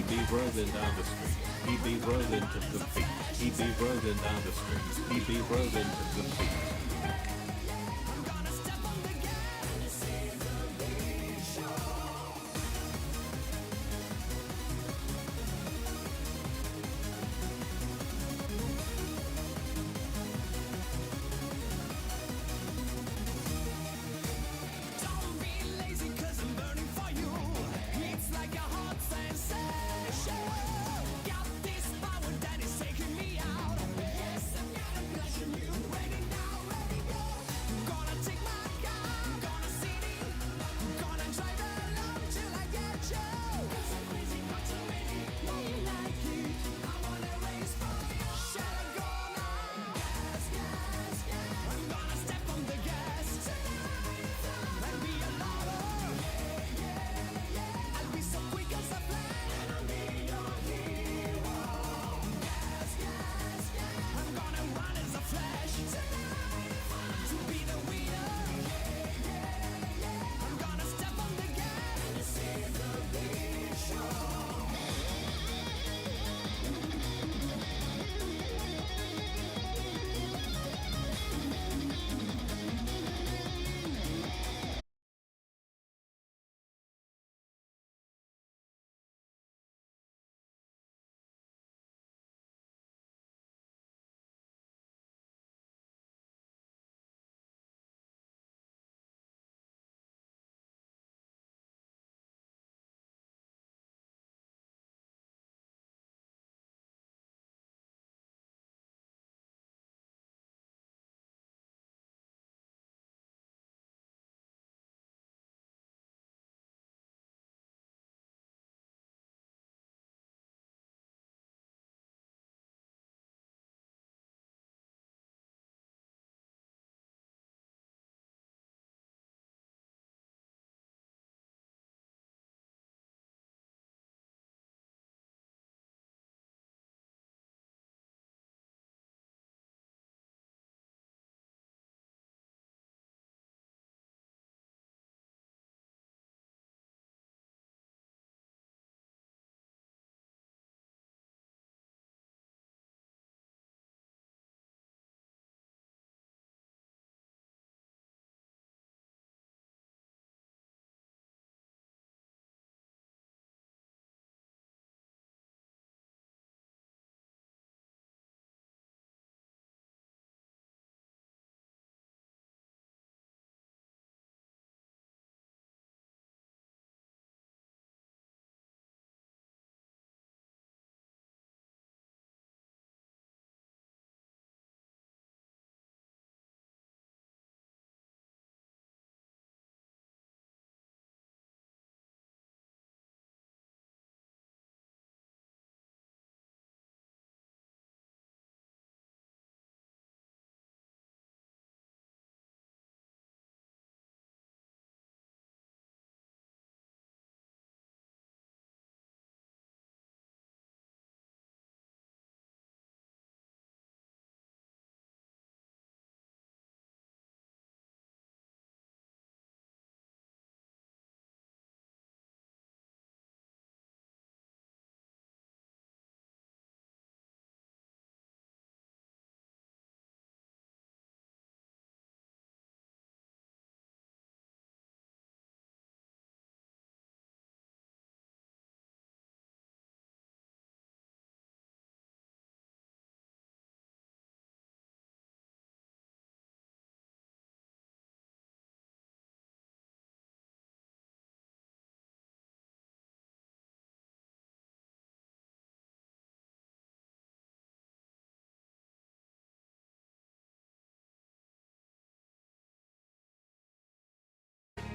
be rolling down the street. He be rolling to the beat. He be rolling down the street. He be rolling to the beat.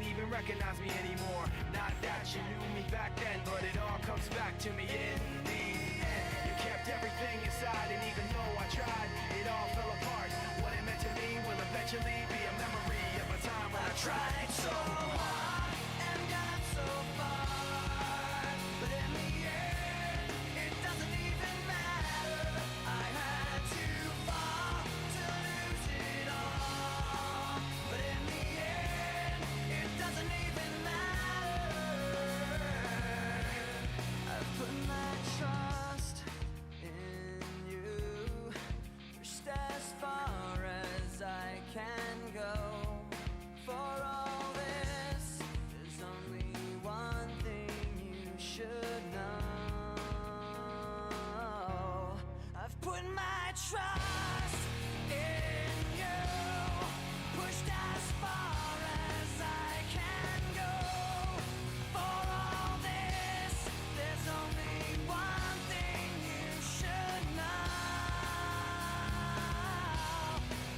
Even recognize me anymore. Not that you knew me back then, but it all comes back to me in the end. You kept everything inside, and even though I tried, it all fell apart. What it meant to me will eventually be a memory of a time when I tried so hard and got so far, but in the end, it doesn't even matter. I had to fall to lose it all, but in the end, doesn't even matter. I put my my trust in you. Pushed as far as I can go. For all this, there's only one thing you should know.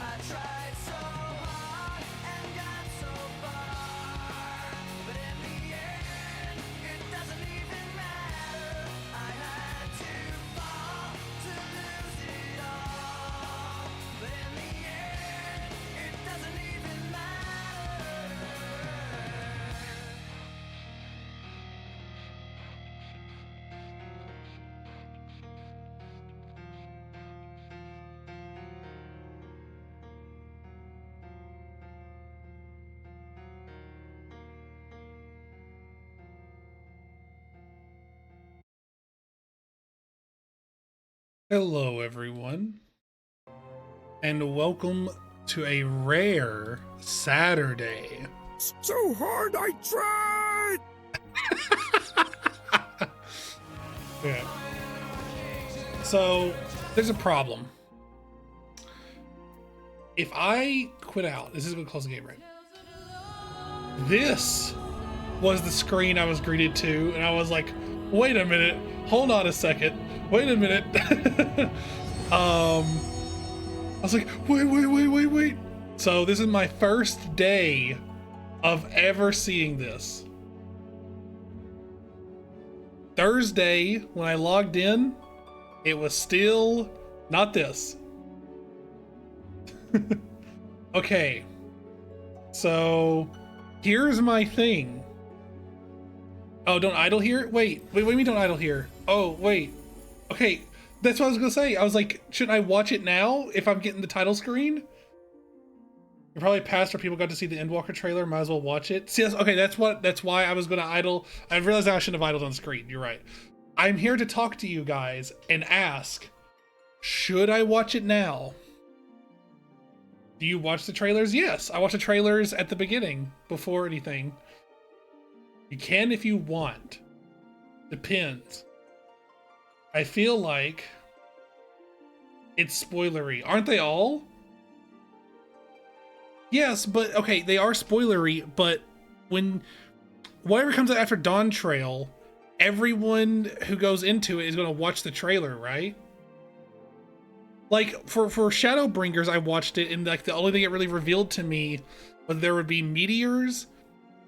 I tried so hard and got so far, but in the end, it doesn't even matter. I had to fall to lose it all, but in the end, it doesn't even matter. Hello, everyone, and welcome to a rare Saturday. It's too hard, I tried! Yeah. So, there's a problem. If I quit out, this is going to close the game, right? This was the screen I was greeted to, and I was like, wait a minute, hold on a second, wait a minute. I was like, wait. So this is my first day of ever seeing this. Thursday, when I logged in, it was still not this. Okay, so here's my thing. Oh, don't idle here? Wait, what do you mean don't idle here? Oh, wait. Okay, that's what I was gonna say. I was like, shouldn't I watch it now if I'm getting the title screen? You're probably past where people got to see the Endwalker trailer, might as well watch it. See, that's why I was gonna idle. I realized I shouldn't have idled on screen, you're right. I'm here to talk to you guys and ask, should I watch it now? Do you watch the trailers? Yes, I watch the trailers at the beginning, before anything. You can if you want. Depends. I feel like it's spoilery. Aren't they all? Yes, but okay, they are spoilery, but when whatever comes out after Dawn Trail, everyone who goes into it is going to watch the trailer, right? Like for Shadowbringers, I watched it, and like the only thing it really revealed to me was there would be meteors,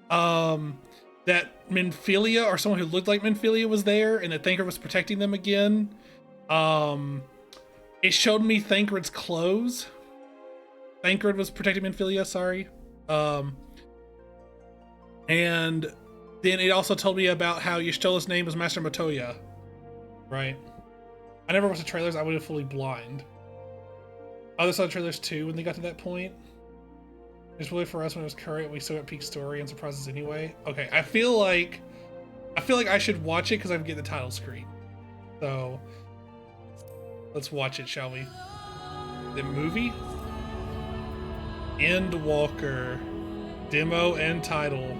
that Minfilia or someone who looked like Minfilia was there, and that Thancred was protecting them again. It showed me Thancred's clothes. Thancred was protecting Minfilia, sorry. And then it also told me about how Y'shtola's name was Master Matoya. Right? I never watched the trailers, I would have fully blind. Other saw the trailers too when they got to that point. It's really for us when it was current, we still got peak story and surprises anyway. Okay, I feel like I should watch it because I get the title screen. So let's watch it, shall we? The movie? Endwalker. Demo and title.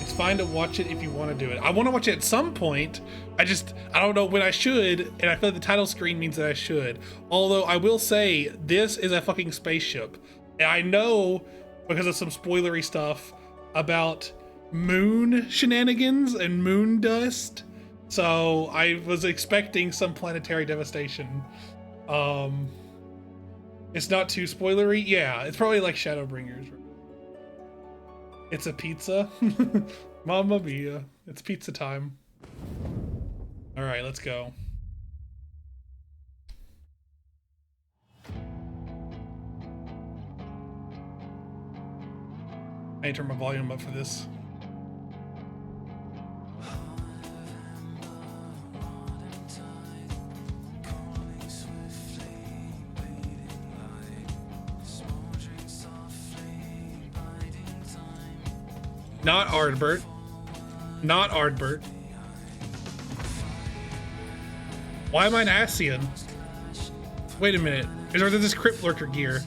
It's fine to watch it if you want to do it. I want to watch it at some point. I don't know when I should, and I feel like the title screen means that I should. Although I will say, this is a fucking spaceship. And I know, because of some spoilery stuff, about moon shenanigans and moon dust. So I was expecting some planetary devastation. It's not too spoilery. Yeah, it's probably like Shadowbringers. It's a pizza. Mamma mia. It's pizza time. All right, let's go. I need to turn my volume up for this. Not Ardbert. Not Ardbert. Why am I an Ascian? Wait a minute. Is there this Crypt Lurker gear?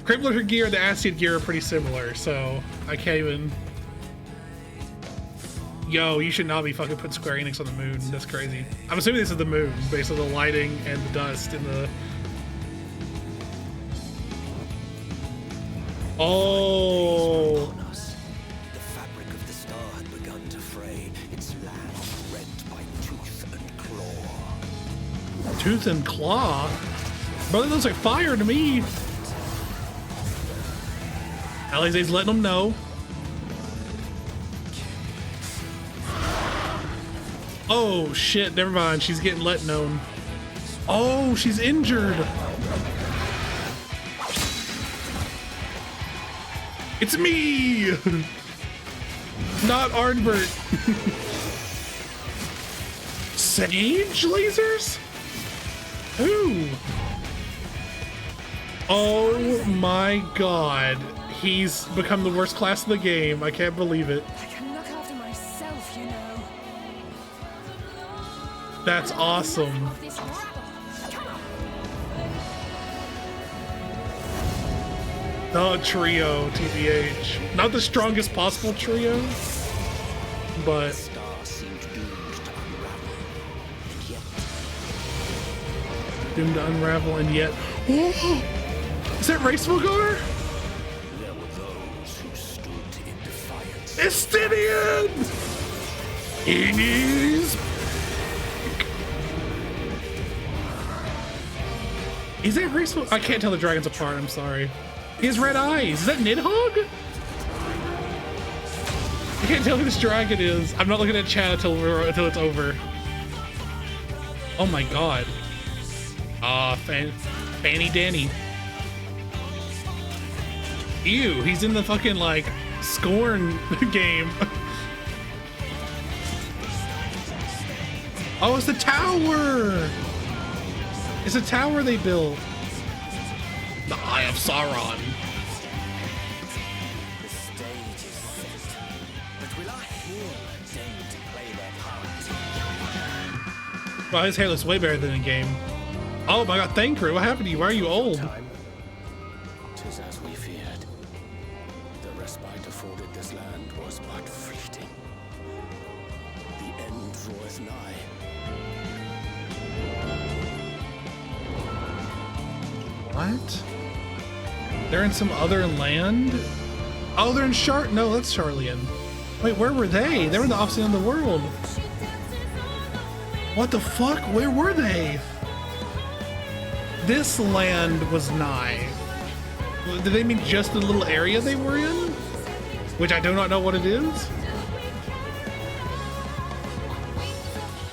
Crypt Lurker gear and the Ascian gear are pretty similar, so I can't even... Yo, you should not be fucking putting Square Enix on the moon. That's crazy. I'm assuming this is the moon, based on the lighting and the dust and the... Oh. The fabric of the star had begun to fray, its land rent by tooth and claw. Tooth and claw? Brother, that looks like fire to me. Alize's letting them know. Oh shit, never mind. She's getting let known. Oh, she's injured. It's me! Not Arnbert. Sage lasers? Who? Oh my god. He's become the worst class in the game. I can't believe it. I can look after myself, you know. That's awesome. Off this rabble. Come on. The trio, TBH. Not the strongest possible trio, but Star seemed doomed to unravel, and yet doomed to unravel, and yet. Oh, is that Racefulgar? there were those who stood in defiance. Estidian! It is. Is that Raceful? I can't tell the dragons apart. I'm sorry. He has red eyes. Is that Nidhogg? I can't tell who this dragon is. I'm not looking at chat until it's over. Oh my god. Fanny Danny. Ew, he's in the fucking like Scorn game. Oh, it's the tower. It's a tower they built. The Eye of Sauron. The stage is set, but will our hero deign to play their part? Wow, his hair looks way better than in game. Oh my god, Thancred, what happened to you? Why are you old? Time, 'tis as we feared. The respite afforded this land was but fleeting. The end draweth nigh. What? They're in some other land? Oh, they're in No, that's Charlian. Wait, where were they? They were in the opposite end of the world. What the fuck? Where were they? This land was nigh. Did they mean just the little area they were in? Which I do not know what it is.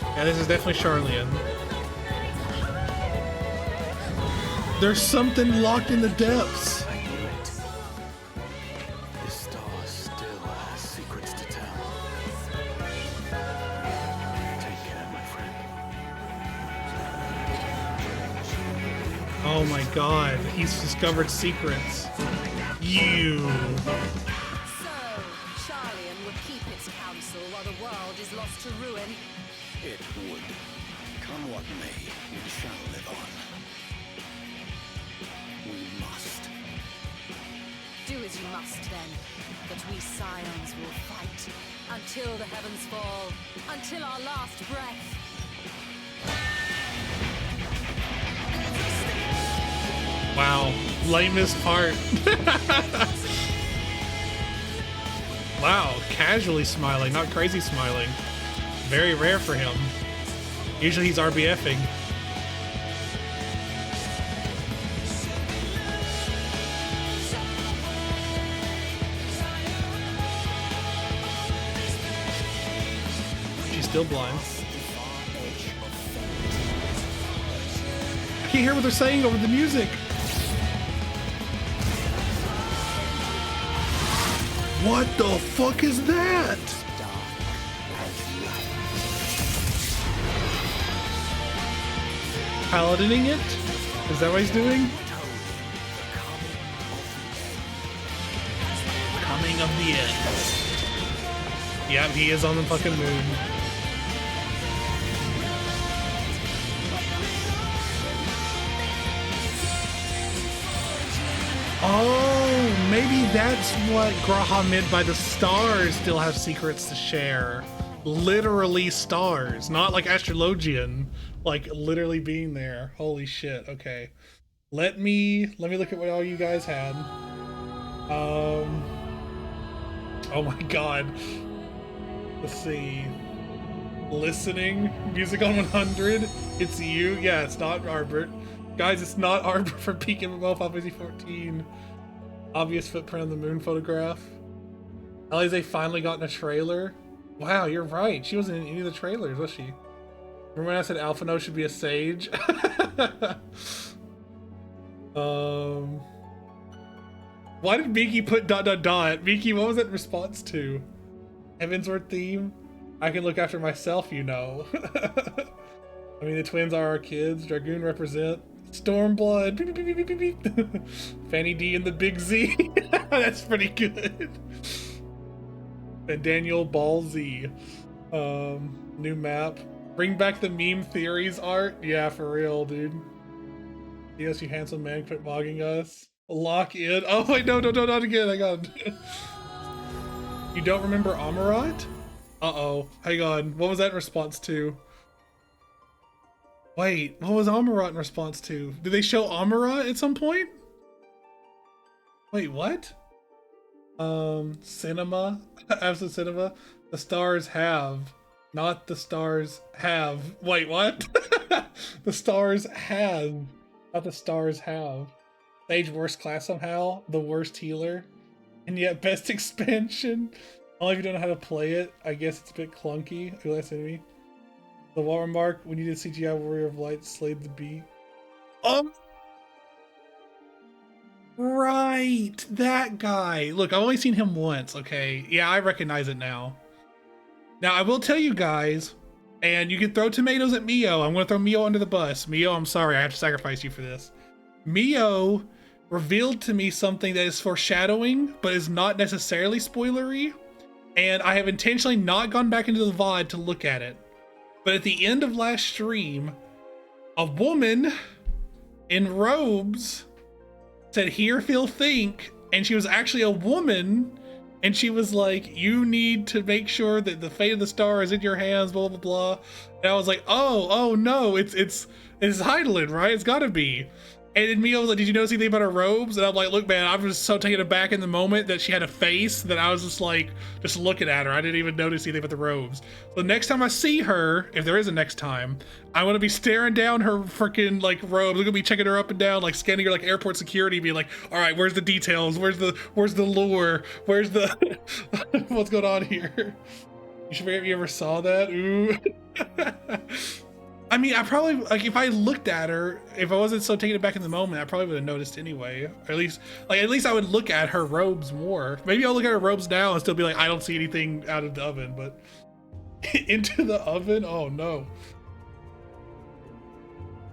Yeah, this is definitely Charlian. There's something locked in the depths. I knew it. This star still has secrets to tell. Take care, my friend. Oh my god, he's discovered secrets. You. So, Charlian would keep its counsel while the world is lost to ruin. It would. Come what may, we shall live on. We must. Do as you must then, but we Scions will fight until the heavens fall, until our last breath. Wow, lamest part. Wow, casually smiling, not crazy smiling. Very rare for him. Usually he's RBFing. She's still blind. I can't hear what they're saying over the music. What the fuck is that? Paladining it? Is that what he's doing? Coming of the end. Yep, he is on the fucking moon. Oh, maybe that's what Graha meant by the stars still have secrets to share. literally stars, not like astrologian, like literally being there. Holy shit. Okay. Let me look at what all you guys had. Oh my god. Let's see. Listening, music on 100. It's you. Yeah, it's not Arbor. Guys, it's not Arbor from Peak MMO Final Fantasy 14. Obvious footprint on the moon photograph. Alize finally got in a trailer. Wow, you're right. She wasn't in any of the trailers, was she? Remember when I said Alphino should be a sage? Why did Miki put ... Miki, what was that in response to? Heavensward theme? I can look after myself, you know. I mean, the twins are our kids. Dragoon represent. Stormblood. Beep, beep, beep, beep, beep, beep. Fanny D and the Big Z. That's pretty good. And Daniel Ball Z. New map. Bring back the meme theories art. Yeah, for real, dude. Yes, you handsome man, quit mogging us. Lock in. Oh wait, no, not again. Hang on. You don't remember Amarat? Uh-oh. Hang on. What was that in response to? Wait, what was Amarat in response to? Did they show Amarat at some point? Wait, what? Cinema? Absolute cinema? The stars have. Not the stars have. Wait, what? The stars have. Not the stars have. Sage worst class somehow. The worst healer. And yet best expansion. Only if you don't know how to play it. I guess it's a bit clunky. Last enemy. The wall remark, when you did CGI Warrior of Light slayed the bee. Right, that guy. Look, I've only seen him once, okay? Yeah, I recognize it now. Now, I will tell you guys, and you can throw tomatoes at Mio. I'm going to throw Mio under the bus. Mio, I'm sorry, I have to sacrifice you for this. Mio revealed to me something that is foreshadowing, but is not necessarily spoilery. And I have intentionally not gone back into the VOD to look at it. But at the end of last stream, a woman in robes said, "Hear, feel, think," and she was actually a woman, and she was like, "You need to make sure that the fate of the star is in your hands," blah blah blah. And I was like, oh no, it's Heidelin, right? It's gotta be. And then Mio was like, "Did you notice anything about her robes?" And I'm like, "Look, man, I was so taken aback in the moment that she had a face that I was just like, just looking at her. I didn't even notice anything about the robes." So next time I see her, if there is a next time, I want to be staring down her freaking like robes. I'm gonna be checking her up and down, like scanning her like airport security, being like, "All right, where's the details? Where's the lore? Where's the what's going on here?" You should forget if you ever saw that. Ooh. I mean, I probably, like, if I looked at her, if I wasn't so taken aback in the moment, I probably would have noticed anyway. Or at least I would look at her robes more. Maybe I'll look at her robes now and still be like, I don't see anything out of the oven, but into the oven? Oh no.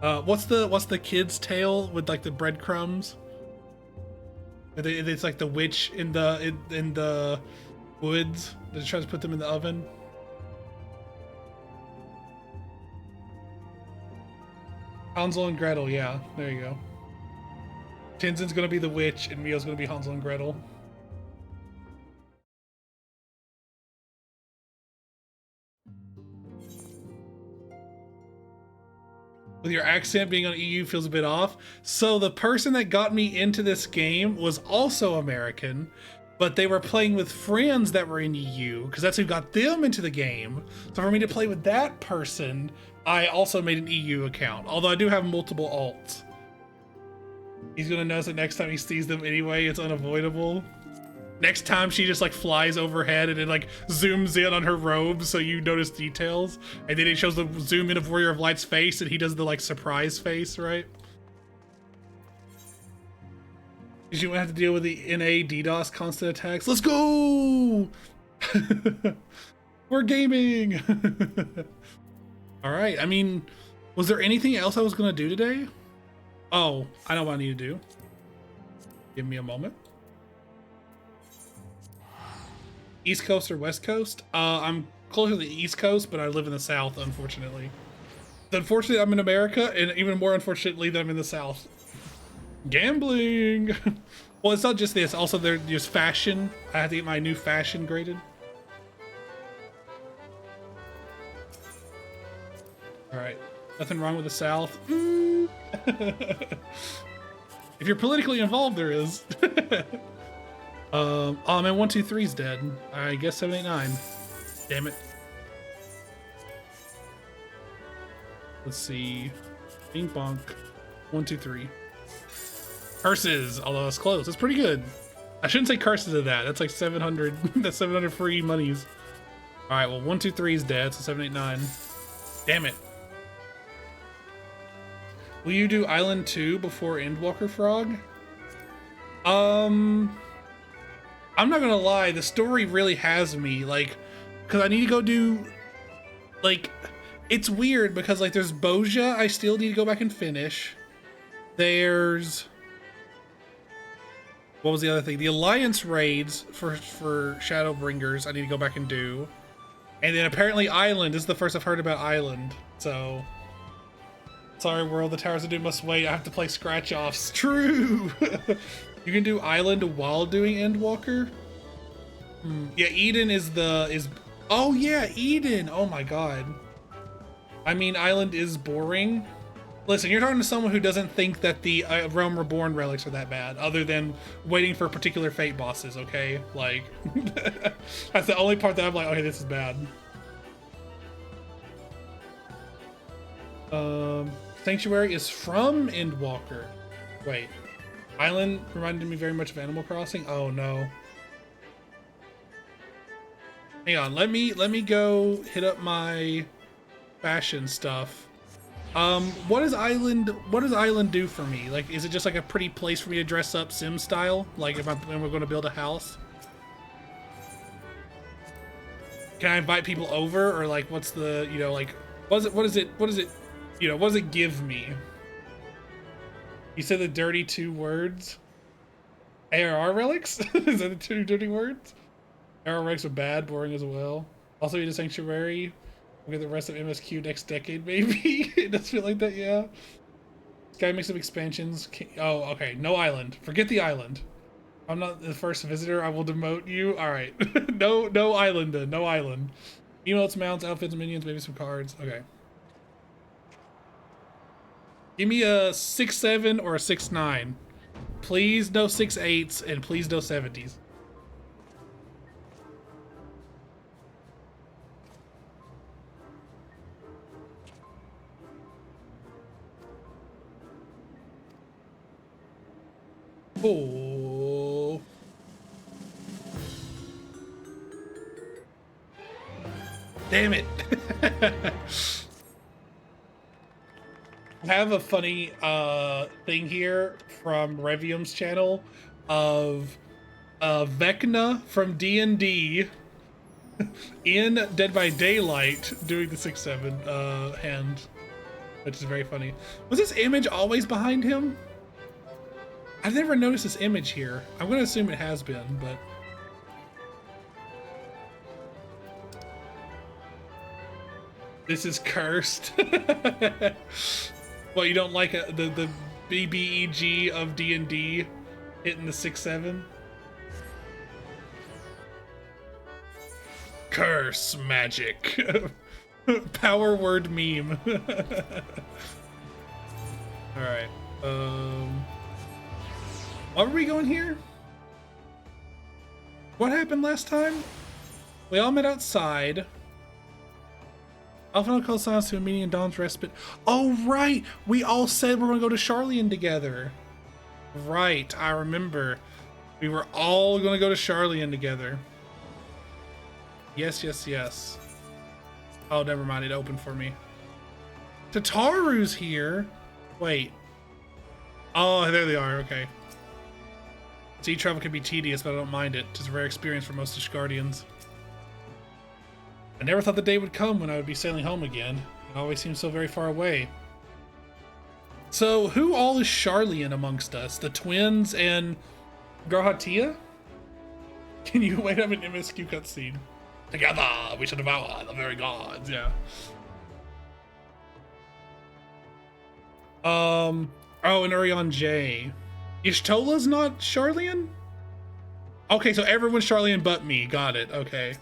What's the kid's tale with like the breadcrumbs? It's like the witch in the woods that tries to put them in the oven. Hansel and Gretel, yeah, there you go. Tenzin's gonna be the witch, and Mio's gonna be Hansel and Gretel. With your accent being on EU feels a bit off. So the person that got me into this game was also American, but they were playing with friends that were in EU, because that's who got them into the game. So for me to play with that person, I also made an EU account, although I do have multiple alts. He's gonna notice that next time he sees them anyway, it's unavoidable. Next time she just like flies overhead and it like zooms in on her robes so you notice details. And then it shows the zoom in of Warrior of Light's face and he does the like surprise face, right? You won't have to deal with the NA DDoS constant attacks. Let's go! We're gaming! Alright, I mean, was there anything else I was gonna do today? Oh, I know what I need to do. Give me a moment. East Coast or West Coast? I'm closer to the East Coast, but I live in the South, unfortunately. Unfortunately, I'm in America, and even more unfortunately that I'm in the South. Gambling! Well, it's not just this. Also, there's fashion. I have to get my new fashion graded. All right. Nothing wrong with the South. If you're politically involved, there is. Oh man, 123's dead. I guess 789. Damn it. Let's see. Bing bonk. 123. Curses, although it's close. It's pretty good. I shouldn't say curses of that. That's like 700. That's 700 free monies. All right, well, 123 is dead, so 789. Damn it. Will you do Island 2 before Endwalker Frog? I'm not gonna lie, the story really has me, like, because I need to go do, like, it's weird because, like, there's Boja I still need to go back and finish. There's, what was the other thing? The Alliance raids for Shadowbringers I need to go back and do. And then apparently Island is the first I've heard about Island, so... Sorry, world, the Towers of Doom must wait. I have to play scratch-offs. True! You can do Island while doing Endwalker? Yeah, Eden is... Oh, yeah, Eden! Oh, my God. I mean, Island is boring. Listen, you're talking to someone who doesn't think that the Realm Reborn relics are that bad, other than waiting for particular fate bosses, okay? Like, that's the only part that I'm like, okay, this is bad. Sanctuary is from Endwalker. Wait, Island reminded me very much of Animal Crossing. Oh no. Hang on, let me go hit up my fashion stuff. What does Island do for me? Like, is it just like a pretty place for me to dress up Sim style? Like when we're going to build a house? Can I invite people over, or like what's the, you know, like what does it you know, what does it give me? You said the dirty 2 words? ARR relics? Is that the 2 dirty words? ARR relics are bad, boring as well. Also, you did Sanctuary. We'll get the rest of MSQ next decade, maybe? It does feel like that, yeah. Sky makes some expansions. Oh, okay. No Island. Forget the Island. I'm not the first visitor. I will demote you. Alright. No Island then. No Island. Emotes, mounts, outfits, minions, maybe some cards. Okay. Give me a 6-7 or a 6-9. Please no 6-8s and please no 70s. Oh. Damn it. I have a funny thing here from Revium's channel of Vecna from D&D in Dead by Daylight doing the 6-7 hand, which is very funny. Was this image always behind him? I've never noticed this image here. I'm gonna assume it has been, but... This is cursed. Well, you don't like the BBEG of D&D hitting the 6-7? Curse magic. Power word meme. Alright. Why were we going here? What happened last time? We all met outside. Alpha called silence to a meeting in Dawn's Respite. Oh, right! We all said we're gonna go to Sharlayan together. Right, I remember. We were all gonna go to Sharlayan together. Yes, yes, yes. Oh, never mind. It opened for me. Tataru's here. Wait. Oh, there they are. Okay. Sea travel can be tedious, but I don't mind it. It's a rare experience for most Ishgardians. I never thought the day would come when I would be sailing home again. It always seems so very far away. So, who all is Sharlayan amongst us? The twins and Garhatia? Can you wait up an MSQ cutscene? Together, we shall devour the very gods. Yeah. Oh, and Urion J. Ishtola's not Sharlayan? Okay, so everyone's Sharlayan but me. Got it. Okay.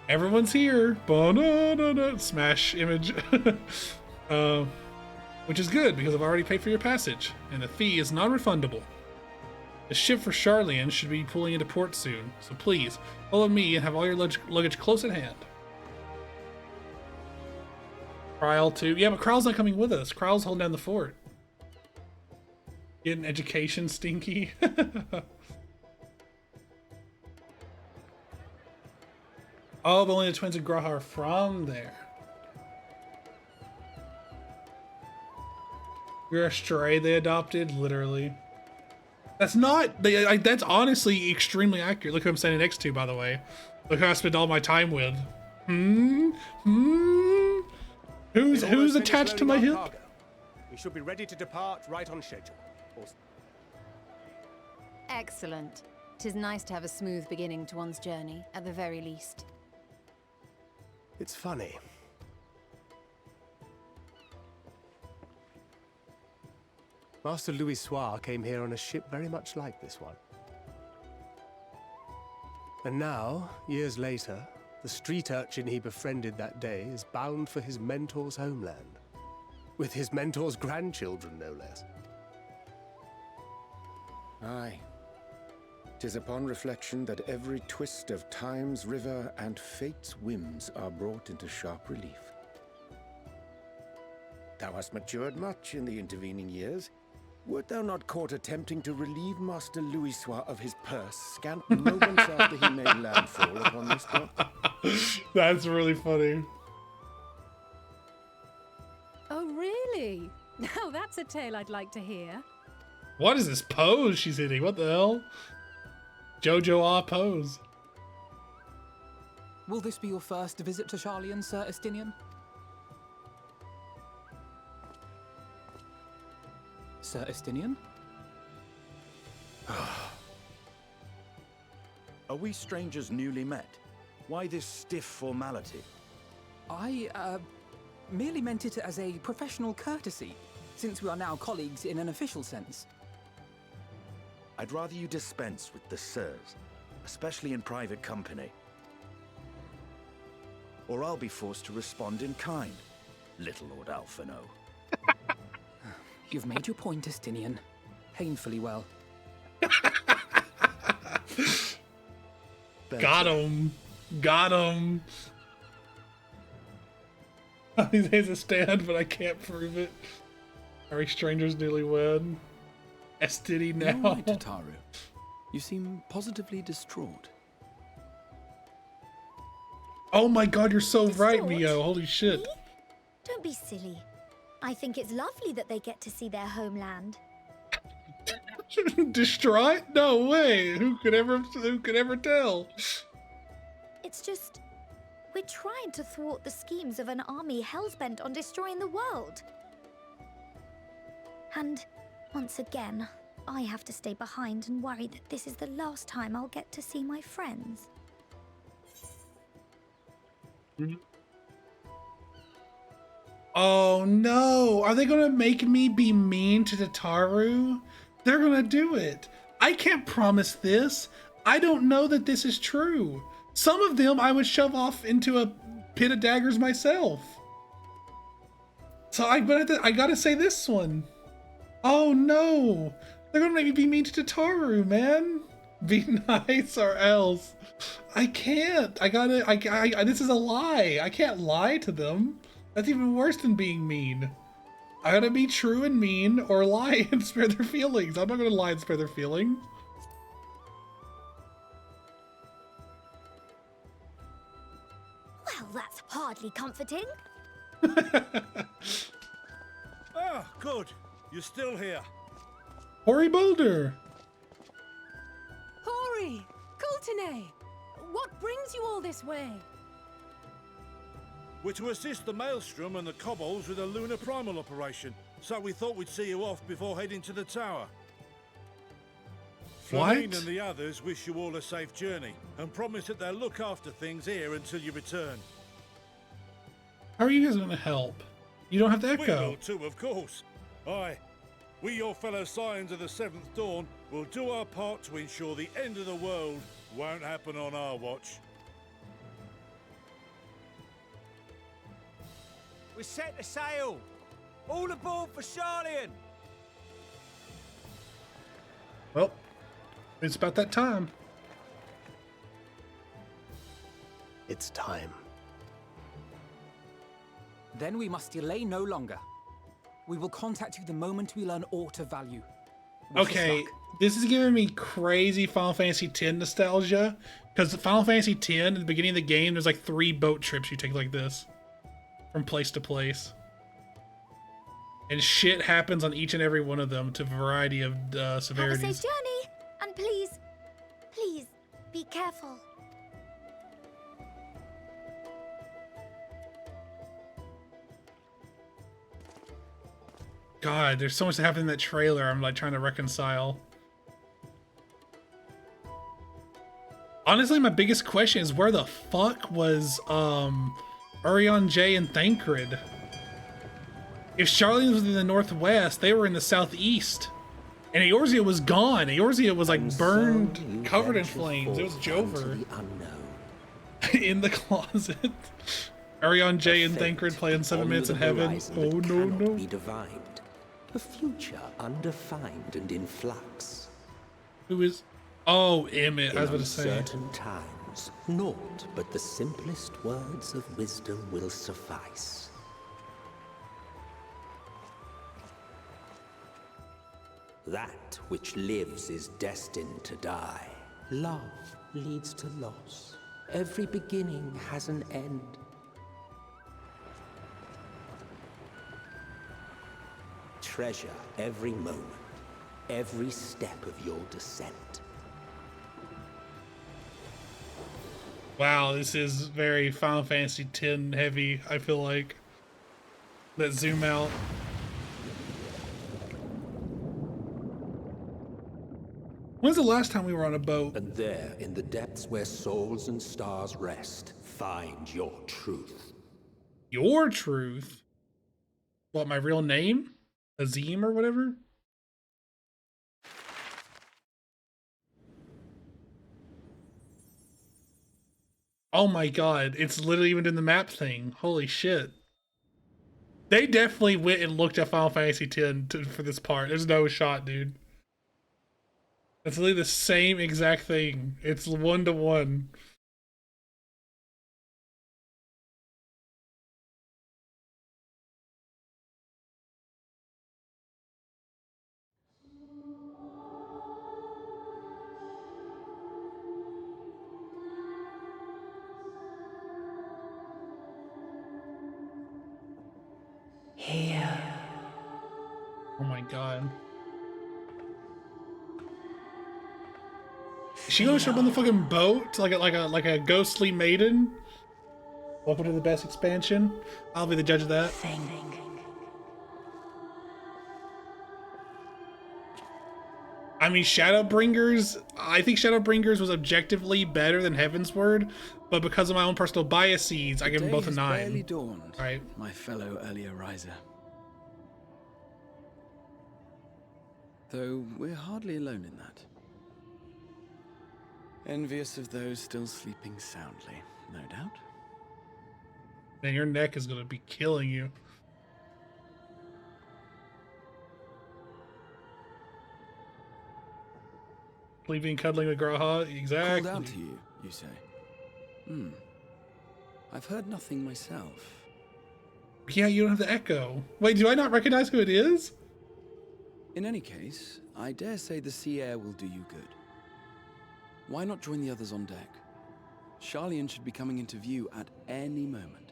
Everyone's here. Ba-na-na-na. Smash image. Which is good because I've already paid for your passage, and the fee is non-refundable. The ship for Sharlayan should be pulling into port soon, so please follow me and have all your luggage close at hand. Krile too. Yeah, but Kryle's not coming with us. Kryle's holding down the fort. Getting education, Stinky. Oh, but only the twins of G'raha are from there. You're a stray they adopted, literally. That's not. That's honestly extremely accurate. Look who I'm standing next to, by the way. Look who I spend all my time with. Who's attached to my hip? Cargo. We should be ready to depart right on schedule. Excellent. 'Tis nice to have a smooth beginning to one's journey, at the very least. It's funny. Master Louis Soir came here on a ship very much like this one. And now, years later, the street urchin he befriended that day is bound for his mentor's homeland. With his mentor's grandchildren, no less. Aye. 'Tis upon reflection that every twist of time's river and fate's whims are brought into sharp relief. Thou hast matured much in the intervening years. Wert thou not caught attempting to relieve Master Louis Soir of his purse scant moments after he made landfall upon this spot? That's really funny. Oh, really? Now that's a tale I'd like to hear. What is this pose she's hitting? What the hell? Jojo Ah pose. Will this be your first visit to Sharlayan, Sir Estinian? Sir Estinian? Are we strangers newly met? Why this stiff formality? I, merely meant it as a professional courtesy, since we are now colleagues in an official sense. I'd rather you dispense with the sirs, especially in private company. Or I'll be forced to respond in kind, little Lord Alphino. You've made your point, Estinian. Painfully well. Got him. Got him. He says a stand, but I can't prove it. Are we strangers newlywed? STD now. You're right, Tataru. You seem positively distraught. Oh my god, you're so right, Distraught? Mio. Holy shit. Me? Don't be silly. I think it's lovely that they get to see their homeland. Distraught? No way. Who could ever tell? It's just, we're trying to thwart the schemes of an army hellbent on destroying the world. And once again, I have to stay behind and worry that this is the last time I'll get to see my friends. Oh no, are they gonna make me be mean to Tataru? They're gonna do it. I can't promise this. I don't know that this is true. Some of them I would shove off into a pit of daggers myself. So I gotta say this one. Oh no, they're gonna make me be mean to Tataru, man. Be nice or else. I can't. This is a lie. I can't lie to them. That's even worse than being mean. I gotta be true and mean or lie and spare their feelings. I'm not gonna lie and spare their feelings. Well, that's hardly comforting. Ah, good. You're still here. Hori Boulder. Hori! Kultine! What brings you all this way? We're to assist the Maelstrom and the Kobolds with a lunar primal operation, so we thought we'd see you off before heading to the tower. What? Flamine and the others wish you all a safe journey, and promise that they'll look after things here until you return. How are you guys gonna help? You don't have to We echo. will too, of course. Aye. We, your fellow Scions of the Seventh Dawn, will do our part to ensure the end of the world won't happen on our watch. We're set to sail. All aboard for Sharlayan. Well, it's about that time. It's time. Then we must delay no longer. We will contact you the moment we learn aught of value. Wish us Okay, luck. this is giving me crazy Final Fantasy X nostalgia. Because Final Fantasy X, at the beginning of the game, there's like 3 boat trips you take like this. From place to place. And shit happens on each and every one of them to a variety of Have a severities. safe journey, and please, please, be careful. God, there's so much that happened in that trailer I'm like trying to reconcile. Honestly, my biggest question is where the fuck was Urianger and Thancred? If Sharlayan was in the northwest, they were in the southeast. And Eorzea was gone. Eorzea was like burned, covered in flames. It was Jover. In the closet. Urianger and Thancred playing 7 Minutes in Heaven. Oh no, no. Be divined. A future undefined and in flux. Who is... Oh, Emmett, I was about to say. In uncertain times, naught but the simplest words of wisdom will suffice. That which lives is destined to die. Love leads to loss. Every beginning has an end. Treasure every moment, every step of your descent. Wow, this is very Final Fantasy X heavy, I feel like. Let's zoom out. When's the last time we were on a boat? And there, in the depths where souls and stars rest, find your truth. Your truth? What, my real name? Azim or whatever? Oh my god, it's literally even in the map thing. Holy shit. They definitely went and looked at Final Fantasy X for this part. There's no shot, dude. It's literally the same exact thing. It's 1-to-1. Here. Oh my god. Is she gonna show up on the fucking boat like a ghostly maiden? Welcome to the best expansion. I'll be the judge of that. I mean, Shadowbringers, I think Shadowbringers was objectively better than Heavensward, but because of my own personal biases, I give them both a 9. Barely dawned, right? My fellow earlier riser. Though we're hardly alone in that. Envious of those still sleeping soundly, no doubt. Man, your neck is gonna be killing you. Leaving cuddling with Graha, exactly. Called out to you, you say? I've heard nothing myself. Yeah, you don't have the echo. Wait, do I not recognize who it is? In any case, I dare say the sea air will do you good. Why not join the others on deck? Sharlayan should be coming into view at any moment.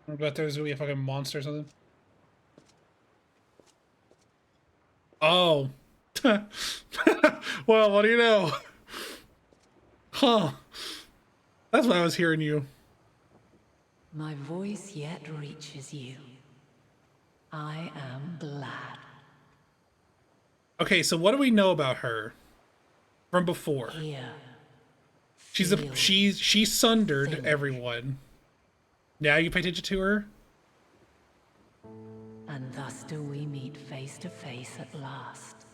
I bet there's gonna be a fucking monster or something. Oh. Well, what do you know? Huh. That's why I was hearing you. My voice yet reaches you. I am glad. Okay, so what do we know about her from before? Here. She sundered everyone. Now you pay attention to her? And thus do we meet face to face at last.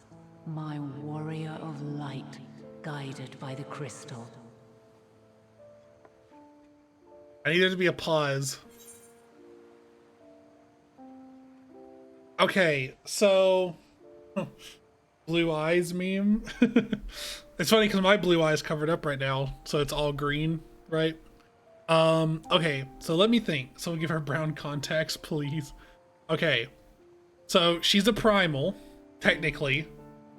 My warrior of light, guided by the crystal. I need there to be a pause. Okay, so blue eyes meme. It's funny because my blue eyes covered up right now, so it's all green, right? Okay, so let me think. So we'll give her brown contacts, please. Okay, so she's a primal, technically.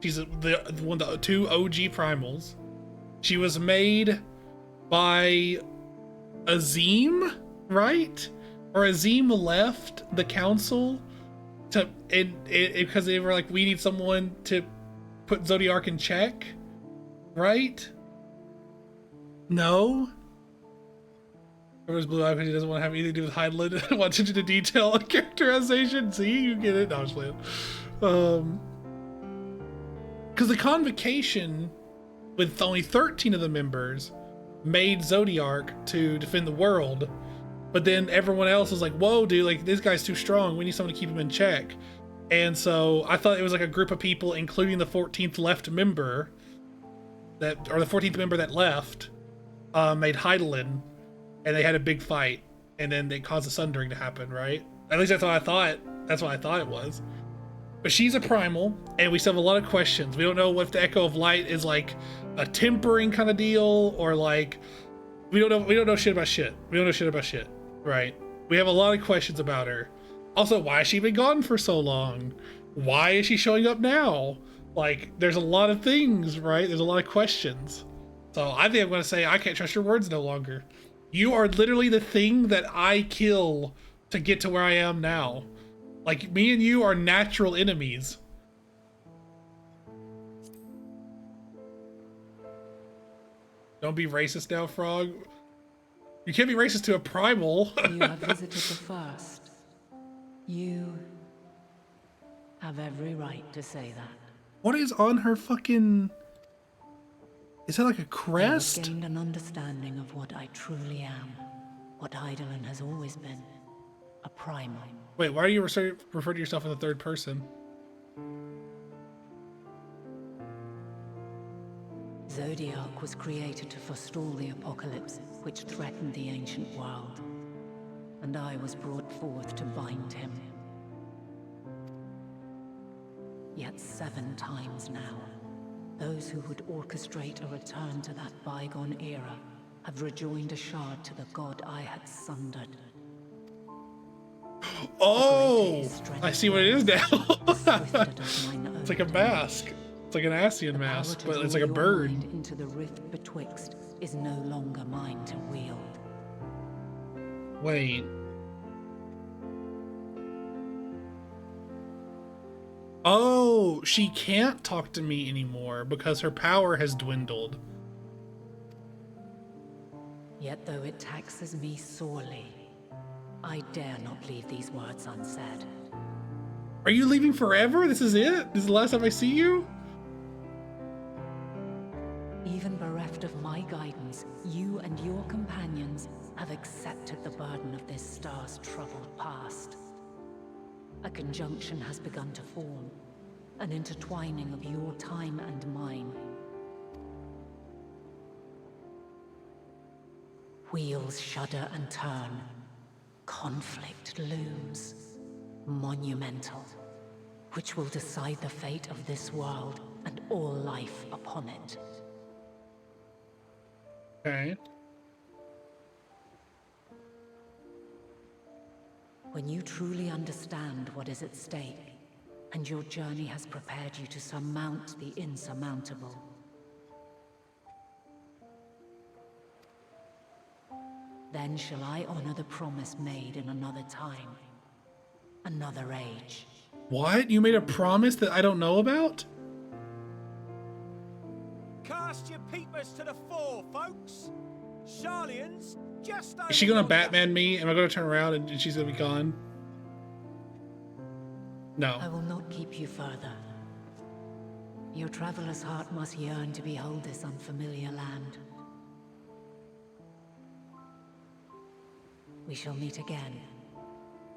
She's the two OG primals. She was made by Azim, right? Or Azim left the council to because they were like, we need someone to put Zodiark in check, right? No. Or was blue eye because he doesn't want to have anything to do with Hydaelyn. Want attention to detail and characterization. See, you get it. No, I'm just playing. Because the convocation with only 13 of the members made Zodiark to defend the world, but then everyone else was like, whoa, dude, like this guy's too strong, we need someone to keep him in check. And so I thought it was like a group of people, including the 14th left member the 14th member that left, made Hydaelyn, and they had a big fight, and then they caused a sundering to happen, right? At least that's what I thought. That's what I thought it was. But she's a primal, and we still have a lot of questions. We don't know if the Echo of Light is like a tempering kind of deal, or like we don't know shit about shit. We don't know shit about shit, right? We have a lot of questions about her. Also, why has she been gone for so long? Why is she showing up now? Like, there's a lot of things, right? There's a lot of questions. So I think I'm gonna say I can't trust your words no longer. You are literally the thing that I kill to get to where I am now. Like, me and you are natural enemies. Don't be racist now, Frog. You can't be racist to a primal. You have visited the first. You have every right to say that. What is on her fucking... Is that like a crest? I have gained an understanding of what I truly am. What Hydaelyn has always been. A primal. Wait, why do you refer to yourself in the third person? Zodiark was created to forestall the apocalypse which threatened the ancient world. And I was brought forth to bind him. Yet 7 times now, those who would orchestrate a return to that bygone era have rejoined a shard to the god I had sundered. Oh, I see what it is now. It's like a mask. It's like an Ascian mask, but it's like a bird. Into the rift betwixt is no longer mine to wield. Wait. Oh, she can't talk to me anymore because her power has dwindled. Yet though it taxes me sorely, I dare not leave these words unsaid. Are you leaving forever? This is it? This is the last time I see you? Even bereft of my guidance, you and your companions have accepted the burden of this star's troubled past. A conjunction has begun to form, an intertwining of your time and mine. Wheels shudder and turn. Conflict looms, monumental, which will decide the fate of this world and all life upon it. Okay. When you truly understand what is at stake, and your journey has prepared you to surmount the insurmountable, then then shall I honor the promise made in another time, another age. What? You made a promise that I don't know about? Cast your peepers to the fore, folks. Sharlayan's just over Is she gonna yonder. Batman me? Am I gonna turn around and she's gonna be gone? No. I will not keep you further. Your traveler's heart must yearn to behold this unfamiliar land. We shall meet again,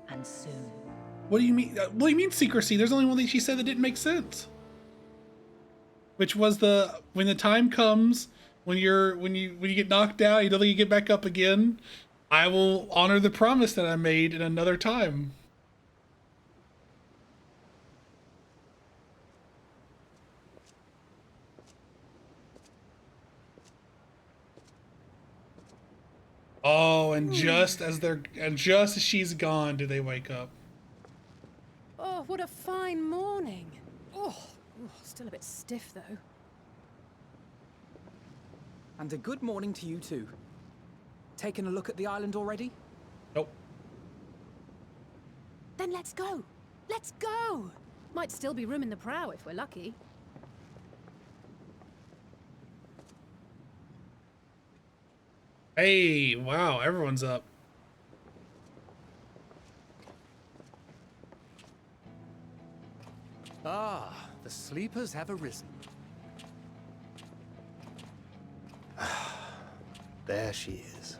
and soon. What do you mean? What do you mean secrecy? There's only one thing she said that didn't make sense. Which was when the time comes, when you get knocked out, you don't think you get back up again. I will honor the promise that I made in another time. Oh, and just as she's gone, do they wake up? Oh, what a fine morning. Oh, still a bit stiff though. And a good morning to you too. Taking a look at the island already? Nope. Then let's go. Let's go. Might still be room in the prow if we're lucky. Hey, wow, everyone's up. Ah, the sleepers have arisen. There she is.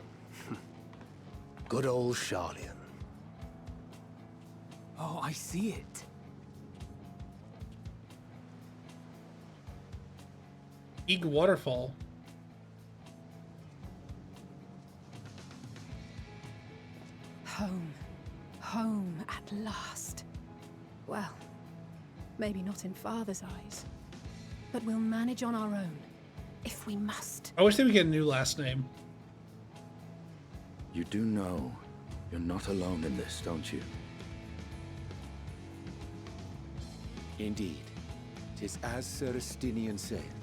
Good old Sharlayan. Oh, I see it. Eagle Waterfall. Home. Home at last. Well, maybe not in Father's eyes, but we'll manage on our own, if we must. I wish they would get a new last name. You do know you're not alone in this, don't you? Indeed. 'Tis as Sir Estinian saith.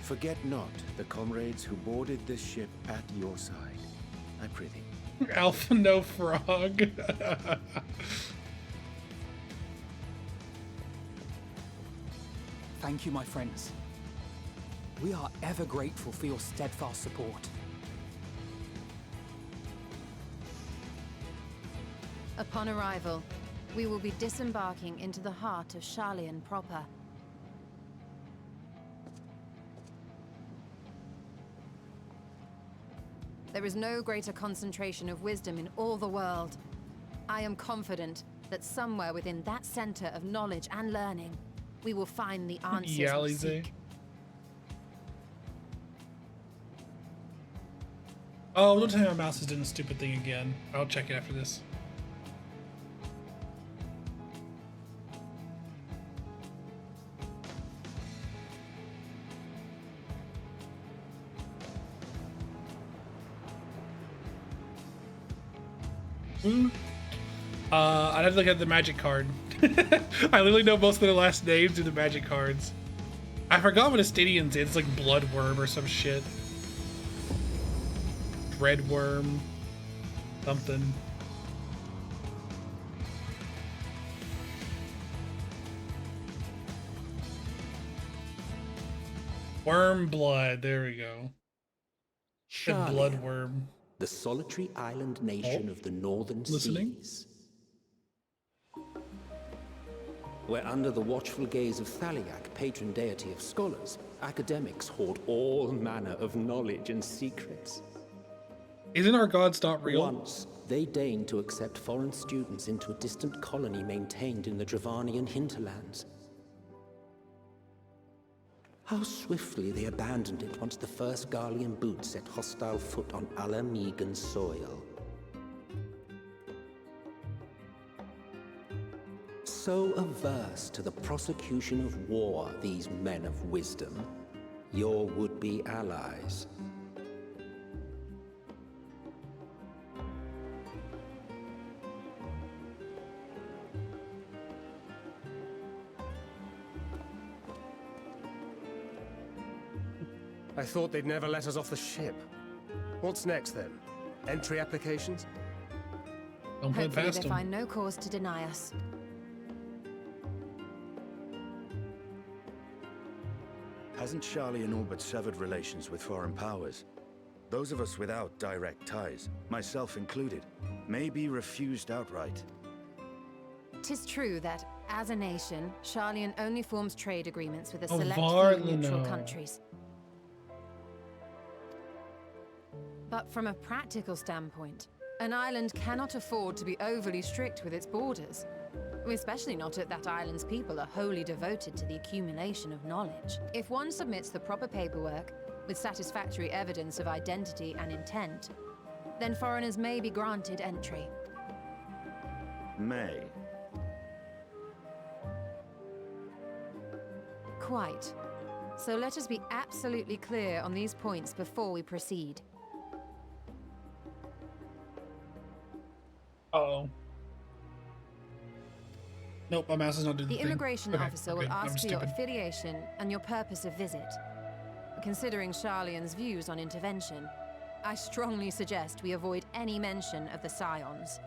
Forget not the comrades who boarded this ship at your side. I prithee. Alpha no frog. Thank you, my friends. We are ever grateful for your steadfast support. Upon arrival, we will be disembarking into the heart of Sharlayan proper. There is no greater concentration of wisdom in all the world. I am confident that somewhere within that center of knowledge and learning, we will find the answers we seek. Oh, don't tell me my mouse is doing a stupid thing again. I'll check it after this. I'd have to look at the magic card. I literally know most of their last names in the magic cards. I forgot what Estinian's is. It's like Bloodworm or some shit. Dreadworm. Something. Worm blood. There we go. The Bloodworm. The solitary island nation of the northern seas. Where under the watchful gaze of Thaliak, patron deity of scholars, academics hoard all manner of knowledge and secrets. Isn't our gods not real? Once, they deigned to accept foreign students into a distant colony maintained in the Dravanian hinterlands. How swiftly they abandoned it once the first Garlean boot set hostile foot on Ala Mhigan soil. So averse to the prosecution of war, these men of wisdom, your would-be allies. I thought they'd never let us off the ship. What's next, then? Entry applications? Don't play Hopefully past they them. find no cause to deny us. Hasn't Sharlayan all but severed relations with foreign powers? Those of us without direct ties, myself included, may be refused outright. 'Tis true that, as a nation, Sharlayan only forms trade agreements with a Oh, select few Varlino. neutral countries. But from a practical standpoint, an island cannot afford to be overly strict with its borders. Especially not if that island's people are wholly devoted to the accumulation of knowledge. If one submits the proper paperwork, with satisfactory evidence of identity and intent, then foreigners may be granted entry. May. Quite. So let us be absolutely clear on these points before we proceed. Uh-oh. Nope, my mouse is not doing the The thing. immigration Okay, officer okay, will I'm ask for your stupid. affiliation and your purpose of visit. Considering Sharlayan's views on intervention, I strongly suggest we avoid any mention of the Scions.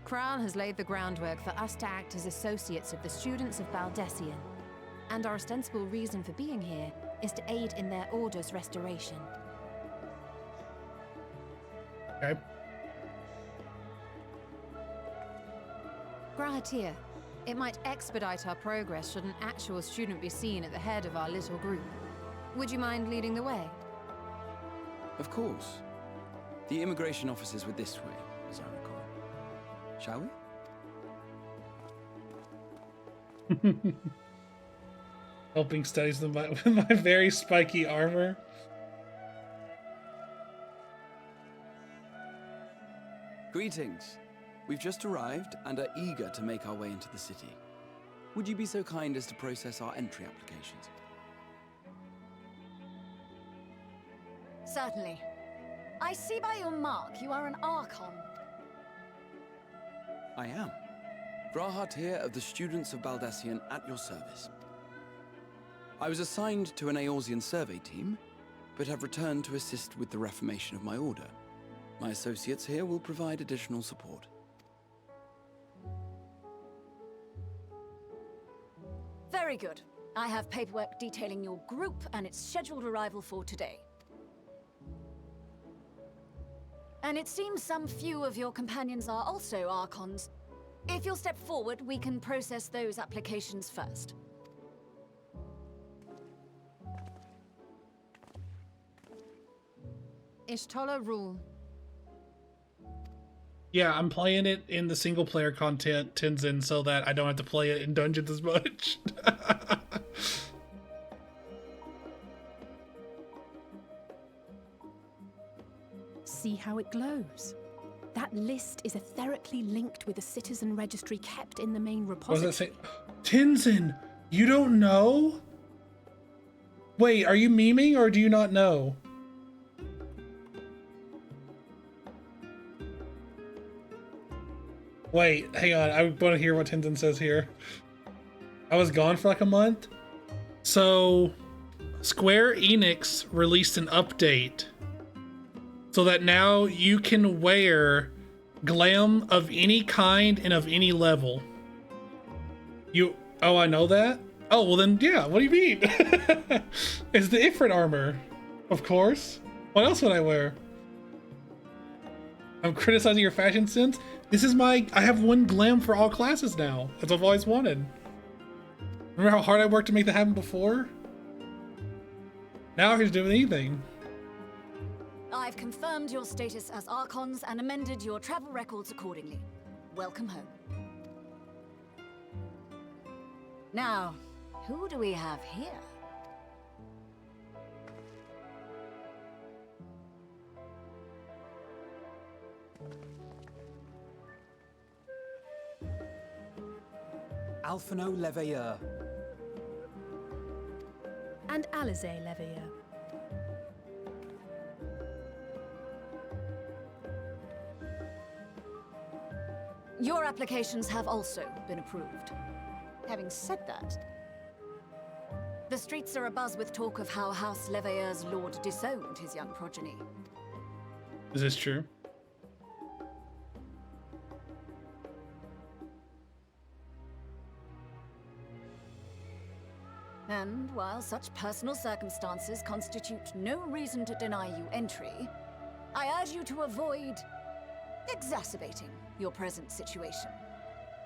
Kral has laid the groundwork for us to act as associates of the students of Baldessian, and our ostensible reason for being here is to aid in their order's restoration. Okay. Grahatir, it might expedite our progress should an actual student be seen at the head of our little group. Would you mind leading the way? Of course. The immigration officers were this way, as I recall. Shall we? Helping studies them with my very spiky armor. Greetings. We've just arrived and are eager to make our way into the city. Would you be so kind as to process our entry applications? Certainly. I see by your mark you are an Archon. I am. Grahatir of the Students of Baldessian at your service. I was assigned to an Eorzean survey team, but have returned to assist with the reformation of my order. My associates here will provide additional support. Very good. I have paperwork detailing your group and its scheduled arrival for today. And it seems some few of your companions are also Archons. If you'll step forward, we can process those applications first. Ishtola rule. Yeah, I'm playing it in the single player content, Tenzin, so that I don't have to play it in dungeons as much. See how it glows? That list is etherically linked with the citizen registry kept in the main What repository. does that say? Tenzin, you don't know? Wait, are you memeing or do you not know? Wait, hang on. I want to hear what Tenzin says here. I was gone for like a month. So, Square Enix released an update so that now you can wear glam of any kind and of any level. Oh, I know that? Oh, well then, yeah, what do you mean? It's the Ifrit armor. Of course. What else would I wear? I'm criticizing your fashion sense? I have one glam for all classes now, as I've always wanted. Remember how hard I worked to make that happen before? Now I can do anything. I've confirmed your status as Archons and amended your travel records accordingly. Welcome home. Now, who do we have here? Alphino Leveilleur. And Alizé Leveilleur. Your applications have also been approved. Having said that, the streets are abuzz with talk of how House Leveilleur's lord disowned his young progeny. Is this true? And while such personal circumstances constitute no reason to deny you entry, I urge you to avoid exacerbating your present situation.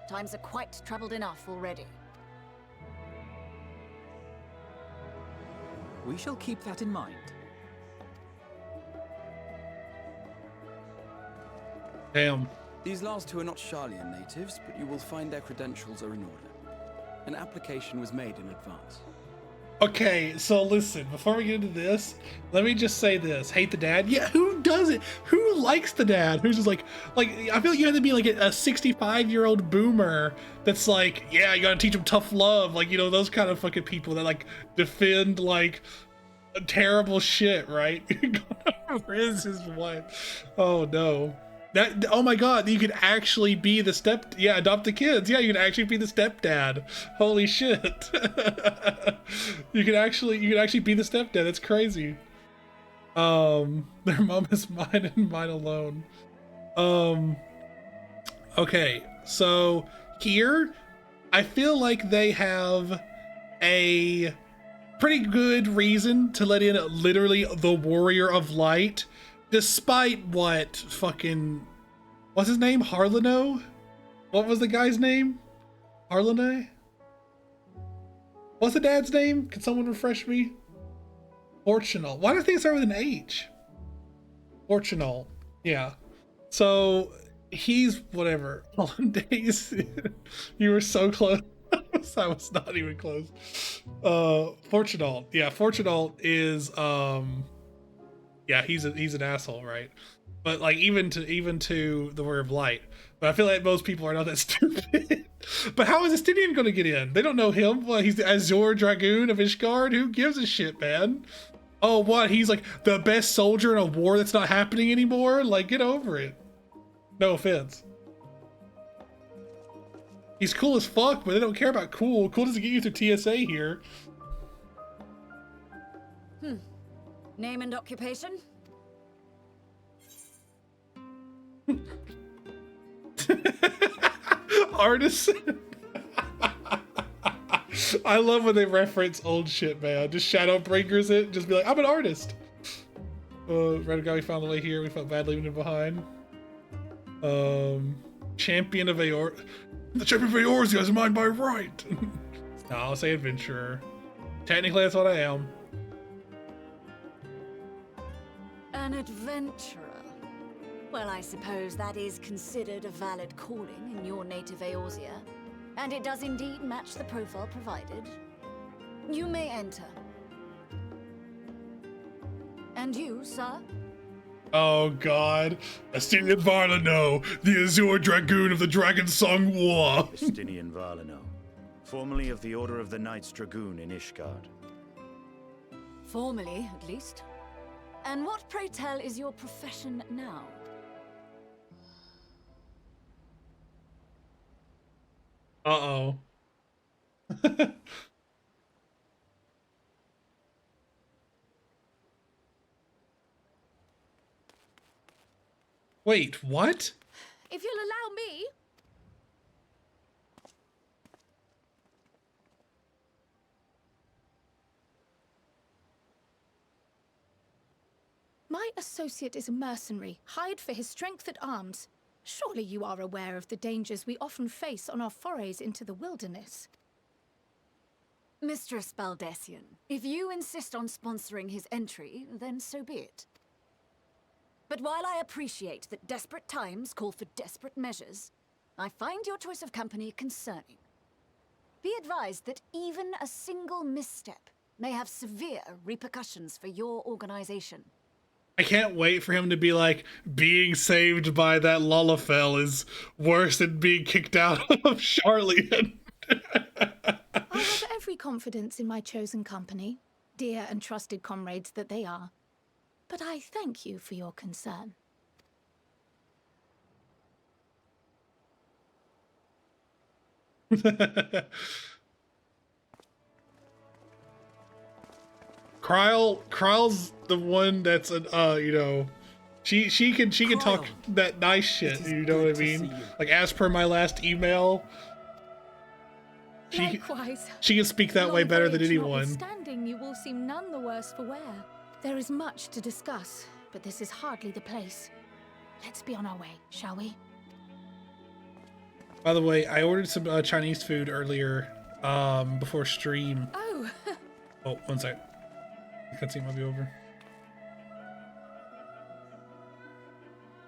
Times are quite troubled enough already. We shall keep that in mind. Damn. These last two are not Sharlayan natives, but you will find their credentials are in order. An application was made in advance. Okay, so listen, before we get into this, let me just say this. Hate the dad? Yeah, who does it? Who likes the dad? Who's just like, I feel like you have to be like a 65-year-old boomer that's like, yeah, you gotta teach them tough love. Like, you know, those kind of fucking people that like defend like terrible shit, right? Where is his wife? Oh no. That, oh my god, you could actually be the adopt the kids. Yeah, you can actually be the stepdad. Holy shit. you could actually be the stepdad. That's crazy. Their mom is mine and mine alone. Okay, so here I feel like they have a pretty good reason to let in literally the Warrior of Light. Despite what fucking... What's his name? Harlino? What was the guy's name? Harlene? What's the dad's name? Can someone refresh me? Fortunal. Why do I think it start with an H? Fortunal. Yeah. So, he's... whatever. Hollandaise. You were so close. I was not even close. Fortunal. Yeah, Fortunal is... yeah, he's an asshole, right? But like even to the Warrior of Light. But I feel like most people are not that stupid. But how is Estinian going to get in? They don't know him. Well, he's the Azure Dragoon of Ishgard. Who gives a shit, man? Oh, what? He's like the best soldier in a war that's not happening anymore? Like, get over it. No offense. He's cool as fuck, but they don't care about cool. Cool doesn't get you through TSA here. Name and occupation? Artisan. I love when they reference old shit, man. Just Shadowbringers it. Just be like, I'm an artist. Renegade, we found the way here. We felt bad leaving him behind. Champion of Aor. The champion of Eorzea is mine by right. No, I'll say adventurer. Technically, that's what I am. An adventurer. Well, I suppose that is considered a valid calling in your native Eorzea, and it does indeed match the profile provided. You may enter. And you, sir? Oh god. Estinian Varlino, the Azure Dragoon of the Dragon Song War. Estinian Varlino, formerly of the Order of the Knights Dragoon in Ishgard. Formally, at least. And what, pray tell, is your profession now? Uh-oh. Wait, what? If you'll allow me... My associate is a mercenary, hired for his strength at arms. Surely you are aware of the dangers we often face on our forays into the wilderness. Mistress Baldesion, if you insist on sponsoring his entry, then so be it. But while I appreciate that desperate times call for desperate measures, I find your choice of company concerning. Be advised that even a single misstep may have severe repercussions for your organization. I can't wait for him to be like, being saved by that Lullafell is worse than being kicked out of Sharlayan. I have every confidence in my chosen company, dear and trusted comrades that they are. But I thank you for your concern. Kryle's the one that's you know, She can talk that nice shit. You know what I mean? Like as per my last email. Likewise. She can speak that way better than anyone. Notwithstanding, you all seem none the worse for wear. There is much to discuss, but this is hardly the place. Let's be on our way, shall we? By the way, I ordered some Chinese food earlier, before stream. Oh. Oh, one sec. The cutscene might be over.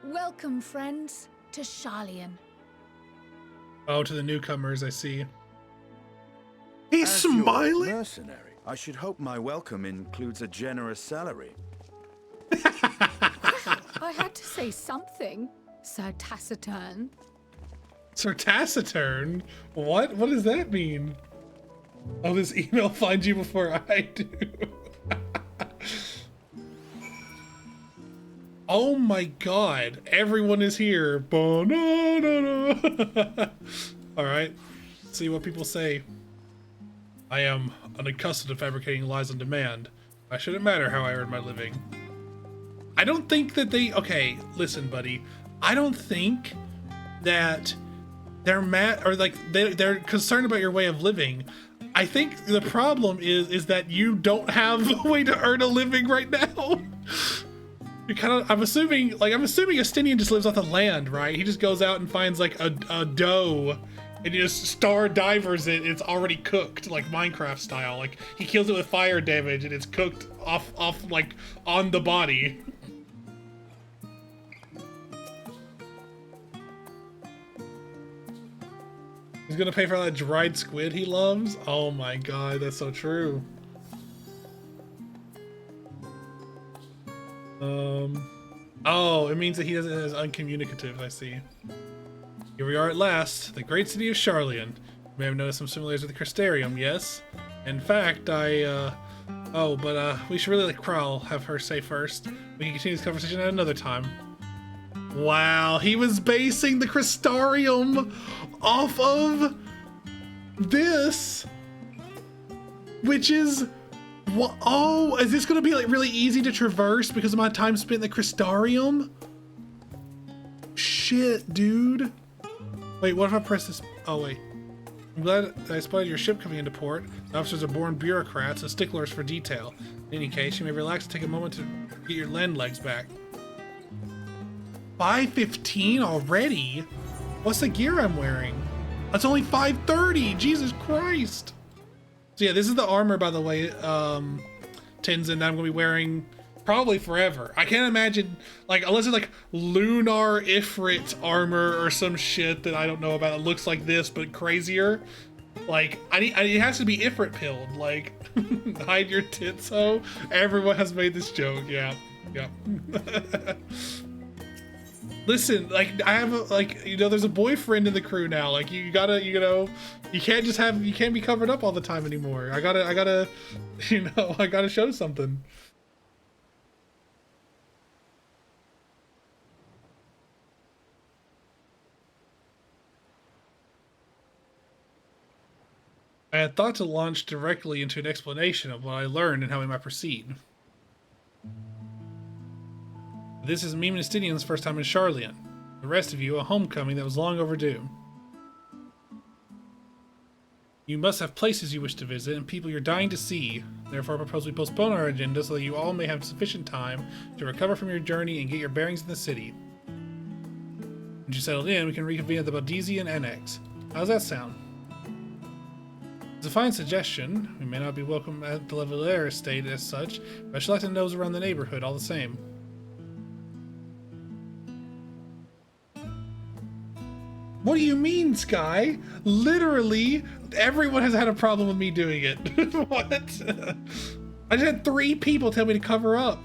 Welcome, friends, to Sharlayan. Oh, to the newcomers, I see. He's As your smiling. Mercenary, I should hope my welcome includes a generous salary. I had to say something, Sir Taciturn. Sir Taciturn? What? What does that mean? Oh, this email finds you before I do. Oh my god. Everyone is here. Ba-na-na-na. Alright. See what people say. I am unaccustomed to fabricating lies on demand. Why should it matter how I earn my living? I don't think that they... Okay, listen, buddy. I don't think that they're mad... Or, like, they're concerned about your way of living. I think the problem is that you don't have a way to earn a living right now. You kind of... I'm assuming Estinian just lives off the land, right? He just goes out and finds, like, a doe... And you just star divers it, it's already cooked, like Minecraft style. Like, he kills it with fire damage and it's cooked off like, on the body. He's gonna pay for that dried squid he loves? Oh my god, that's so true. Oh, it means that he is uncommunicative, I see. Here we are at last, the great city of Sharlayan. You may have noticed some similarities with the Crystarium, yes? In fact, we should really let Kral have her say first. We can continue this conversation at another time. Wow, he was basing the Crystarium off of this, which is... Oh, is this gonna be like really easy to traverse because of my time spent in the Crystarium? Shit, dude. Wait, what if I press this? Oh, wait. I'm glad I spotted your ship coming into port. The officers are born bureaucrats and sticklers for detail. In any case, you may relax and take a moment to get your land legs back. 5:15 already? What's the gear I'm wearing? That's only 5:30! Jesus Christ! So yeah, this is the armor, by the way, Tenzin, that I'm going to be wearing probably forever. I can't imagine, like, unless it's like Lunar Ifrit armor or some shit that I don't know about. It looks like this, but crazier. Like, it has to be Ifrit pilled. Like, hide your tits, ho. Everyone has made this joke. Yeah. Listen, like, I have there's a boyfriend in the crew now. Like, you gotta, you can't be covered up all the time anymore. I gotta, I gotta show something. I had thought to launch directly into an explanation of what I learned and how we might proceed. This is Meme and Estinian's first time in Sharlayan. The rest of you, a homecoming that was long overdue. You must have places you wish to visit and people you're dying to see. Therefore, I propose we postpone our agenda so that you all may have sufficient time to recover from your journey and get your bearings in the city. Once you settled in, we can reconvene at the Baldesion Annex. How's that sound? It's a fine suggestion. We may not be welcome at the Levellaire estate as such, but I should like to know those around the neighborhood all the same. What do you mean, Sky? Literally, everyone has had a problem with me doing it. What? I just had 3 people tell me to cover up.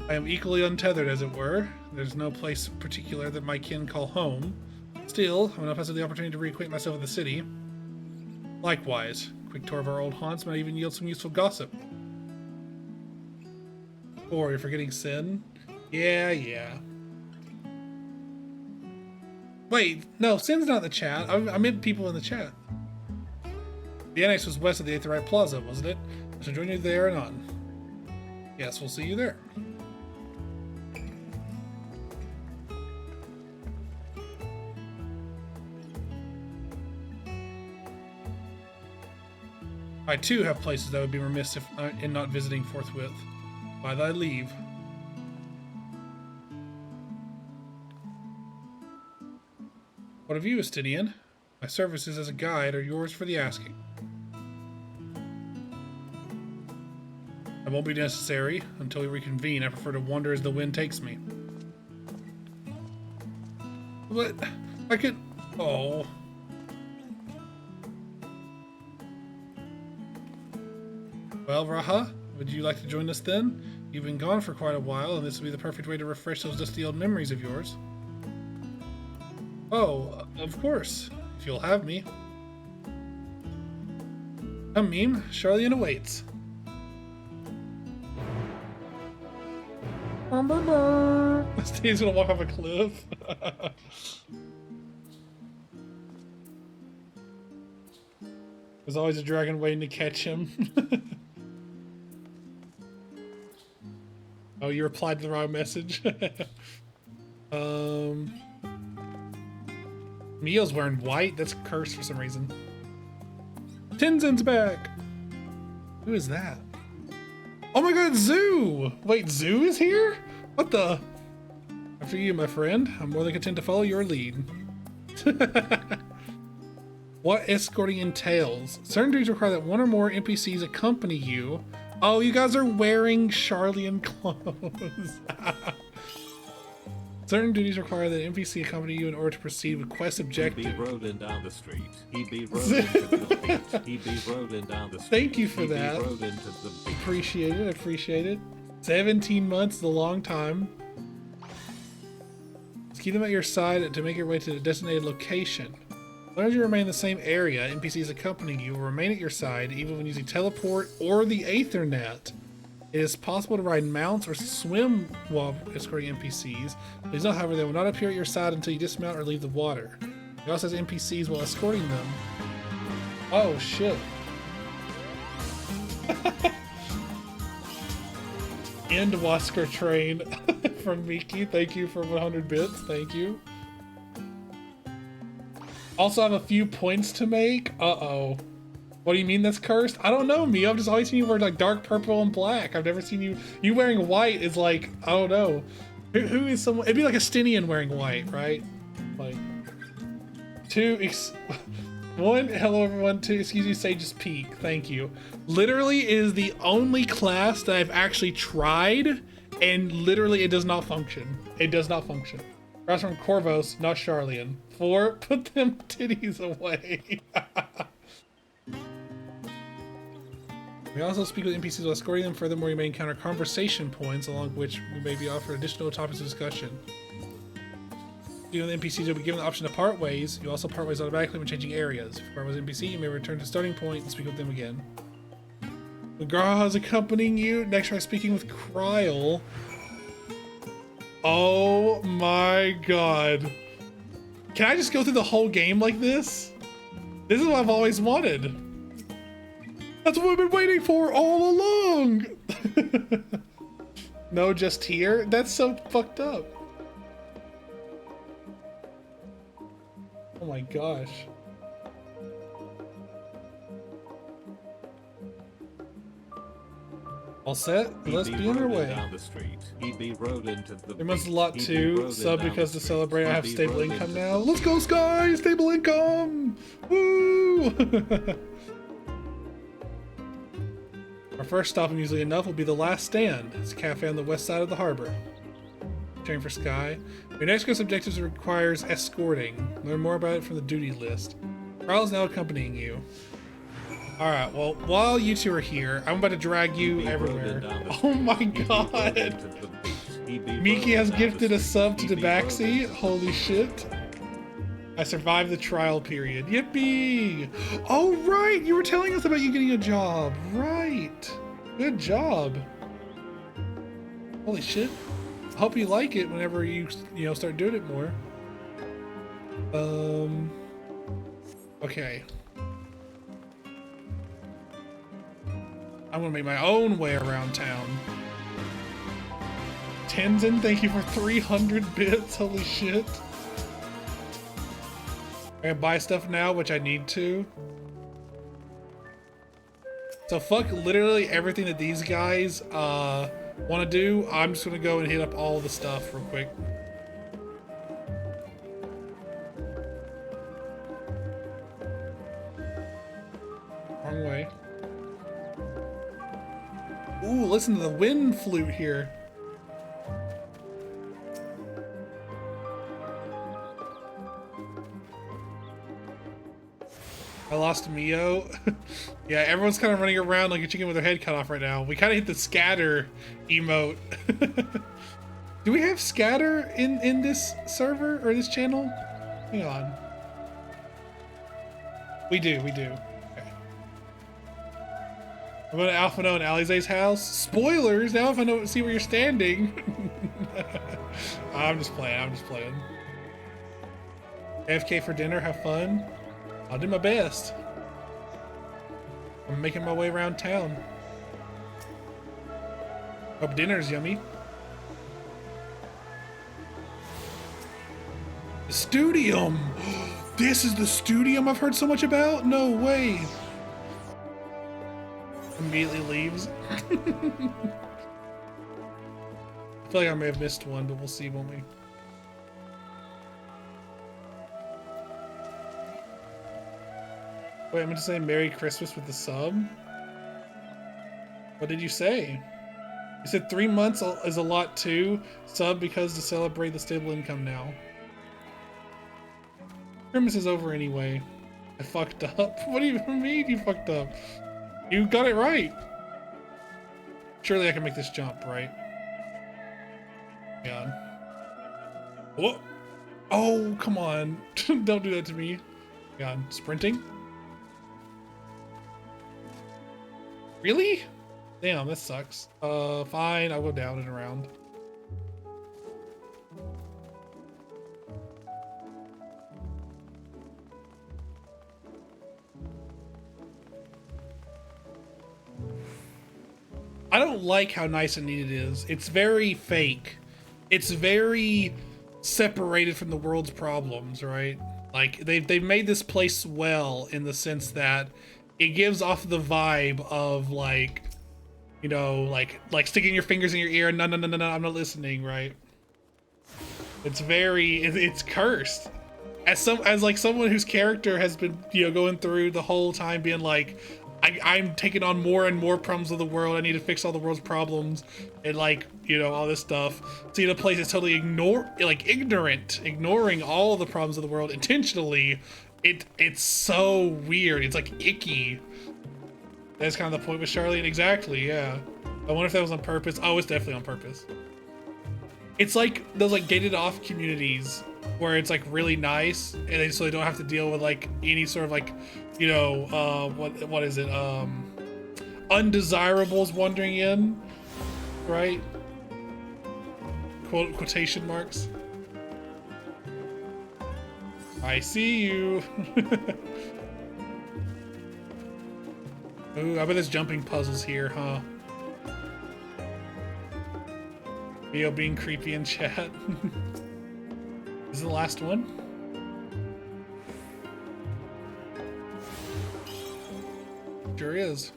I am equally untethered, as it were. There's no place particular that my kin call home. Still, I'm enough as the opportunity to reacquaint myself with the city. Likewise, a quick tour of our old haunts might even yield some useful gossip. Or you're forgetting Sin? Yeah. Wait, no, Sin's not in the chat. I meant people in the chat. The annex was west of the Aetheryte Plaza, wasn't it? I shall join you there and on. Yes, we'll see you there. I too have places that would be remiss if in not visiting forthwith. By thy leave. What of you, Estinian? My services as a guide are yours for the asking. That won't be necessary until we reconvene. I prefer to wander as the wind takes me. But I could... Oh... Well, Raha, would you like to join us then? You've been gone for quite a while, and this would be the perfect way to refresh those dusty old memories of yours. Oh, of course, if you'll have me. Come, Meme, Charlian awaits. Steve's gonna walk off a cliff. There's always a dragon waiting to catch him. Oh, you replied to the wrong message. Mio's wearing white. That's cursed for some reason. Tenzin's back. Who is that? Oh my god, Zoo! Wait, Zoo is here? What the? After you, my friend. I'm more than content to follow your lead. What escorting entails? Certain duties require that one or more NPCs accompany you. Oh, you guys are wearing Charlian clothes. Certain duties require that NPC accompany you in order to proceed with quest objectives. He be rolling down the street. He be rolling to the beat. He be rolling down the street. Thank you for that. He be rolling to the beat. Appreciate it. Appreciate it. 17 months is a long time. Just keep them at your side to make your way to the designated location. As long as you remain in the same area, NPCs accompanying you will remain at your side even when using teleport or the Aethernet. It is possible to ride mounts or swim while escorting NPCs. Please note, however, they will not appear at your side until you dismount or leave the water. It also has NPCs while escorting them. Oh, shit. End Wasker train from Miki. Thank you for 100 bits. Thank you. Also have a few points to make. Uh-oh. What do you mean that's cursed? I don't know, Mio. I've just always seen you wear like dark purple and black. I've never seen you... You wearing white is like... I don't know. Who is someone... It'd be like a Stinian wearing white, right? Like... One, hello everyone. Two, excuse me, Sage's Peak. Thank you. Literally is the only class that I've actually tried, and literally it does not function. It does not function. That's from Corvos, not Charlian. 4, put them titties away. We also speak with NPCs while escorting them. Furthermore, you may encounter conversation points along which we may be offered additional topics of discussion. You and the NPCs will be given the option to part ways. You also part ways automatically when changing areas. If you part ways with NPC, you may return to starting point and speak with them again. The Graha is accompanying you. Next, try speaking with Kryl. Oh my god. Can I just go through the whole game like this? This is what I've always wanted. That's what we've been waiting for all along. No, just here? That's so fucked up. Oh my gosh. All set? Let's be on our way. Down the street. He be rolling to the There must beat. a lot He be too. rolling Sub down because the to street. celebrate I He have be stable rolling income to now. the Let's go, Sky! Stable income! Woo! Our first stop, amusingly enough, will be the Last Stand. It's a cafe on the west side of the harbor. Cheering for Sky. Your next quest objectives requires escorting. Learn more about it from the duty list. Carl is now accompanying you. Alright, well, while you two are here, I'm about to drag you everywhere. Oh my god! Miki has gifted a sub to Tabaxi. Holy shit. I survived the trial period. Yippee! Oh, right! You were telling us about you getting a job. Right. Good job. Holy shit. I hope you like it whenever you start doing it more. Okay. I'm gonna make my own way around town. Tenzin, thank you for 300 bits. Holy shit. I'm gonna buy stuff now, which I need to. So fuck literally everything that these guys want to do. I'm just gonna go and hit up all the stuff real quick. Wrong way. Ooh, listen to the wind flute here. I lost Mio. Yeah, everyone's kind of running around like a chicken with their head cut off right now. We kind of hit the scatter emote. Do we have scatter in this server or this channel? Hang on. We do. Okay. I'm going to Alphino and Alize's house. Spoilers! Now if I know, see where you're standing. I'm just playing. AFK for dinner, have fun. I'll do my best. I'm making my way around town. Hope dinner's yummy. The Studium! This is the Studium I've heard so much about? No way! Immediately leaves. I feel like I may have missed one, but we'll see, won't we? Wait, I'm going to say Merry Christmas with the sub? What did you say? You said 3 months is a lot too. Sub because to celebrate the stable income now. Christmas is over anyway. I fucked up. What do you mean you fucked up? You got it right. Surely I can make this jump, right? Yeah. Whoa. Oh, come on. Don't do that to me. God, sprinting? Really? Damn, that sucks. Fine, I'll go down and around. I don't like how nice and neat it is. It's very fake. It's very separated from the world's problems, right? Like they've made this place well in the sense that it gives off the vibe of like, you know, like sticking your fingers in your ear. No, I'm not listening, right? It's very, it's cursed. As someone whose character has been, you know, going through the whole time being like, I'm taking on more and more problems of the world. I need to fix all the world's problems and like, you know, all this stuff. See, the place is totally ignoring all the problems of the world intentionally. It's so weird. It's like icky. That's kind of the point with Charlene. Exactly, yeah. I wonder if that was on purpose. Oh, it's definitely on purpose. It's like those like gated off communities where it's like really nice and so they don't have to deal with like any sort of like, you know, what is it? Undesirables wandering in, right? Quotation marks. I see you. Ooh, I bet there's jumping puzzles here, huh? Mio being creepy in chat. Is it the last one? Sure is.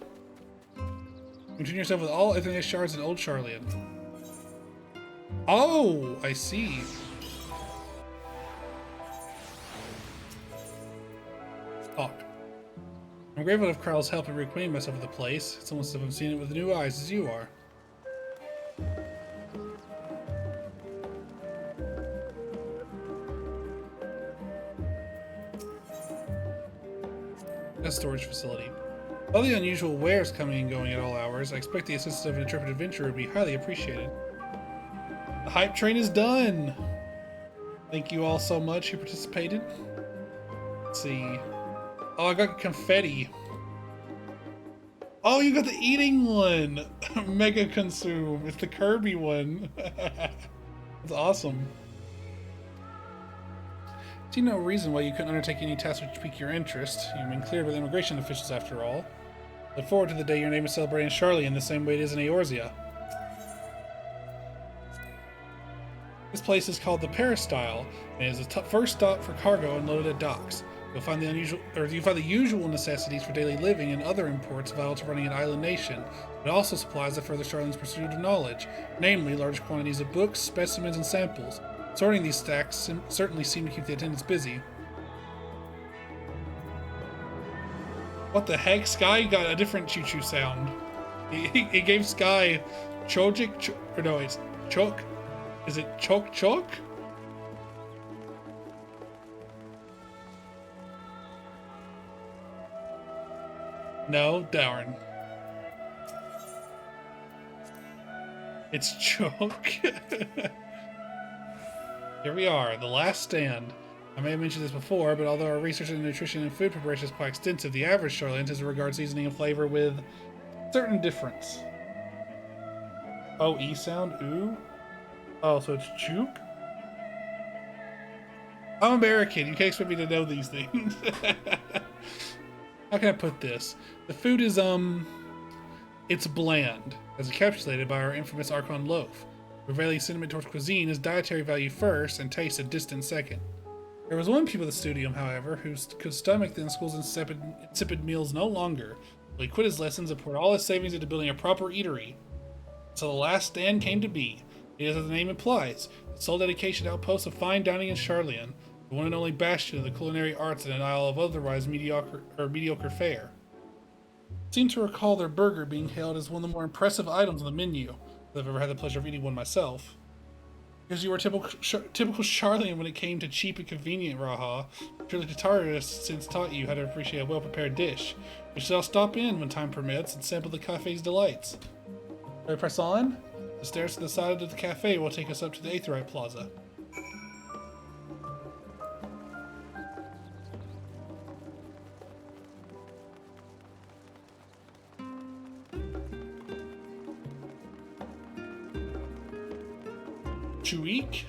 Continue yourself with all Athenaeus shards and old Charlian. Oh, I see. Talk. I'm grateful of Carl's help in reacquainting myself with the place. It's almost as if I'm seeing it with new eyes as you are. A storage facility. All the unusual wares coming and going at all hours, I expect the assistance of an intrepid adventurer would be highly appreciated. The hype train is done! Thank you all so much who participated. Let's see. Oh, I got confetti. Oh, you got the eating one! Mega consume. It's the Kirby one. That's awesome. I see no reason why you couldn't undertake any tasks which pique your interest. You've been cleared with immigration officials after all. Look forward to the day your name is celebrated in Charlie in the same way it is in Eorzea. This place is called the Peristyle, and is the first stop for cargo unloaded at docks. You'll find the usual necessities for daily living and other imports vital to running an island nation. It also supplies that further Charlene's pursuit of knowledge, namely large quantities of books, specimens, and samples. Sorting these stacks certainly seem to keep the attendants busy. What the heck? Sky got a different choo-choo sound. It gave Sky Chojik, or no, it's Chok. Is it Chok Chok? No, darn. It's Chok. Here we are, the last stand. I may have mentioned this before, but although our research into nutrition and food preparation is quite extensive, the average Charlotte has regard seasoning and flavor with certain difference. Oh, E sound? Ooh? Oh, so it's chook? I'm American. You can't expect me to know these things. How can I put this? The food is, it's bland, as encapsulated by our infamous Archon loaf. Prevailing sentiment towards cuisine is dietary value first and taste a distant second. There was one pupil of the studium, however, who could stomach the school's insipid meals no longer. He quit his lessons and poured all his savings into building a proper eatery. So the last stand came to be. It is as the name implies, the sole dedication outpost of fine dining in Charleon, the one and only bastion of the culinary arts in an isle of otherwise mediocre fare. I seem to recall their burger being hailed as one of the more impressive items on the menu, if I've ever had the pleasure of eating one myself. Because you were typical Charleon when it came to cheap and convenient, Raha. Surely Tatara has since taught you how to appreciate a well-prepared dish. We shall stop in when time permits and sample the cafe's delights. Shall we press on? The stairs to the side of the cafe will take us up to the Aetheryte Plaza. Chuik?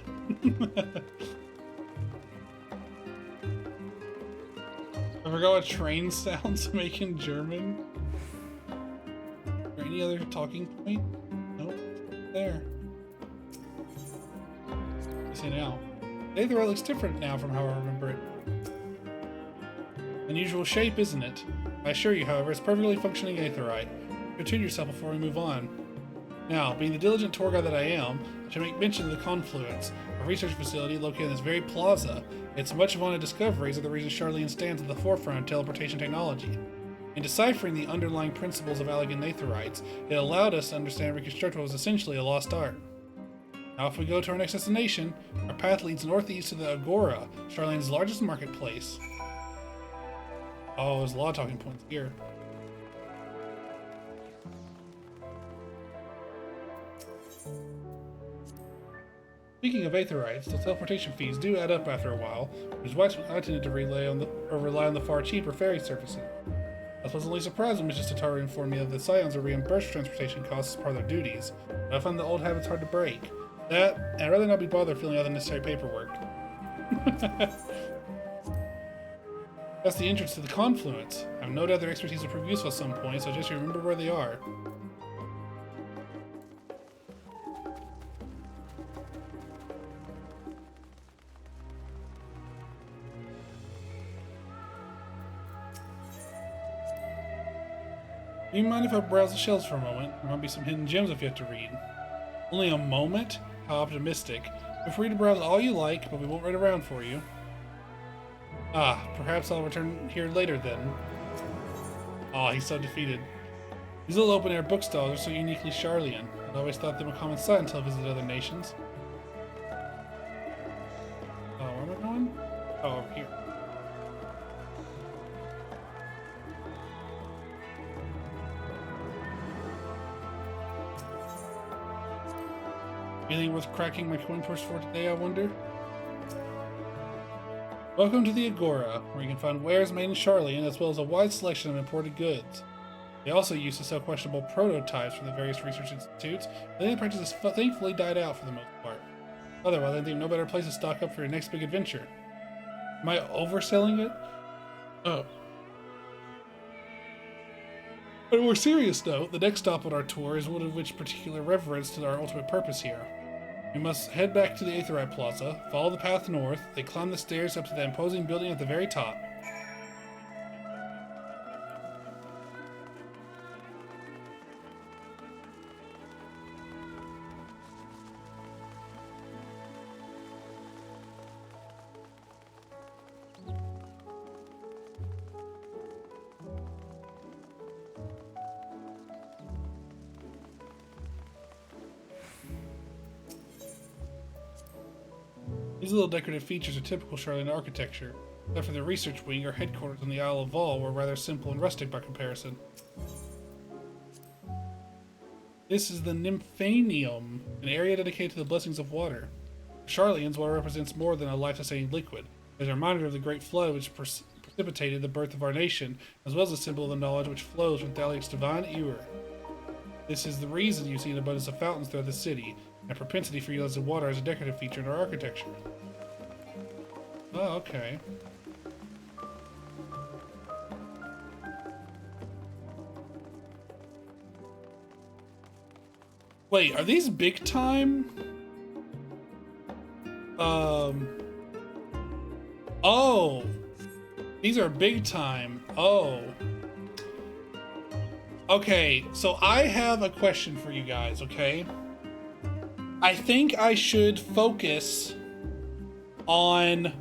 I forgot what train sounds make in German. Is there any other talking point? Nope. There. I see now. The Aetheryte looks different now from how I remember it. Unusual shape, isn't it? I assure you, however, it's perfectly functioning Aetheryte. Attune yourself before we move on. Now, being the diligent tour guide that I am, I should make mention of the Confluence, a research facility located in this very plaza. Its much vaunted discoveries are the reason Charleon stands at the forefront of teleportation technology. In deciphering the underlying principles of Allegan Aetherites, it allowed us to understand and reconstruct what was essentially a lost art. Now if we go to our next destination, our path leads northeast to the Agora, Charleon's largest marketplace. Oh, there's a lot of talking points here. Speaking of Aetherites, the teleportation fees do add up after a while, which is why I tended to rely on the far cheaper ferry services. I was pleasantly surprised when Mrs. Tatara informed me that the Scions are reimbursed transportation costs as part of their duties, but I find the old habits hard to break. That, and I'd rather not be bothered filling out the necessary paperwork. That's the entrance to the Confluence. I have no doubt their expertise will prove useful at some point, so just remember where they are. Do you mind if I browse the shelves for a moment? There might be some hidden gems if you have to read. Only a moment? How optimistic. Feel free to browse all you like, but we won't wait around for you. Ah, perhaps I'll return here later then. Ah, he's so defeated. These little open-air bookstalls are so uniquely Charleon. I'd always thought them a common sight until I visited other nations. Oh, where am I going? Oh, over here. Anything worth cracking my coin purse for today, I wonder? Welcome to the Agora, where you can find wares made in Charleon, as well as a wide selection of imported goods. They also used to sell questionable prototypes from the various research institutes, but the practice has thankfully died out for the most part. Otherwise, I think no better place to stock up for your next big adventure. Am I overselling it? Oh. On a more serious note, the next stop on our tour is one of which particular reverence to our ultimate purpose here. We must head back to the Aetheryte Plaza, follow the path north, they climb the stairs up to the imposing building at the very top. These little decorative features are typical Charlian architecture, except for the research wing or headquarters on the Isle of Vol were rather simple and rustic by comparison. This is the Nymphanium, an area dedicated to the blessings of water. For Charlians, water represents more than a life-sustaining liquid. It is a reminder of the great flood which precipitated the birth of our nation, as well as a symbol of the knowledge which flows from Thaliak's divine ewer. This is the reason you see an abundance of fountains throughout the city, and a propensity for utilizing water as a decorative feature in our architecture. Oh, okay. Wait, are these big time? Oh! These are big time. Oh. Okay, so I have a question for you guys, okay? I think I should focus on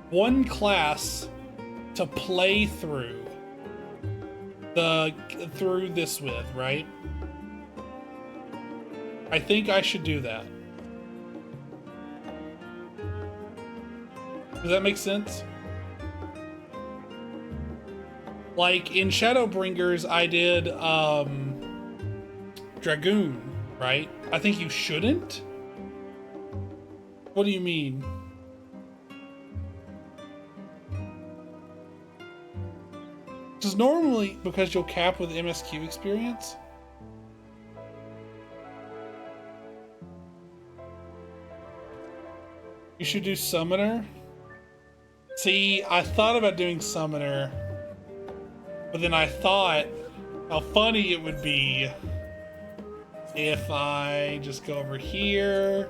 one class to play through this with, right? I think I should do that. Does that make sense? Like in Shadowbringers, I did Dragoon, right? I think you shouldn't. What do you mean? Because normally, because you'll cap with MSQ experience. You should do Summoner. See, I thought about doing Summoner, but then I thought how funny it would be if I just go over here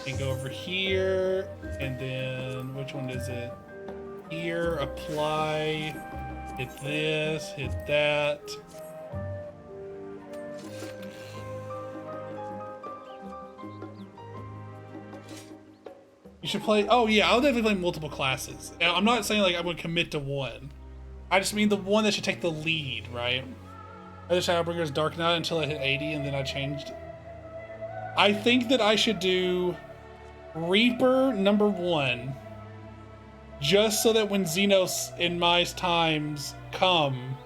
and go over here, and then which one is it? Here, apply, hit this, hit that. You should play, oh yeah, I'll definitely play multiple classes. Now, I'm not saying like I'm gonna commit to one. I just mean the one that should take the lead, right? I did Shadowbringers Dark Knight until I hit 80 and then I changed. I think that I should do Reaper #1, just so that when Xenos and my times come,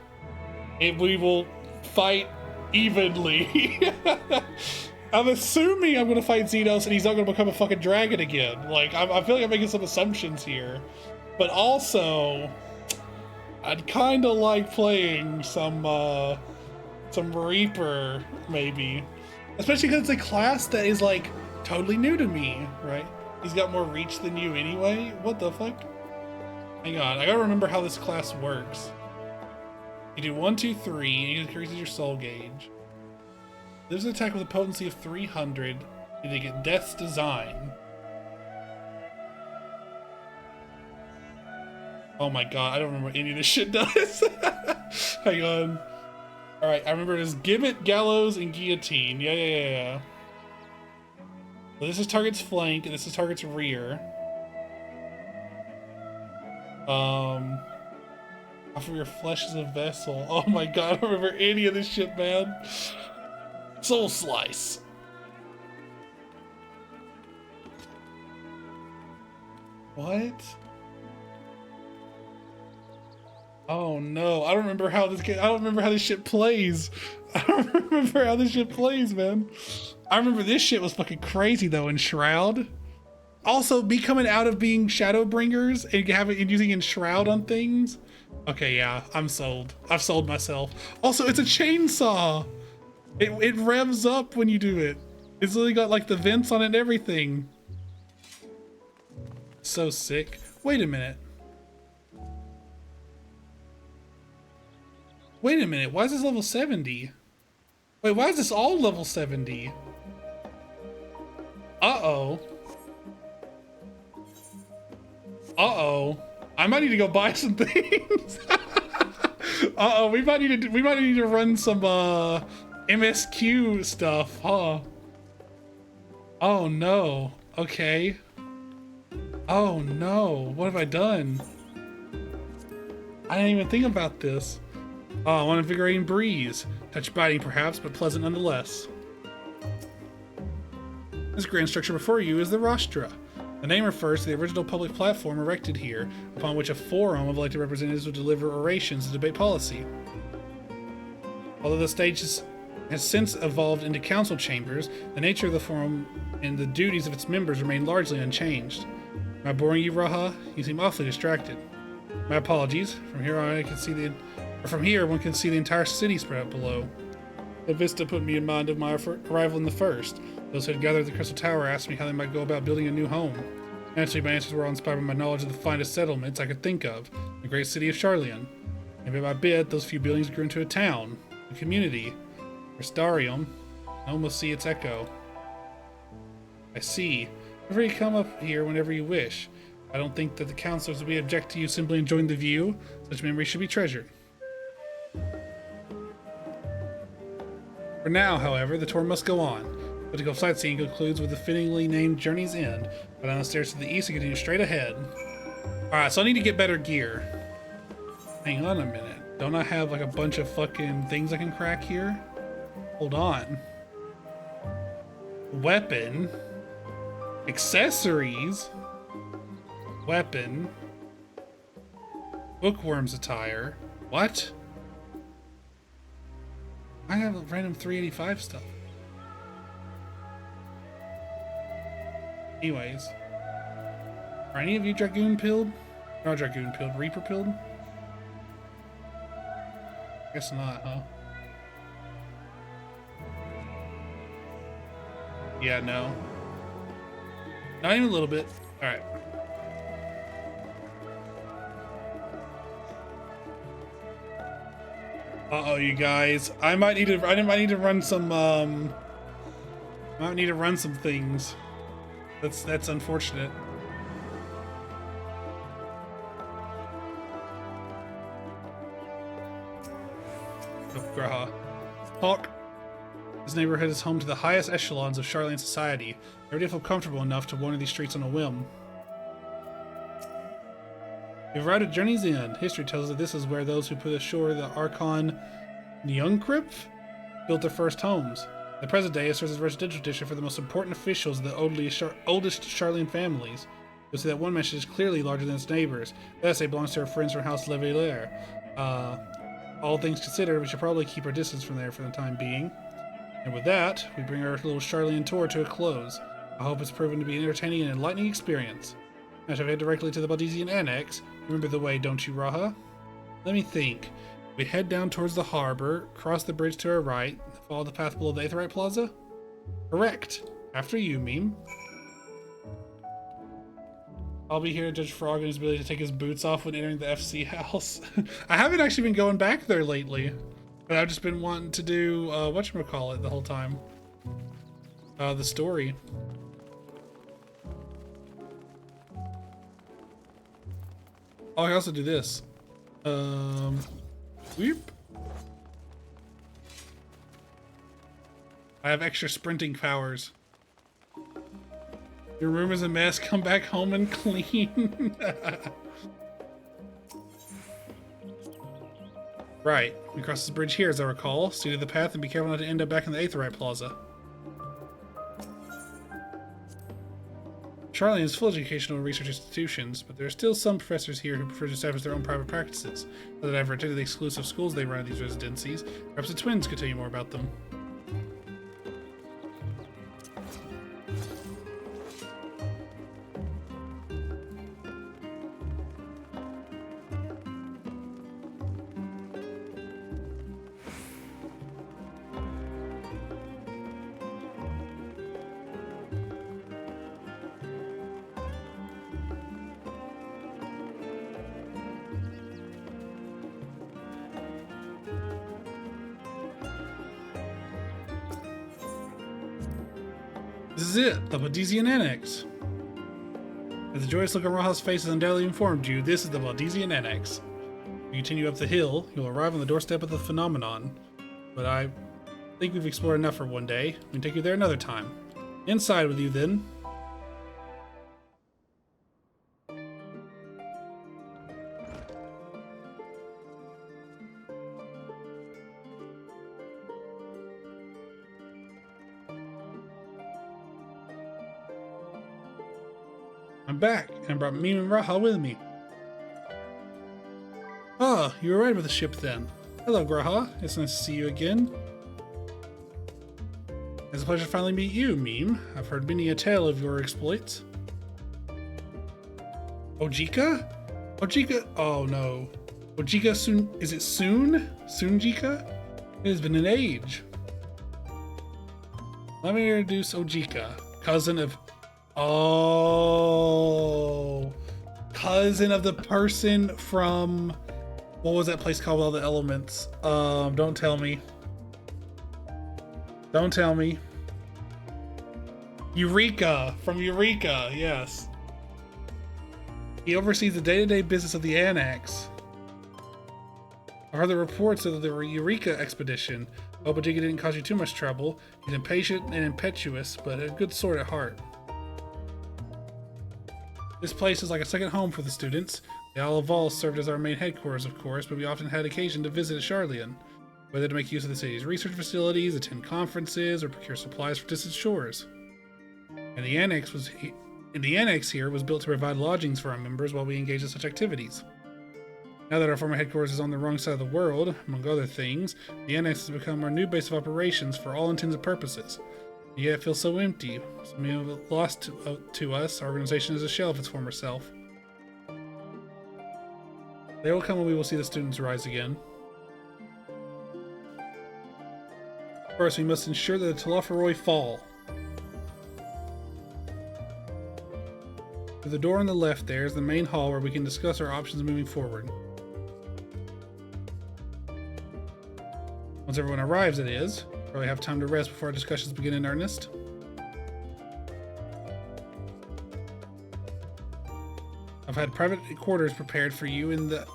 we will fight evenly. I'm assuming I'm gonna fight Xenos and he's not gonna become a fucking dragon again. Like, I feel like I'm making some assumptions here. But also, I'd kinda like playing some Reaper, maybe. Especially because it's a class that is, like, totally new to me, right? He's got more reach than you anyway? What the fuck? Hang on, I gotta remember how this class works. You do 1, 2, 3, and it increases your soul gauge. This is an attack with a potency of 300. You need to get Death's Design. Oh my god, I don't remember what any of this shit does. Hang on. Alright, I remember it as Gibbet, Gallows, and Guillotine. Yeah. So this is target's flank, and this is target's rear. Offer your flesh as a vessel. Oh my god, I don't remember any of this shit, man. Soul Slice. What? Oh no, I don't remember how this shit plays. I don't remember how this shit plays, man. I remember this shit was fucking crazy though in Shroud. Also, me coming out of being Shadowbringers and using Enshroud on things. Okay, yeah, I'm sold. I've sold myself. Also, it's a chainsaw. It revs up when you do it. It's literally got like the vents on it and everything. So sick. Wait a minute. Wait a minute, why is this level 70? Wait, why is this all level 70? Uh-oh. Uh-oh. I might need to go buy some things. Uh-oh, we might need to run some MSQ stuff, huh? Oh no. Okay. Oh no. What have I done? I didn't even think about this. Oh, I want an invigorating breeze. Touch biting perhaps, but pleasant nonetheless. This grand structure before you is the rostra. The name refers to the original public platform erected here, upon which a forum of elected representatives would deliver orations and debate policy. Although the stage has since evolved into council chambers, the nature of the forum and the duties of its members remain largely unchanged. Am I boring you, Raha? You seem awfully distracted. My apologies. From here on, from here one can see the entire city spread out below. The vista put me in mind of my arrival in the first. Those who had gathered at the Crystal Tower asked me how they might go about building a new home. Naturally, my answers were all inspired by my knowledge of the finest settlements I could think of, the great city of Sharlayan. And bit by bit, those few buildings grew into a town, a community, Restarium, and almost see its echo. I see. Feel free to come up here whenever you wish. I don't think that the councilors would be object to you simply enjoying the view. Such memories should be treasured. For now, however, the tour must go on. Political sightseeing concludes with the fittingly named Journey's End. Go down the stairs to the east and continue straight ahead. Alright, so I need to get better gear. Hang on a minute. Don't I have like a bunch of fucking things I can crack here? Hold on. Weapon. Accessories. Weapon. Bookworm's attire. What? I have random 385 stuff. Anyways. Are any of you Dragoon pilled? Not Dragoon pilled, Reaper pilled? Guess not, huh? Yeah, no. Not even a little bit. Alright. Uh-oh, you guys. I might need to run some I might need to run some things. That's unfortunate. Oh, Graha. Hawk. This neighborhood is home to the highest echelons of Sharlayan society. Everybody feel comfortable enough to wander these streets on a whim. We've arrived at Journey's End. History tells us that this is where those who put ashore the Archon Nyungkrip built their first homes. The present day it serves as a residential district for the most important officials of the oldest Sharlayan families. You'll see that one mansion is clearly larger than its neighbors. That it belongs to our friends from House Leveilleur. All things considered, we should probably keep our distance from there for the time being. And with that, we bring our little Sharlayan tour to a close. I hope it's proven to be an entertaining and enlightening experience. Now, shall we head directly to the Baldesian Annex? Remember the way, don't you, Raha? Let me think. We head down towards the harbor, cross the bridge to our right, follow the path below the Aetheryte Plaza? Correct. After you, Meme. I'll be here to judge Frog and his ability to take his boots off when entering the FC house. I haven't actually been going back there lately, but I've just been wanting to do, whatchamacallit the whole time. The story. Oh, I also do this. Whoop. I have extra sprinting powers. Your room is a mess. Come back home and clean. Right. We cross this bridge here, as I recall. Stay to the path and be careful not to end up back in the Aetheryte Plaza. Sharlayan is full of educational and research institutions, but there are still some professors here who prefer to establish their own private practices. Now that I've attended the exclusive schools they run at these residencies, perhaps the twins could tell you more about them. This is it, the Valdesian Annex. As the joyous look on Raha's face has undoubtedly informed you, this is the Valdesian Annex. If you continue up the hill, you'll arrive on the doorstep of the phenomenon. But I think we've explored enough for one day. We can take you there another time. Inside with you then. I'm back, and I brought Mim and Raha with me. Ah, you arrived with the ship then. Hello, Graha. It's nice to see you again. It's a pleasure to finally meet you, Mim. I've heard many a tale of your exploits. Ojika? Ojika? Oh no. Ojika soon? Is it soon? Soonjika? It has been an age. Let me introduce Ojika, cousin of... Oh, cousin of the person from, what was that place called with all the elements? Don't tell me. Don't tell me. Eureka, from Eureka, yes. He oversees the day-to-day business of the Annex. I heard the reports of the Eureka expedition. Hope Ojika didn't cause you too much trouble. He's impatient and impetuous, but a good sort at heart. This place is like a second home for the students. The Isle of Vol served as our main headquarters, of course, but we often had occasion to visit Sharlayan, whether to make use of the city's research facilities, attend conferences, or procure supplies for distant shores. And the annex here was built to provide lodgings for our members while we engaged in such activities. Now that our former headquarters is on the wrong side of the world, among other things, the annex has become our new base of operations for all intents and purposes. Yet it feels so empty. Some of it lost to us. Our organization is a shell of its former self. They will come when we will see the students rise again. First, we must ensure that the Telophoroi fall. Through the door on the left there is the main hall where we can discuss our options moving forward. Once everyone arrives, it is. Probably have time to rest before our discussions begin in earnest. I've had private quarters prepared for you in the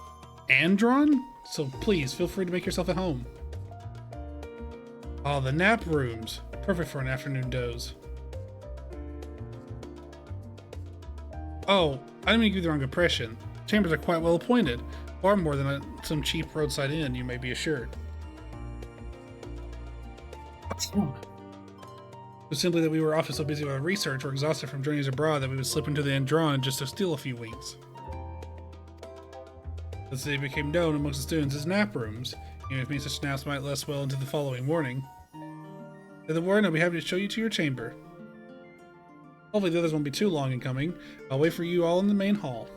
Andron, so please feel free to make yourself at home. Oh, the nap rooms. Perfect for an afternoon doze. Oh, I didn't mean to give you the wrong impression. Chambers are quite well appointed. Far more than some cheap roadside inn, you may be assured. It was simply that we were often so busy with our research or exhausted from journeys abroad that we would slip into the Andron just to steal a few weeks. The city became known amongst the students as nap rooms, even if me such naps might last well into the following morning. Say the word and I'll be happy to show you to your chamber. Hopefully the others won't be too long in coming. I'll wait for you all in the main hall.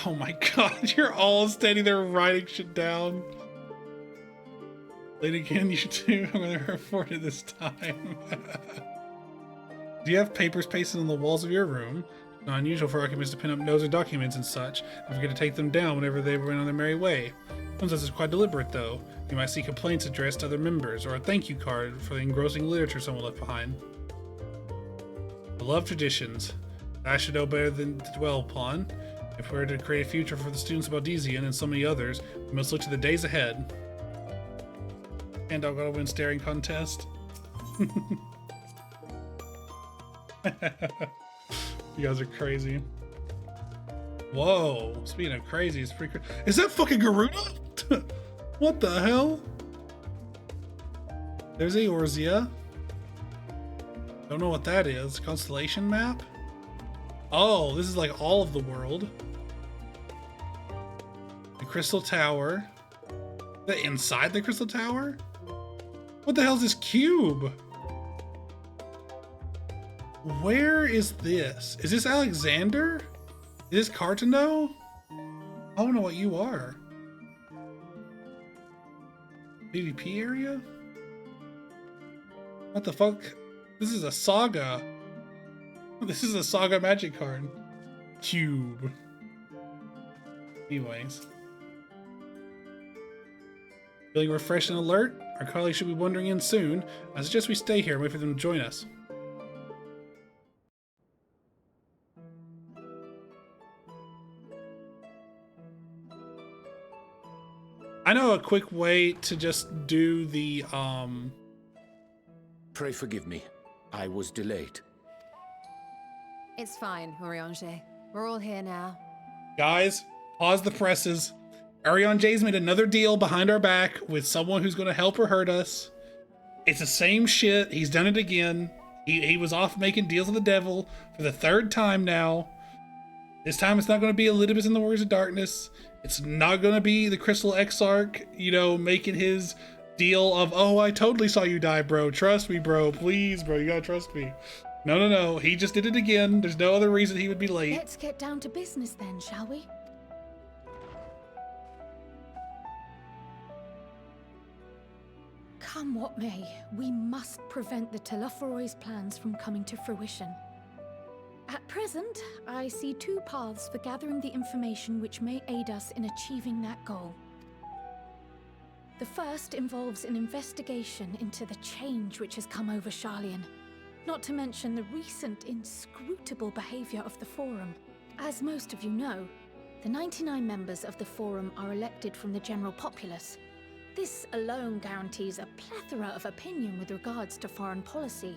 Oh my god, you're all standing there writing shit down. Lady again, you too. I'm gonna report it this time. Do you have papers pasted on the walls of your room? It's not unusual for occupants to pin up notes or documents and such, and forget to take them down whenever they went on their merry way. Sometimes it's quite deliberate, though. You might see complaints addressed to other members, or a thank you card for the engrossing literature someone left behind. Beloved traditions. I should know better than to dwell upon. If we're to create a future for the students of Valdesian and so many others, we must look to the days ahead. And I'll go win staring contest. You guys are crazy. Whoa, speaking of crazy, it's pretty crazy. Is that fucking Garuda? What the hell? There's Eorzea. Don't know what that is. Constellation map? Oh, this is like all of the world. The Crystal Tower. Is that inside the Crystal Tower? What the hell is this cube? Where is this? Is this Alexander? Is this Cartano? I don't know what you are. PvP area? What the fuck? This is a saga. This is a Saga Magic card. Cube. Anyways. Feeling refreshed and alert? Our colleagues should be wandering in soon. I suggest we stay here and wait for them to join us. I know a quick way to just do the, Pray forgive me. I was delayed. It's fine, Urianger. We're all here now. Guys, pause the presses. Urianger's made another deal behind our back with someone who's going to help or hurt us. It's the same shit. He's done it again. He was off making deals with the devil for the third time now. This time it's not going to be Elidibus and the Warriors of Darkness. It's not going to be the Crystal Exarch, you know, making his deal of, oh, I totally saw you die, bro. Trust me, bro. Please, bro. You gotta trust me. No, no, no. He just did it again. There's no other reason he would be late. Let's get down to business then, shall we? Come what may, we must prevent the Telophoroi's plans from coming to fruition. At present, I see two paths for gathering the information which may aid us in achieving that goal. The first involves an investigation into the change which has come over Sharlayan, not to mention the recent inscrutable behavior of the Forum. As most of you know, the 99 members of the Forum are elected from the general populace. This alone guarantees a plethora of opinion with regards to foreign policy.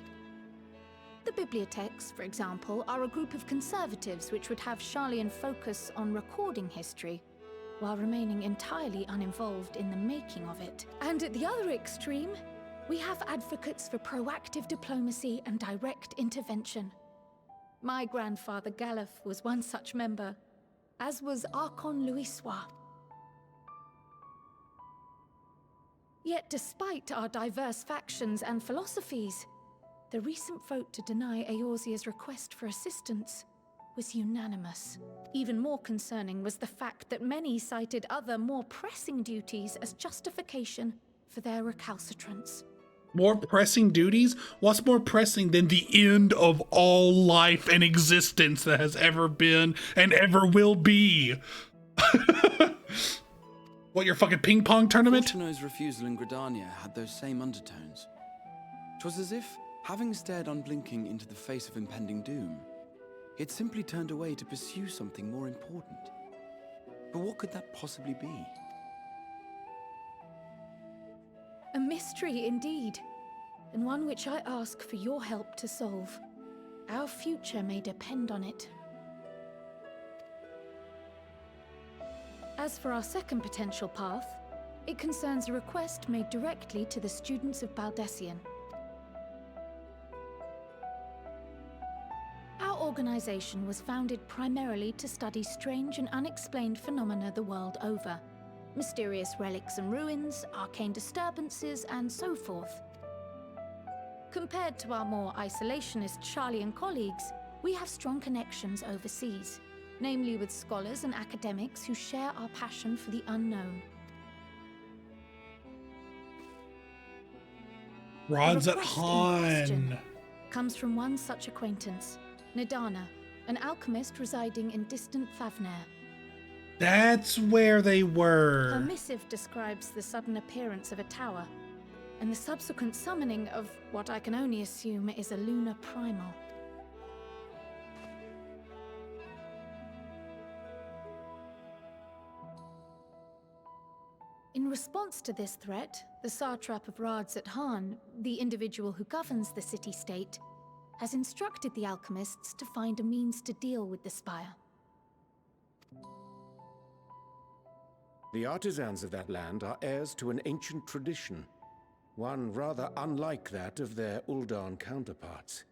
The Bibliotheques, for example, are a group of conservatives which would have Sharlayan focus on recording history, while remaining entirely uninvolved in the making of it. And at the other extreme, we have advocates for proactive diplomacy and direct intervention. My grandfather Galef was one such member, as was Archon Louisoix. Yet despite our diverse factions and philosophies, the recent vote to deny Eorzea's request for assistance was unanimous. Even more concerning was the fact that many cited other, more pressing duties as justification for their recalcitrance. More pressing duties? What's more pressing than the end of all life and existence that has ever been and ever will be? What, your fucking ping pong tournament? Fortuno's refusal in Gridania had those same undertones. 'Twas as if, having stared unblinking into the face of impending doom, he had simply turned away to pursue something more important. But what could that possibly be? A mystery indeed, and one which I ask for your help to solve. Our future may depend on it. As for our second potential path, it concerns a request made directly to the students of Baldesion. Our organization was founded primarily to study strange and unexplained phenomena the world over. Mysterious relics and ruins, arcane disturbances, and so forth. Compared to our more isolationist Sharlayan colleagues, we have strong connections overseas, namely with scholars and academics who share our passion for the unknown. Rods at Han Comes from one such acquaintance, Nadana, an alchemist residing in distant Favner. That's where they were. Her missive describes the sudden appearance of a tower, and the subsequent summoning of what I can only assume is a lunar primal. In response to this threat, the Satrap of Rads at Han, the individual who governs the city-state, has instructed the alchemists to find a means to deal with the spire. The artisans of that land are heirs to an ancient tradition, one rather unlike that of their Uldan counterparts.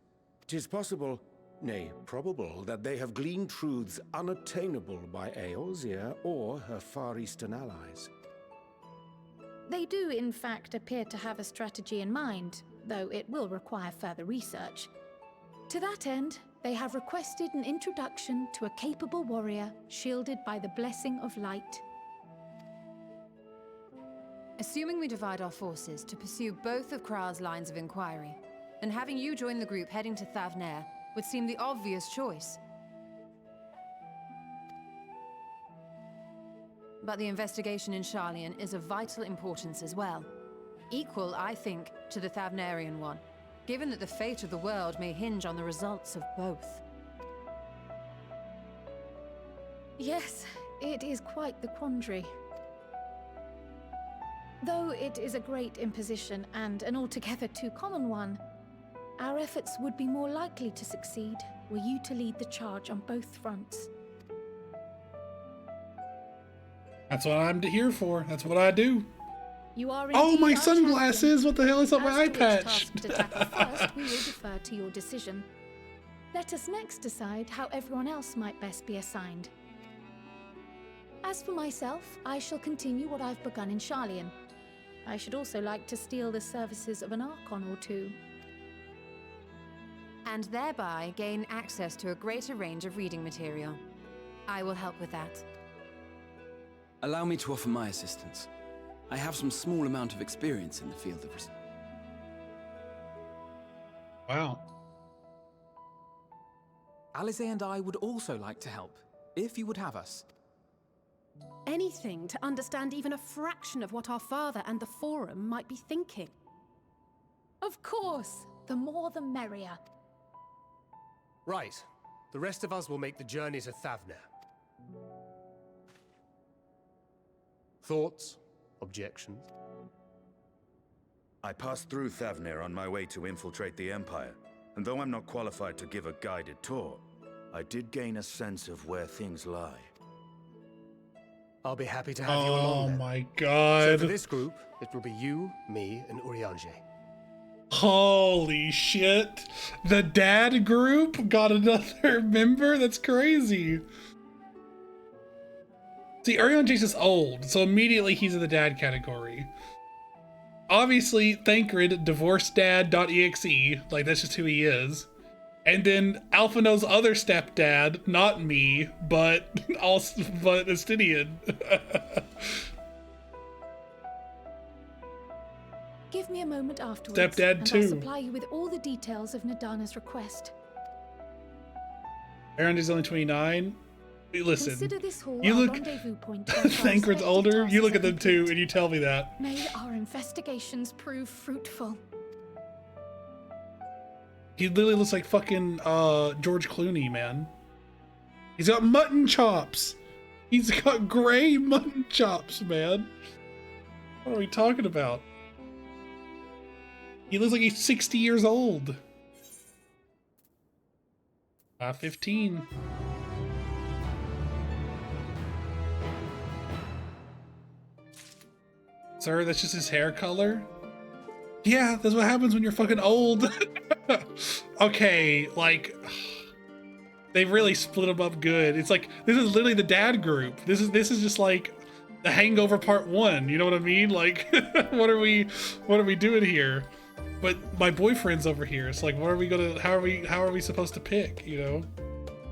'Tis possible, nay, probable, that they have gleaned truths unattainable by Eorzea or her Far Eastern allies. They do, in fact, appear to have a strategy in mind, though it will require further research. To that end, they have requested an introduction to a capable warrior shielded by the blessing of light. Assuming we divide our forces to pursue both of Kral's lines of inquiry, and having you join the group heading to Thavnair, would seem the obvious choice. But the investigation in Sharlayan is of vital importance as well. Equal, I think, to the Thavnarian one, given that the fate of the world may hinge on the results of both. Yes, it is quite the quandary. Though it is a great imposition and an altogether too common one, our efforts would be more likely to succeed were you to lead the charge on both fronts. That's what I'm here for. That's what I do. You are Oh, indeed my our sunglasses! What the hell is up my eye As to which patch? task to tackle first, we will defer to your decision. Let us next decide how everyone else might best be assigned. As for myself, I shall continue what I've begun in Sharlayan. I should also like to steal the services of an Archon or two. And thereby gain access to a greater range of reading material. I will help with that. Allow me to offer my assistance. I have some small amount of experience in the field of research. Wow. Alize and I would also like to help, if you would have us. Anything to understand even a fraction of what our father and the Forum might be thinking. Of course, the more the merrier. Right. The rest of us will make the journey to Thavner. Thoughts? Objections? I passed through Thavner on my way to infiltrate the Empire, and though I'm not qualified to give a guided tour, I did gain a sense of where things lie. I'll be happy to have you along Oh then. my So god. for this group, it will be you, me, and Urianger. Holy shit. The dad group got another member? That's crazy. See, Urianger's is old, so immediately he's in the dad category. Obviously, Thancred, divorcedad.exe, like that's just who he is. And then Alphino's other stepdad, not me, but Estinian. Give me a moment afterwards, Stepdad and too. I'll supply you with all the details of Nadana's request. Urianger's only 29. Listen, Consider this hall you our look rendezvous point once our Thancred's respective older, you tasks look are at them too, complete. and you tell me that. May our investigations prove fruitful. He literally looks like fucking George Clooney, man. He's got mutton chops. He's got gray mutton chops, man. What are we talking about? He looks like he's 60 years old. 15. Sir, that's just his hair color? Yeah, that's what happens when you're fucking old. Okay, like, they really split them up good. It's like, this is literally the dad group. This is just like the Hangover Part 1, you know what I mean? Like, what are we doing here? But my boyfriend's over here. It's like, how are we supposed to pick, you know?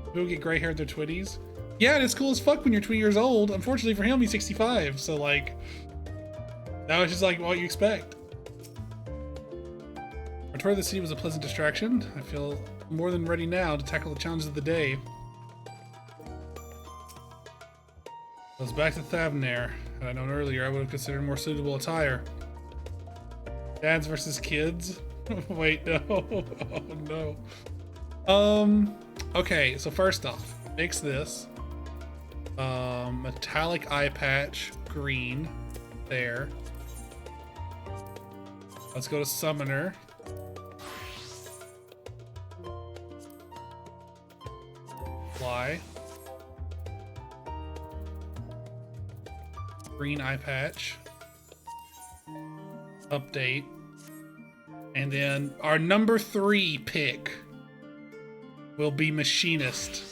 People get gray hair in their 20s. Yeah, and it's cool as fuck when you're 20 years old. Unfortunately for him, he's 65, so like, that was just like what you expect. Our tour of the city was a pleasant distraction. I feel more than ready now to tackle the challenges of the day. I was back to Thavner. Had I known earlier, I would have considered more suitable attire. Dads versus kids? Wait, no. Oh, no. Okay, so first off, mix this. Metallic eye patch, green. There. Let's go to Summoner. Fly. Green eye patch. Update. And then our number 3 pick will be Machinist,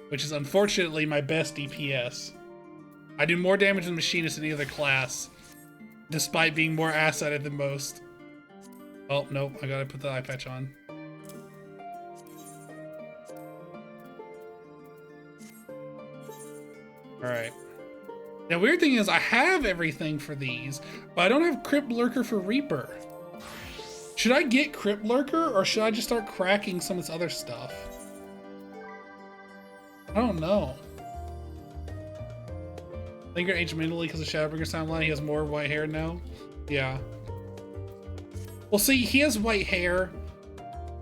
which is unfortunately my best DPS. I do more damage than Machinist in any other class, despite being more ass-sided than most. Oh, nope, I gotta put the eye patch on. Alright. Now, weird thing is, I have everything for these, but I don't have Crypt Lurker for Reaper. Should I get Crypt Lurker, or should I just start cracking some of this other stuff? I don't know. I think you're ancient Italy because of Shadowbringer's timeline. He has more white hair now. Yeah. Well, see, he has white hair.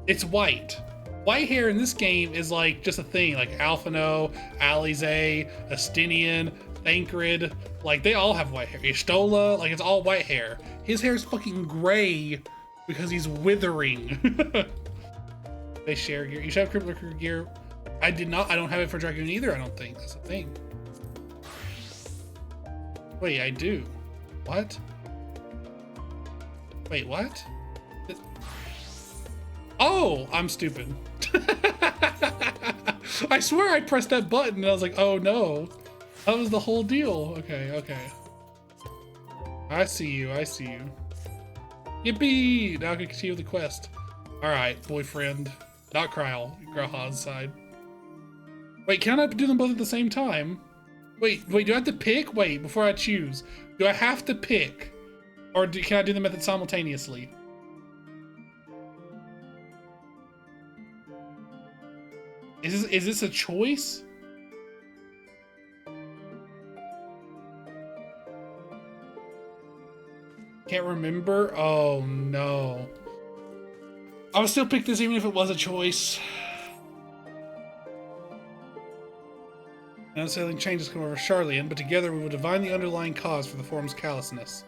It's white. White hair in this game is like just a thing. Like Alphino, Alize, Astinian, Thancred. Like they all have white hair. Y'shtola, like it's all white hair. His hair is fucking gray because he's withering. They share gear. You should have Crippler gear. I did not. I don't have it for Dragoon either. I don't think that's a thing. Wait, I do. What? Wait, what? Oh, I'm stupid. I swear I pressed that button and I was like, oh no. That was the whole deal. Okay, okay. I see you, I see you. Yippee! Now I can continue with the quest. Alright, boyfriend. Not Kryl. G'raha's side. Wait, can I do them both at the same time? Wait, do I have to pick? Wait, before I choose. Do I have to pick? Or can I do them simultaneously? Is this a choice? Can't remember? Oh no. I would still pick this even if it was a choice. Unsettling changes come over Sharlayan, but together we will divine the underlying cause for the form's callousness.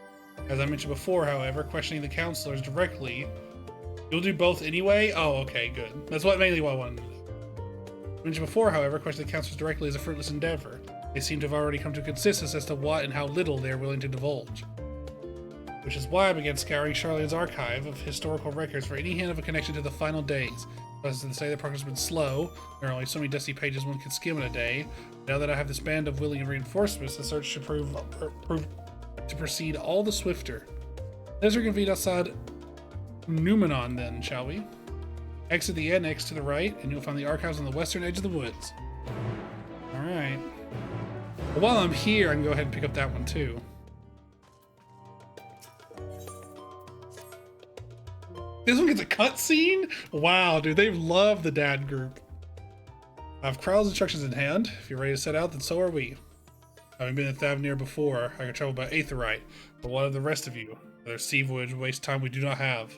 As I mentioned before, however, questioning the counselors directly. You'll do both anyway? Oh, okay, good. That's mainly what I wanted to do. As mentioned before, however, questioning the counselors directly is a fruitless endeavor. They seem to have already come to a consensus as to what and how little they are willing to divulge. Which is why I began scouring Sharlayan's archive of historical records for any hint of a connection to the final days. As to say, the progress has been slow. There are only so many dusty pages one can skim in a day. Now that I have this band of willing reinforcements, the search should prove to proceed all the swifter. Let's reconvene outside Numenon then, shall we? Exit the annex to the right, and you'll find the archives on the western edge of the woods. Alright. Well, while I'm here, I can go ahead and pick up that one too. This one gets a cutscene? Wow, dude, they love the dad group. I have Kryl's instructions in hand. If you're ready to set out, then so are we. Having been at Thavnir before, I can travel by Aetheryte, but what of the rest of you? Their sea voyage wastes time we do not have.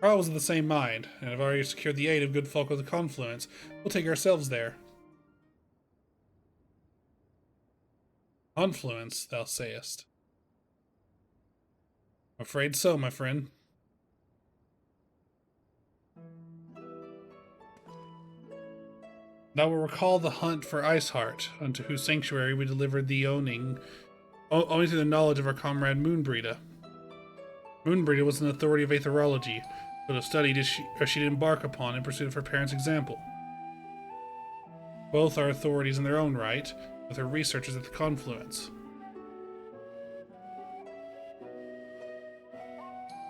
Kryl was of the same mind, and have already secured the aid of good folk of the Confluence. We'll take ourselves there. Confluence, thou sayest. I'm afraid so, my friend. Thou will recall the hunt for Iceheart, unto whose sanctuary we delivered thee owing to the knowledge of our comrade Moonbreeda. Moonbreeda was an authority of aetherology, but of study she'd embark upon in pursuit of her parents' example. Both are authorities in their own right, with her researchers at the Confluence.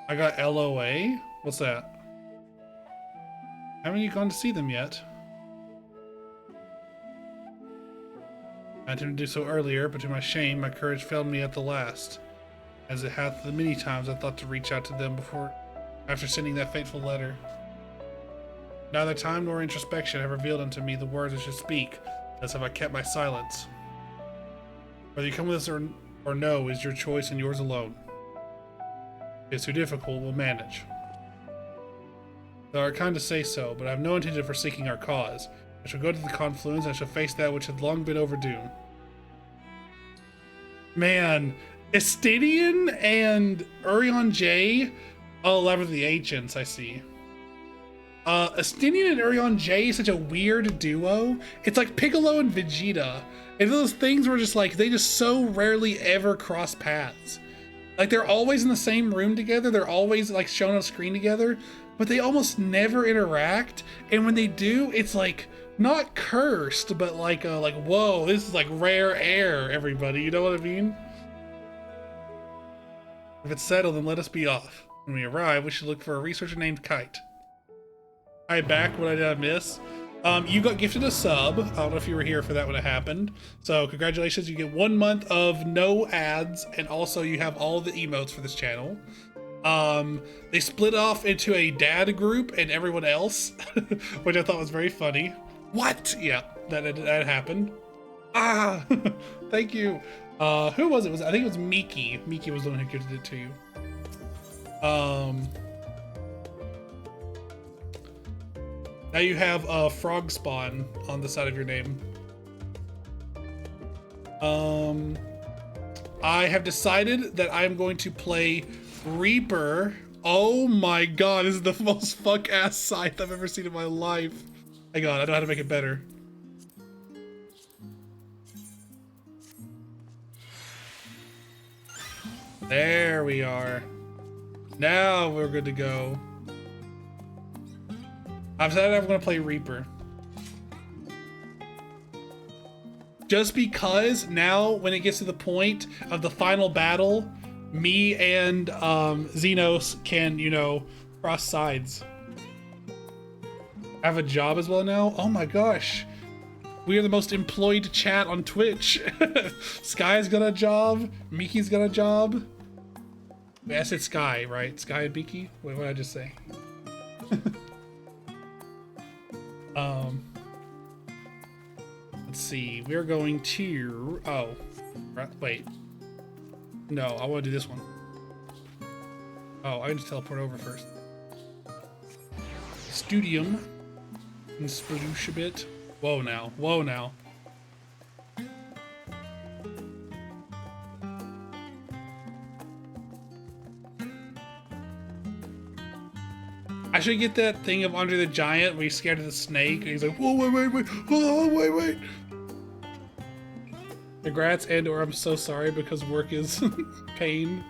I got LOA? What's that? Haven't you gone to see them yet? I intended to do so earlier, but to my shame, my courage failed me at the last, as it hath the many times I thought to reach out to them after sending that fateful letter. Neither time nor introspection have revealed unto me the words I should speak, thus have I kept my silence. Whether you come with us or no is your choice and yours alone. If it's too difficult, we'll manage. Thou art kind to say so, but I have no intention of forsaking our cause. I shall go to the Confluence, and I shall face that which hath long been overdue. Man, Estinian and Urianger. Oh, Labyrinth of the Ancients, I see. Estinian and Urianger is such a weird duo. It's like Piccolo and Vegeta. It's those things where just like, they just so rarely ever cross paths. Like, they're always in the same room together. They're always like shown on screen together, but they almost never interact. And when they do, it's like, not cursed, but like whoa, this is like rare air, everybody. You know what I mean? If it's settled, then let us be off. When we arrive, we should look for a researcher named Kite. Hi, back. What did I miss? You got gifted a sub. I don't know if you were here for that when it happened. So congratulations, you get 1 month of no ads, and also you have all the emotes for this channel. They split off into a dad group and everyone else, which I thought was very funny. What? Yeah, that happened. Ah, thank you. Who was it? I think it was Miki. Miki was the one who gifted it to you. Now you have a frog spawn on the side of your name. I have decided that I'm going to play Reaper. Oh my god, this is the most fuck-ass scythe I've ever seen in my life. Hang on, I know how to make it better. There we are. Now we're good to go. I've decided I'm going to play Reaper. Just because now, when it gets to the point of the final battle, me and Xenos can, you know, cross sides. I have a job as well now? Oh my gosh. We are the most employed chat on Twitch. Sky's got a job. Miki's got a job. Wait, I said Sky, right? Sky and Miki? Wait, what did I just say? Let's see. We're going to... Oh. Wait. No, I want to do this one. Oh, I need to teleport over first. Studium. And sploosh a bit. Whoa now. Whoa now. I should get that thing of Andre the Giant where he's scared of the snake and he's like, whoa, wait. Oh, wait. Congrats, and/or I'm so sorry because work is pain.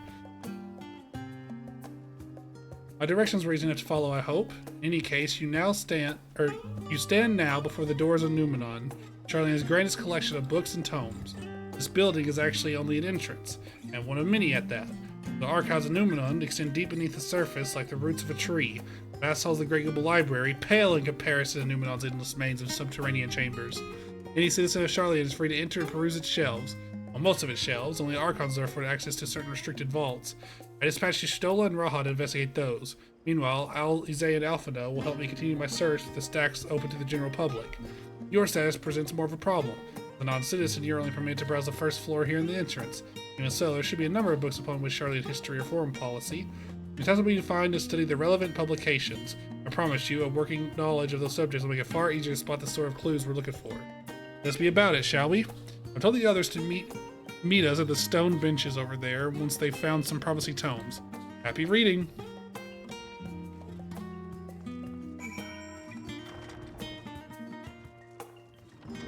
My directions were easy enough to follow, I hope. In any case, you stand now before the doors of Numenon, Charlene's grandest collection of books and tomes. This building is actually only an entrance, and one of many at that. The archives of Numenon extend deep beneath the surface like the roots of a tree. Vast halls of the Great Global Library pale in comparison to Numenon's endless mains of subterranean chambers. Any citizen of Charlene is free to enter and peruse its shelves. On most of its shelves, only archons are afforded access to certain restricted vaults. I dispatched Stola and Raha to investigate those. Meanwhile, Izay and Alphino will help me continue my search with the stacks open to the general public. Your status presents more of a problem. As a non-citizen, you're only permitted to browse the first floor here in the entrance. Even so, there should be a number of books upon which Charlene history or foreign policy. It's time for me to find and study the relevant publications. I promise you, a working knowledge of those subjects will make it far easier to spot the sort of clues we're looking for. Let's be about it, shall we? I told the others to meet us at the stone benches over there once they've found some promising tomes. Happy reading!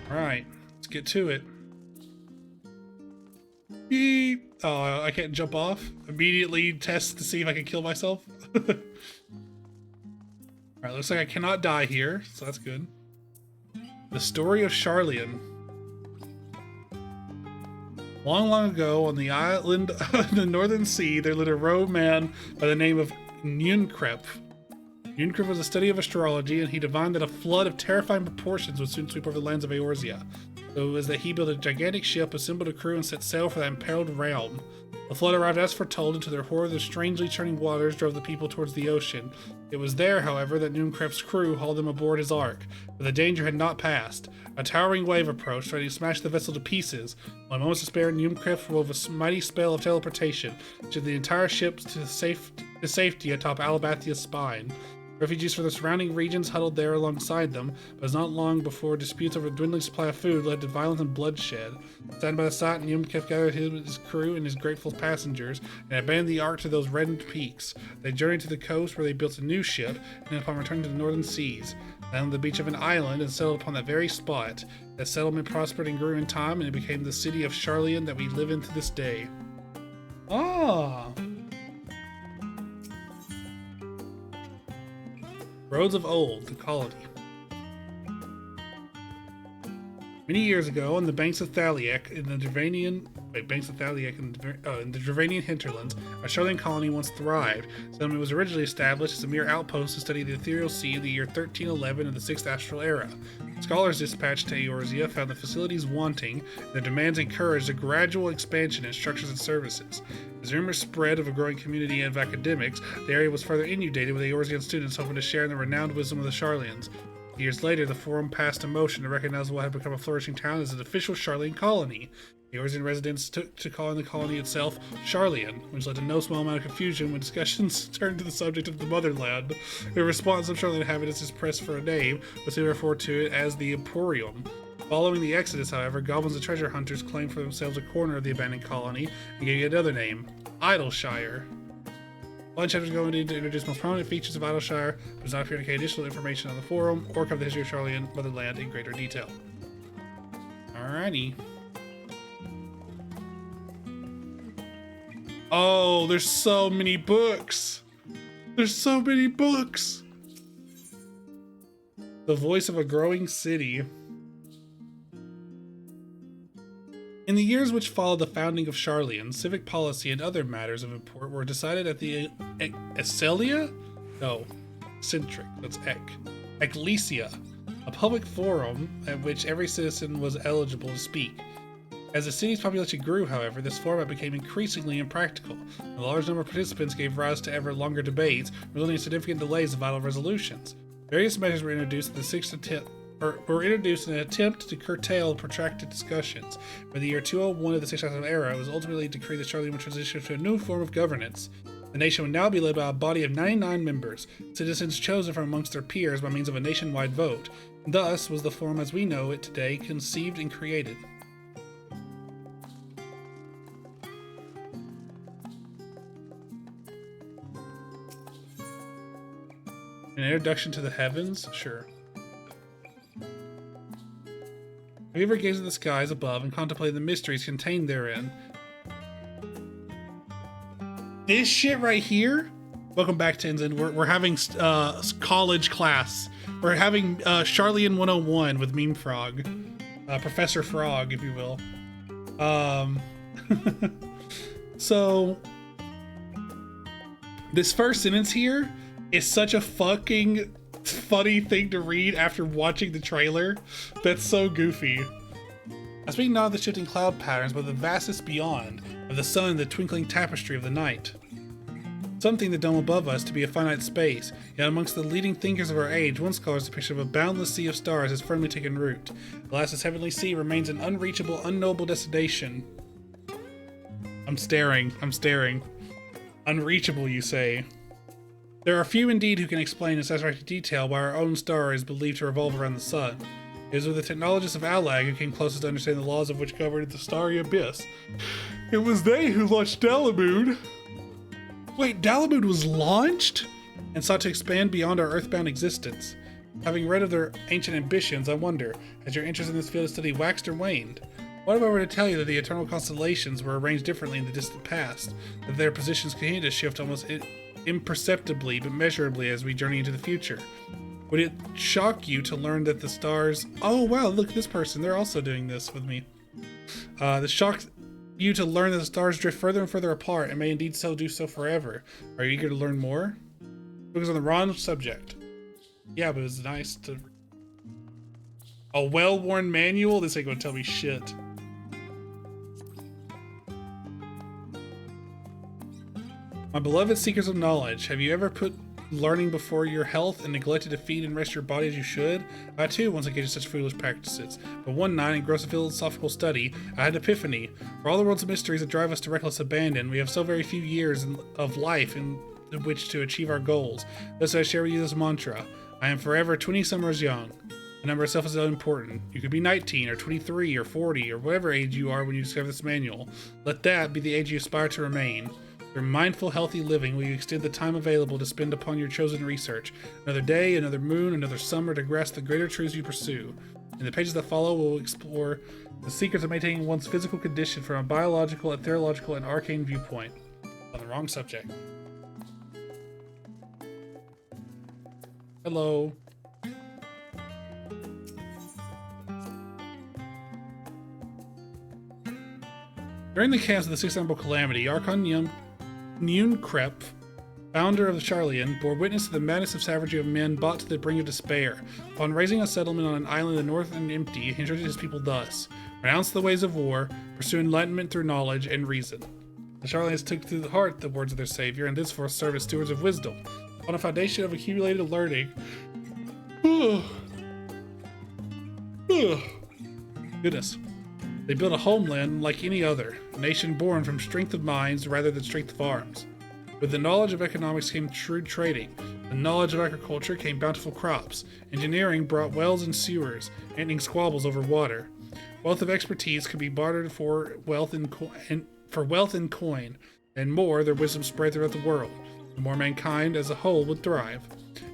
Alright, let's get to it. Beep! Oh, I can't jump off? Immediately test to see if I can kill myself? Alright, looks like I cannot die here, so that's good. The story of Charleon. Long, long ago, on the island of the Northern Sea, there lived a rogue man by the name of Nunkrep. Nunkrep was a study of astrology, and he divined that a flood of terrifying proportions would soon sweep over the lands of Eorzea. So it was that he built a gigantic ship, assembled a crew, and set sail for that imperiled realm. The flood arrived as foretold, and to their horror, the strangely churning waters drove the people towards the ocean. It was there, however, that Nunkrep's crew hauled them aboard his ark, but the danger had not passed. A towering wave approached, ready to smash the vessel to pieces. On a moment's despair, Nunkrep wove a mighty spell of teleportation, to the entire ship to safety atop Alabathia's spine. Refugees from the surrounding regions huddled there alongside them, but it was not long before disputes over a dwindling supply of food led to violence and bloodshed. Saddened by the sight, Nunkrep gathered his crew and his grateful passengers and abandoned the ark to those reddened peaks. They journeyed to the coast where they built a new ship, and upon returning to the northern seas, landed on the beach of an island and settled upon that very spot. That settlement prospered and grew in time, and it became the city of Charleon that we live in to this day. Ah! Roads of Old, the colony. Many years ago, on the banks of Thaliak in the Dravanian hinterlands, a Charleon colony once thrived. Settlement was originally established as a mere outpost to study the ethereal sea in the year 1311 of the 6th Astral Era. Scholars dispatched to Eorzea found the facilities wanting, and their demands encouraged a gradual expansion in structures and services. As rumors spread of a growing community of academics, the area was further inundated with Eorzean students hoping to share in the renowned wisdom of the Charleans. Years later, the Forum passed a motion to recognize what had become a flourishing town as an official Sharlayan colony. The Eorzean residents took to calling the colony itself Sharlayan, which led to no small amount of confusion when discussions turned to the subject of the motherland. In response, some Sharlayan inhabitants pressed for a name, but they referred to it as the Emporium. Following the Exodus, however, goblins and treasure hunters claimed for themselves a corner of the abandoned colony and gave it another name, Idleshire. One chapter is going to introduce most prominent features of Idleshire, but does not communicate additional information on the forum or cover the history of Sharlayan motherland in greater detail. Alrighty. Oh, there's so many books. There's so many books. The voice of a growing city. In the years which followed the founding of Sharlayan, civic policy and other matters of import were decided at the Ecelia? No, Centric, that's Ecclesia, a public forum at which every citizen was eligible to speak. As the city's population grew, however, this format became increasingly impractical. A large number of participants gave rise to ever longer debates, resulting in significant delays of vital resolutions. Various measures were introduced in an attempt to curtail protracted discussions. By the year 201 of the 6,000 era, it was ultimately decreed that Sharlayan would transition to a new form of governance. The nation would now be led by a body of 99 members, citizens chosen from amongst their peers by means of a nationwide vote. Thus was the form as we know it today conceived and created. An introduction to the heavens? Sure. Have you ever gazed at the skies above and contemplated the mysteries contained therein? This shit right here? Welcome back, Tenzin. We're having college class. We're having Sharlayan 101 with Meme Frog. Professor Frog, if you will. So, this first sentence here is such a fucking funny thing to read after watching the trailer. That's so goofy. I speak not of the shifting cloud patterns, but of the vastness beyond, of the sun and the twinkling tapestry of the night. Some think the dome above us to be a finite space, yet amongst the leading thinkers of our age, one scholar's depiction of a boundless sea of stars has firmly taken root. Alas, this heavenly sea remains an unreachable, unknowable destination. I'm staring. Unreachable, you say? There are few indeed who can explain in satisfactory detail why our own star is believed to revolve around the sun. It was with the technologists of Allag who came closest to understand the laws of which governed the starry abyss. It was they who launched Dalamud. Wait, Dalamud was launched? And sought to expand beyond our earthbound existence. Having read of their ancient ambitions, I wonder, has your interest in this field of study waxed or waned? What if I were to tell you that the eternal constellations were arranged differently in the distant past, that their positions continue to shift almost imperceptibly but measurably as we journey into the future? Would it shock you to learn that the stars... Oh wow, look at this person, they're also doing this with me. This shocks you to learn that the stars drift further and further apart and may indeed so do so forever. Are you eager to learn more? Focus on the wrong subject. Yeah, but it's nice to... A well-worn manual? This ain't gonna tell me shit. My beloved seekers of knowledge, have you ever put learning before your health and neglected to feed and rest your body as you should? I too once engaged in such foolish practices, but one night, engrossed in philosophical study, I had an epiphany. For all the world's mysteries that drive us to reckless abandon, we have so very few years of life in which to achieve our goals. Thus I share with you this mantra. I am forever 20 summers young. The number itself is unimportant. You could be 19 or 23 or 40 or whatever age you are when you discover this manual. Let that be the age you aspire to remain. Through mindful, healthy living will you extend the time available to spend upon your chosen research. Another day, another moon, another summer to grasp the greater truths you pursue. In the pages that follow, we'll explore the secrets of maintaining one's physical condition from a biological, ethereological, and arcane viewpoint. On the wrong subject. Hello. During the chaos of the Sixth Emerald Calamity, Archon Nunkrep, founder of the Sharlayan, bore witness to the madness of savagery of men brought to the brink of despair. Upon raising a settlement on an island in the north and empty, he instructed his people thus: renounce the ways of war, pursue enlightenment through knowledge and reason. The Sharlayans took to the heart the words of their savior, and thenceforth served as stewards of wisdom. On a foundation of accumulated learning, Ugh. Goodness. They built a homeland like any other, a nation born from strength of minds rather than strength of arms. With the knowledge of economics came shrewd trading. The knowledge of agriculture came bountiful crops. Engineering brought wells and sewers, ending squabbles over water. Wealth of expertise could be bartered for wealth and coin, and more, their wisdom spread throughout the world. The more mankind as a whole would thrive.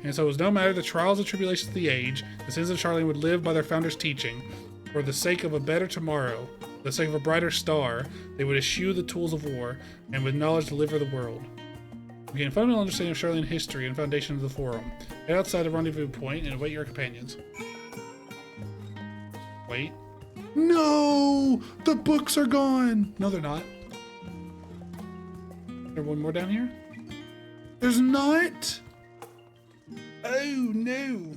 And so it was no matter the trials and tribulations of the age, the citizens of Sharlayan would live by their founders' teaching. For the sake of a better tomorrow, for the sake of a brighter star, they would eschew the tools of war, and with knowledge deliver the world. We gain a fundamental understanding of Sharlayan history and foundation of the Forum. Head outside of Rendezvous Point and await your companions. Wait. No! The books are gone! No, they're not. Is there one more down here? There's not? Oh, no.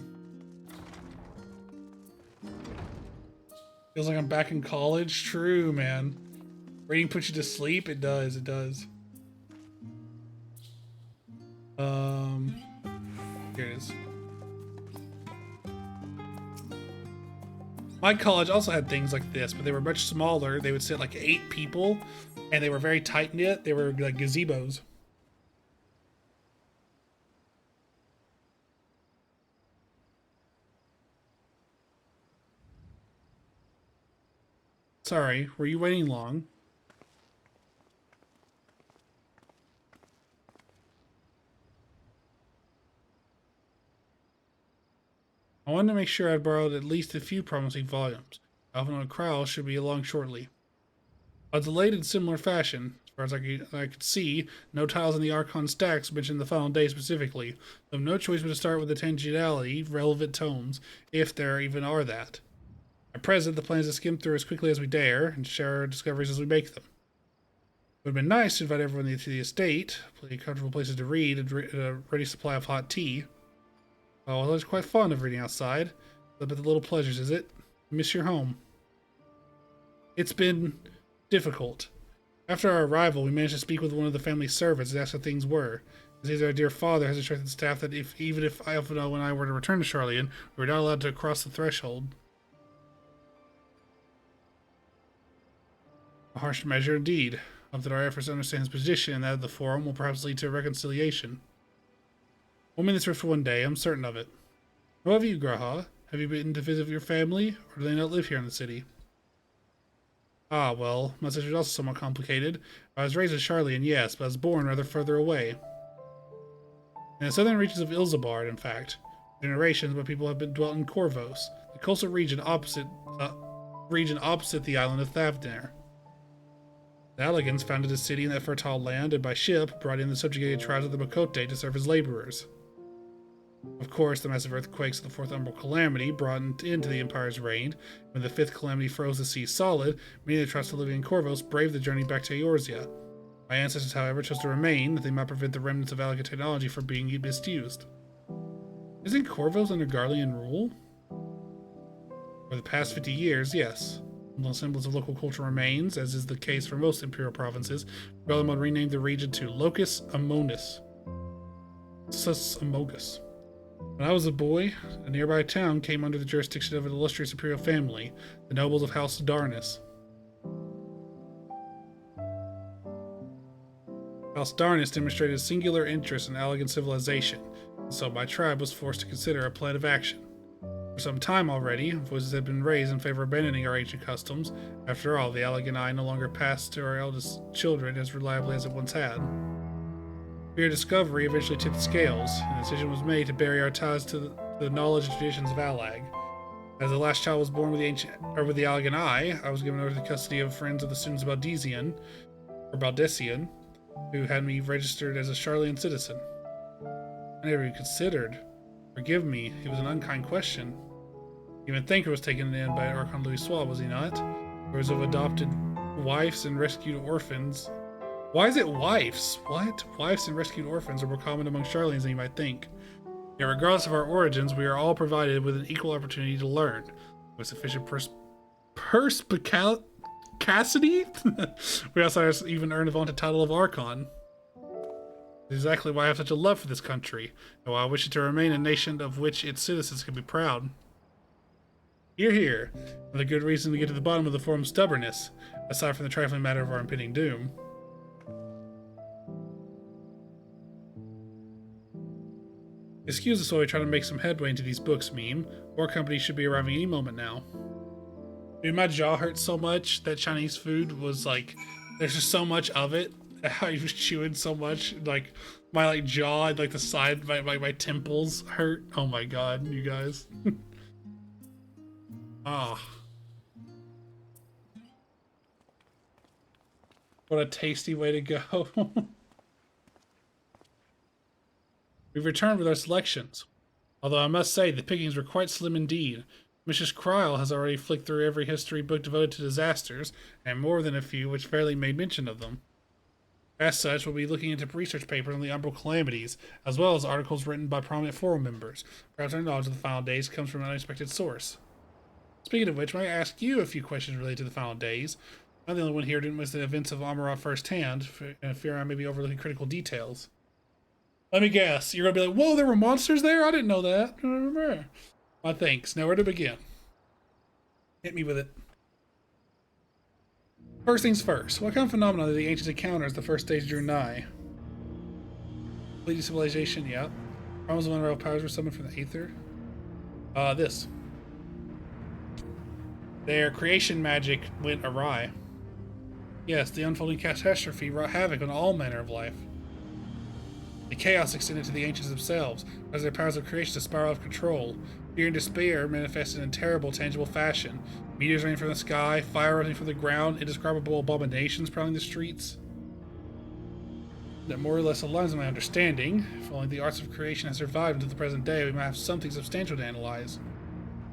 Feels like I'm back in college. True, man. Reading puts you to sleep? It does, it does. Here it is. My college also had things like this, but they were much smaller. They would sit like 8 people, and they were very tight-knit. They were like gazebos. Sorry, were you waiting long? I wanted to make sure I borrowed at least a few promising volumes. Alphinaud Crowell should be along shortly. I was delayed in similar fashion. As far as I could see, no tiles in the Archon stacks mentioned the final day specifically, though no choice but to start with the tangentiality relevant tomes, if there even are that. At present, the plan is to skim through as quickly as we dare, and share our discoveries as we make them. It would have been nice to invite everyone to the estate, plenty of comfortable places to read, and a ready supply of hot tea. Oh, I was quite fond of reading outside. But the little pleasures, is it? Miss your home. It's been difficult. After our arrival, we managed to speak with one of the family servants and ask how things were. It seems our dear father has instructed the staff that even if Alphinaud and I were to return to Sharlayan, we were not allowed to cross the threshold. A harsh measure indeed. Hope that our efforts to understand his position and that of the Forum will perhaps lead to a reconciliation. We'll mend this rift for one day, I'm certain of it. How have you, G'raha? Have you been to visit your family, or do they not live here in the city? Ah, well, my situation is also somewhat complicated. I was raised in Sharlayan, yes, but I was born rather further away. In the southern reaches of Ilzabard, in fact. For generations, my people have been dwelt in Corvos, the coastal region opposite the island of Thavnair. The Allagans founded a city in that fertile land, and by ship brought in the subjugated tribes of the Makote to serve as laborers. Of course, the massive earthquakes of the Fourth Umbral Calamity brought an end to the Empire's reign. When the Fifth Calamity froze the sea solid, many of the tribes living in Corvos braved the journey back to Eorzea. My ancestors, however, chose to remain, that they might prevent the remnants of Allagan technology from being misused. Isn't Corvos under Garlean rule? For the past 50 years, yes. No semblance of local culture remains, as is the case for most imperial provinces. Garlemald renamed the region to Locus Amonis. Sus Amogus. When I was a boy, a nearby town came under the jurisdiction of an illustrious imperial family, the nobles of House Darnus. House Darnus demonstrated a singular interest in Allagan civilization, and so my tribe was forced to consider a plan of action. For some time already, voices had been raised in favor of abandoning our ancient customs. After all, the Allagan Eye no longer passed to our eldest children as reliably as it once had. Fear discovery eventually tipped the scales, and the decision was made to bury our ties to the knowledge and traditions of Allag. As the last child was born with the Allagan Eye, I was given over to the custody of friends of the students of Baldesian, who had me registered as a Sharlayan citizen. I never even considered. Forgive me, it was an unkind question. Even Thanker was taken in by Archon Louis Swab, was he not? Whereas of adopted wives and rescued orphans. Why is it wives? What? Wives and rescued orphans are more common among Sharlayans than you might think. Yet regardless of our origins, we are all provided with an equal opportunity to learn. With sufficient perspicacity, we also even earn the vaunted title of Archon. This is exactly why I have such a love for this country, and why I wish it to remain a nation of which its citizens can be proud. Hear, hear. Another good reason to get to the bottom of the forum's stubbornness, aside from the trifling matter of our impending doom. Excuse us while we try to make some headway into these books, meme. More company should be arriving any moment now. Dude, my jaw hurts so much that Chinese food was like, there's just so much of it. How you was chewing so much, like my like jaw, like the side, my temples hurt. Oh my god, you guys. Ah. What a tasty way to go. We've returned with our selections. Although I must say, the pickings were quite slim indeed. Mrs. Cryle has already flicked through every history book devoted to disasters, and more than a few which fairly made mention of them. As such, we'll be looking into research papers on the Umbral calamities, as well as articles written by prominent forum members. Perhaps our knowledge of the final days comes from an unexpected source. Speaking of which, may I ask you a few questions related to the final days? I'm the only one here who didn't witness the events of Amarok firsthand, and I fear I may be overlooking critical details. Let me guess, you're gonna be like, whoa, there were monsters there? I didn't know that. My thanks. Now where to begin? Hit me with it. First things first, what kind of phenomenon did the ancients encounter as the first stage drew nigh? Complete civilization, yeah. Problems of unraveled powers were summoned from the Aether. This. Their creation magic went awry. Yes, the unfolding catastrophe wrought havoc on all manner of life. The chaos extended to the ancients themselves, as their powers of creation spiral out of control. Fear and despair manifested in terrible, tangible fashion. Meteors raining from the sky, fire running from the ground, indescribable abominations prowling the streets. That more or less aligns with my understanding. If only the arts of creation has survived until the present day, we might have something substantial to analyze.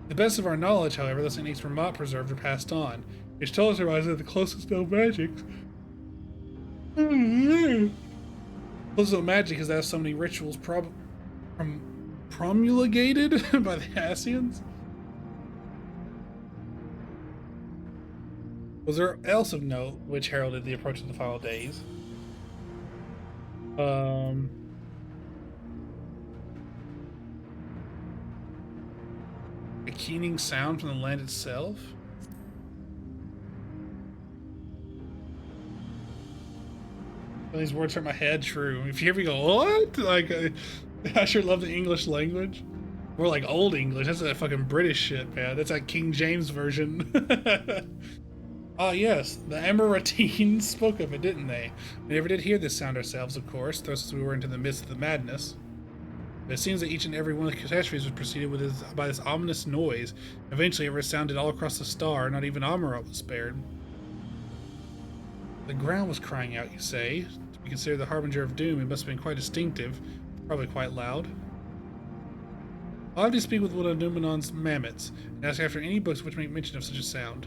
The best of our knowledge, however, those techniques were not preserved or passed on, which tells us that the closest known magics. Closest known magic is that of so many rituals promulgated by the Ascians. Was there else of note which heralded the approach of the final days? A keening sound from the land itself? These words hurt my head, true. If you hear me go, what? Like, I sure love the English language. More like old English. That's that fucking British shit, man. That's that King James version. Ah, yes. The Emeratines spoke of it, didn't they? We never did hear this sound ourselves, of course, though since we were into the midst of the madness. But it seems that each and every one of the catastrophes was preceded with by this ominous noise. Eventually, it resounded all across the star. Not even Amarok was spared. The ground was crying out, you say? To be considered the harbinger of doom, it must have been quite distinctive, probably quite loud. I'll have to speak with one of Numenon's mammoths, and ask after any books which make mention of such a sound.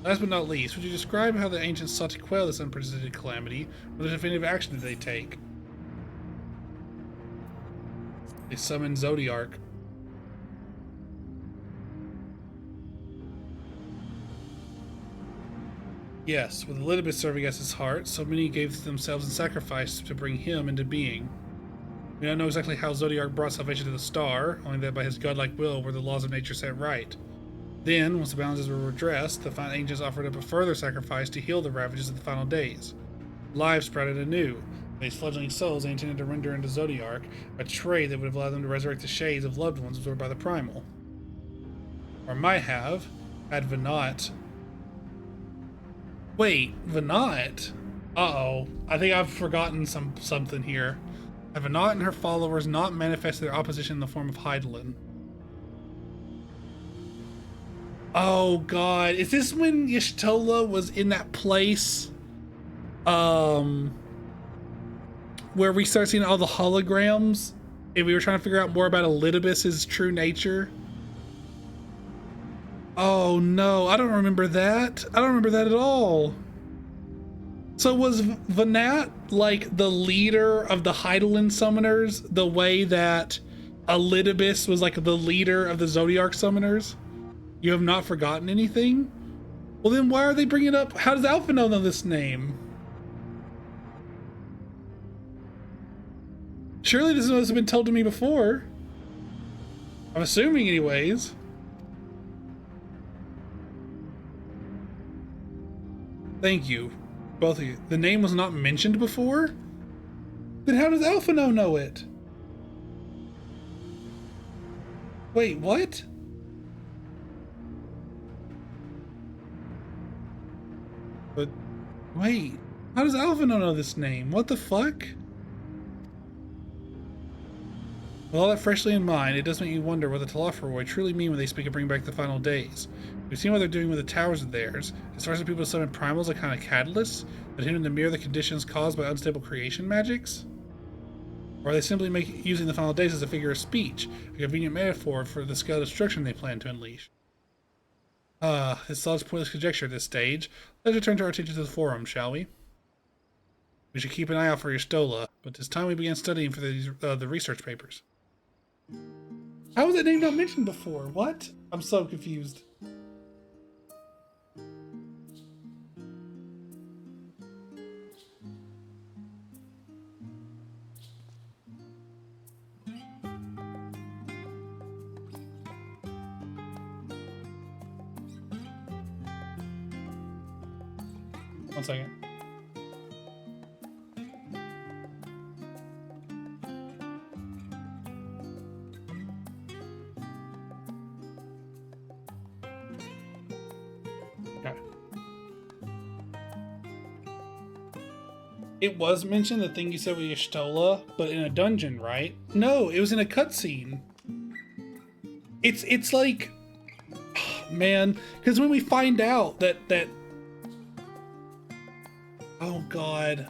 Last but not least, would you describe how the ancients sought to quell this unprecedented calamity? What definitive action did they take? They summoned Zodiark. Yes, with Elidibus serving as his heart, so many gave themselves in sacrifice to bring him into being. We don't know exactly how Zodiark brought salvation to the star, only that by his godlike will were the laws of nature set right. Then, once the balances were redressed, the fine angels offered up a further sacrifice to heal the ravages of the final days. Lives sprouted anew. These fledgling souls they intended to render into Zodiark, a trade that would have allowed them to resurrect the shades of loved ones absorbed by the primal. Or might have, had Venat. Wait, Venat? Uh-oh. I think I've forgotten something here. Had Venat and her followers not manifested their opposition in the form of Hydaelyn? Oh god, is this when Y'shtola was in that place? Where we start seeing all the holograms and we were trying to figure out more about Elidibus's true nature? Oh no, I don't remember that. I don't remember that at all. So was Venat like the leader of the Hydaelyn summoners the way that Elidibus was like the leader of the Zodiark summoners? You have not forgotten anything? Well then why are they bringing it up? How does Alpha know this name? Surely this must have been told to me before. I'm assuming anyways. Thank you, both of you. The name was not mentioned before? Then how does Alphino know it? Wait, what? But, wait, how does Alphino know this name? What the fuck? With all that freshly in mind, it does make you wonder what the Telophoroi truly mean when they speak of bringing back the final days. We've seen what they're doing with the towers of theirs. As far as the people to summon primals, a kind of catalysts that hinder to mirror the conditions caused by unstable creation magics? Or are they simply using the final days as a figure of speech, a convenient metaphor for the scale of destruction they plan to unleash? It's all pointless conjecture at this stage. Let's return to our attention to the forum, shall we? We should keep an eye out for your Stola, but it's time we began studying for the research papers. How was that name not mentioned before? What? I'm so confused. One second. Okay. It was mentioned, the thing you said with Y'shtola, but in a dungeon, right? No, it was in a cutscene. It's like, man, because when we find out that oh god,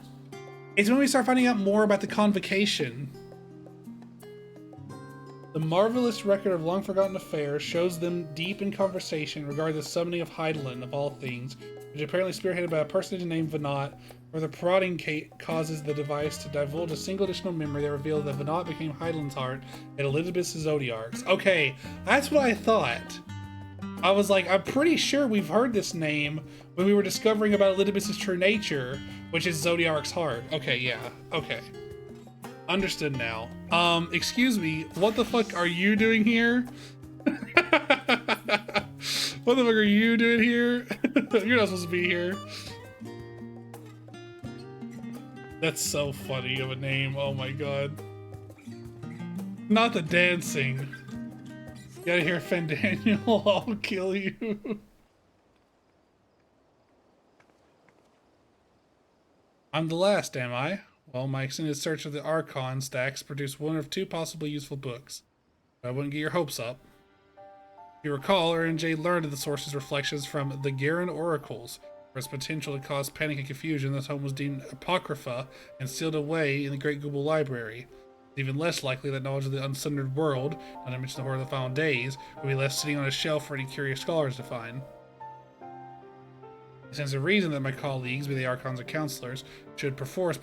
it's when we start finding out more about the Convocation. The marvelous record of long-forgotten affairs shows them deep in conversation regarding the summoning of Hydaelyn, of all things, which apparently spearheaded by a personage named Venat, where the prodding causes the device to divulge a single additional memory that revealed that Venat became Hydaelyn's heart at Elizabeth's Zodiarchs. Okay, that's what I thought. I was like, I'm pretty sure we've heard this name when we were discovering about Elizabeth's true nature, which is Zodiarch's heart. Okay, yeah, okay. Understood now. Excuse me, what the fuck are you doing here? What the fuck are you doing here? You're not supposed to be here. That's so funny of a name, oh my god. Not the dancing. Get out of here, Fendaniel, I'll kill you. I'm the last, am I? Well, my extended search of the Archon stacks produced one of two possibly useful books. But I wouldn't get your hopes up. If you recall, RNJ learned of the source's reflections from the Garen Oracles, for its potential to cause panic and confusion. The tome was deemed apocrypha and sealed away in the Great Google Library. It's even less likely that knowledge of the unsundered world, not to mention the horror of the final days, would be left sitting on a shelf for any curious scholars to find. It stands to reason that my colleagues, be they Archons or counselors, should perforce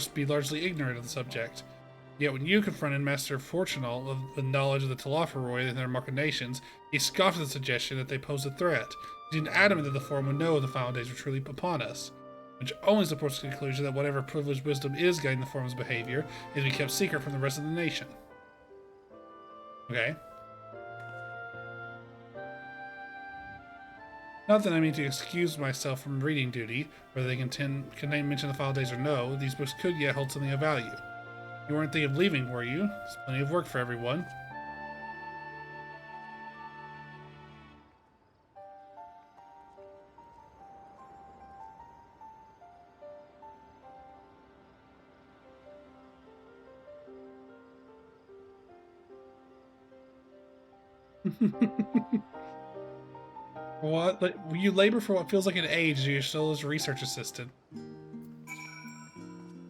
be largely ignorant of the subject. Yet when you confronted Master Fortunal of the knowledge of the Telophoroi and their machinations, he scoffed at the suggestion that they posed a threat. He seemed adamant that the Forum would know the final days were truly upon us, which only supports the conclusion that whatever privileged wisdom is guiding the Forum's behavior is to be kept secret from the rest of the nation. Okay. Not that I mean to excuse myself from reading duty, whether they contain mention of the final days or no, these books could yet hold something of value. You weren't thinking of leaving, were you? There's plenty of work for everyone. What? Like, you labor for what feels like an age as you're still as a research assistant.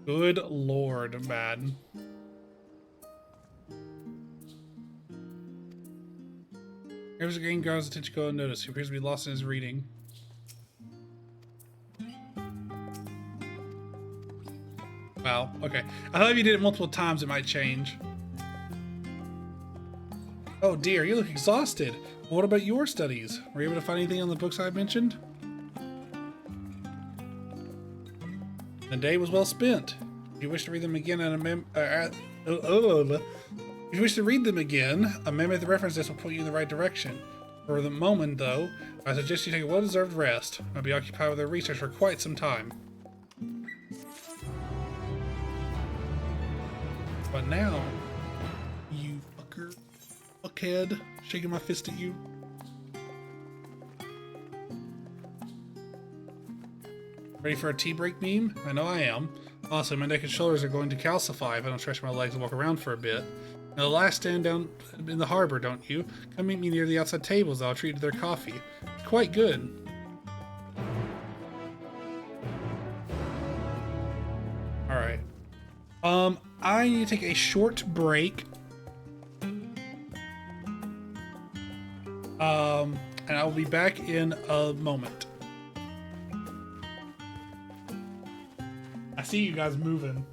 Good lord, man. Here's a green guard's attention go unnoticed. He appears to be lost in his reading. Wow, okay. I thought if you did it multiple times, it might change. Oh dear, you look exhausted. What about your studies? Were you able to find anything on the books I mentioned? The day was well spent. If you wish to read them again if you wish to read them again, a memo at the reference desk will point you in the right direction. For the moment, though, I suggest you take a well-deserved rest. I'll be occupied with the research for quite some time. But now, you fucker, fuckhead, shaking my fist at you. Ready for a tea break meme? I know I am. Also, my neck and shoulders are going to calcify if I don't stretch my legs and walk around for a bit. Now, the last stand down in the harbor, don't you? Come meet me near the outside tables. I'll treat you to their coffee. It's quite good. Alright. I need to take a short break. And I will be back in a moment. I see you guys moving.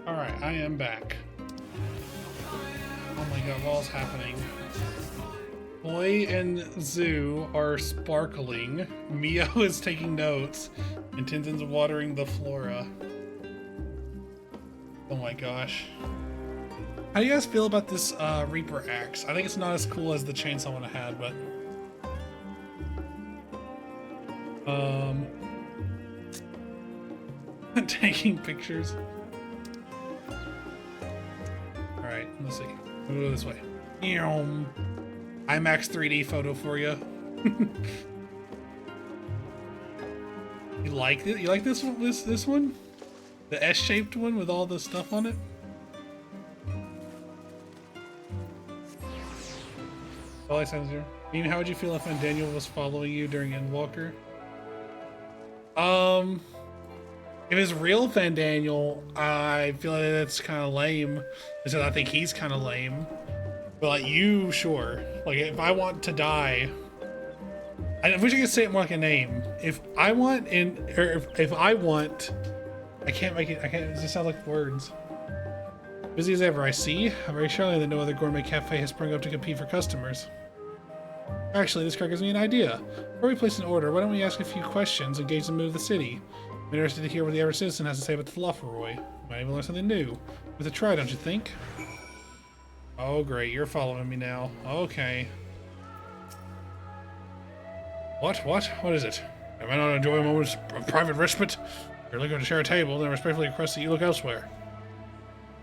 Alright, I am back. Oh my god, what's happening? Boy and Zoo are sparkling. Mio is taking notes. And Tintin's watering the flora. Oh my gosh. How do you guys feel about this Reaper axe? I think it's not as cool as the chainsaw one I had, but... taking pictures. Alright, let's see. We'll go this way. IMAX 3D photo for you. You like it? You like this one? This one? The S-shaped one with all the stuff on it? All I sounds here. I mean, how would you feel if Daniel was following you during Endwalker? If it's real Van Daniel, I feel like that's kind of lame. Because I think he's kind of lame. But like you, sure. Like if I want to die, I wish I could say it more like a name. If I want if I want, I can't make it. I can't. It just sounds like words. Busy as ever, I see. I'm very sure that no other gourmet cafe has sprung up to compete for customers. Actually, this car gives me an idea. Before we place an order, why don't we ask a few questions and gauge the mood of the city? I'm interested to hear what the average citizen has to say about the Tlaforoy. Might even learn something new. Worth a try, don't you think? Oh, great. You're following me now. Okay. What? What? What is it? Am I not enjoying a moment of private respite? If you're looking to share a table, then I respectfully request that you look elsewhere.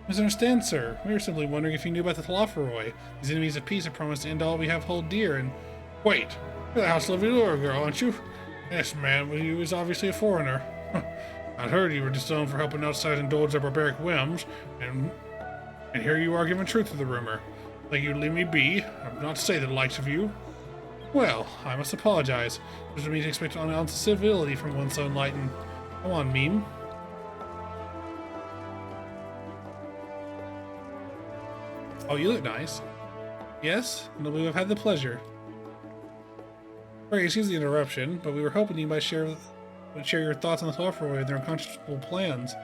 Misunderstand, sir. We were simply wondering if you knew about the Tlaforoy. These enemies of peace have promised to end all we have hold dear, and... Wait! You're the House Levilor girl, aren't you? Yes, ma'am, but you was obviously a foreigner. I'd heard you were disowned for helping outsiders indulge their barbaric whims, and here you are giving truth to the rumor. Think you'd leave me be? I'm not to say the likes of you. Well, I must apologize. There's no need to expect an ounce of civility from one so enlightened. Come on, meme. Oh, you look nice. Yes, and we have had the pleasure. Sorry, excuse the interruption, but we were hoping you might share your thoughts on the Tlaforoy and their unconscionable plans.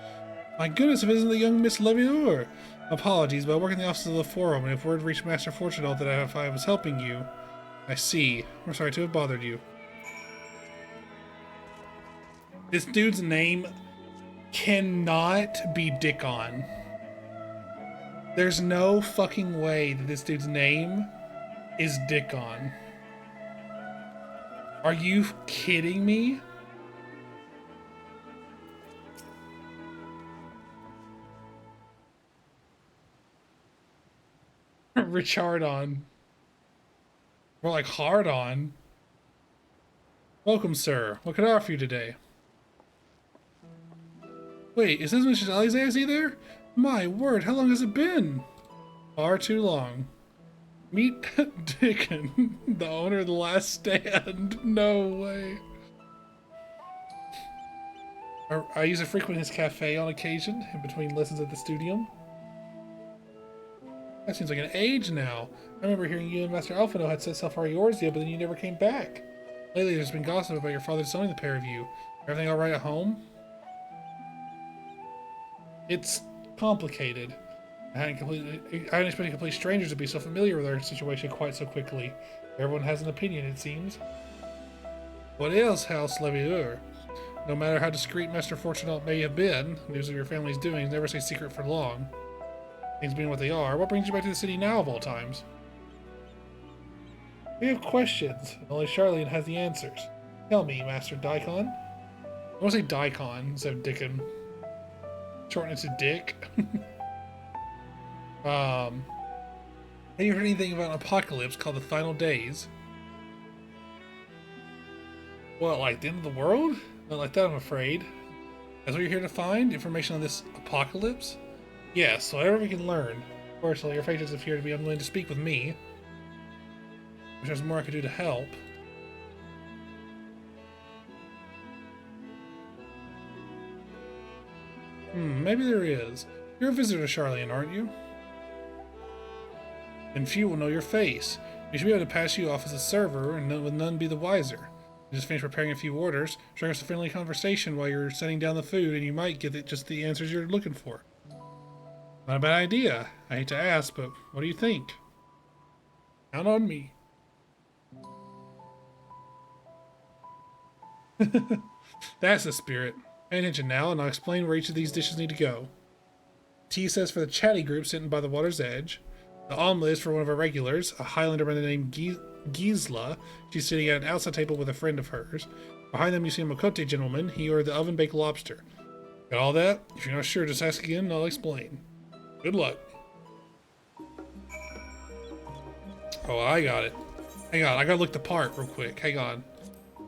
My goodness, if it isn't the young Miss Levilor! Apologies, but I work in the office of the Forum, and if word reached Master Fortunal that if I was helping you... I see. We're sorry to have bothered you. This dude's name cannot be Dickon. There's no fucking way that this dude's name is Dickon. Are you kidding me? Richardon. More like hard on. Welcome, sir. What can I offer you today? Wait, is this Mrs. Alizazi there? My word, how long has it been? Far too long. Meet Dickon, the owner of The Last Stand. No way. I use to frequent his cafe on occasion, in between lessons at the studium. That seems like an age now. I remember hearing you and Master Alphino had set Safari Orzia, but then you never came back. Lately there's been gossip about your father disowning the pair of you. Everything alright at home? It's complicated. I hadn't expected complete strangers to be so familiar with our situation quite so quickly. Everyone has an opinion, it seems. What ails House Levilor? No matter how discreet Master Fortunal may have been, news of your family's doings never stay secret for long. Things being what they are, what brings you back to the city now of all times? We have questions, and only Charlene has the answers. Tell me, Master Daikon. I want to say Daikon instead of Dickon. Shorten it to Dick. Have you heard anything about an apocalypse called the Final Days? What, like the end of the world? Not like that, I'm afraid. That's what you're here to find? Information on this apocalypse? Yes, whatever we can learn. Fortunately, your patrons appear to be unwilling to speak with me. Wish there's more I could do to help. Maybe there is. You're a visitor to Charlene, aren't you? And few will know your face. We should be able to pass you off as a server, and with none be the wiser. You just finished preparing a few orders, showing us a friendly conversation while you're setting down the food, and you might get just the answers you're looking for. Not a bad idea. I hate to ask, but what do you think? Count on me. That's the spirit. Pay attention now, and I'll explain where each of these dishes need to go. T says for the chatty group sitting by the water's edge. The omelet is for one of our regulars, a Highlander by the name Gisla. She's sitting at an outside table with a friend of hers. Behind them you see a Makote gentleman. He ordered the oven-baked lobster. Got all that? If you're not sure, just ask again and I'll explain. Good luck. Oh, I got it. Hang on, I gotta look the part real quick. Hang on.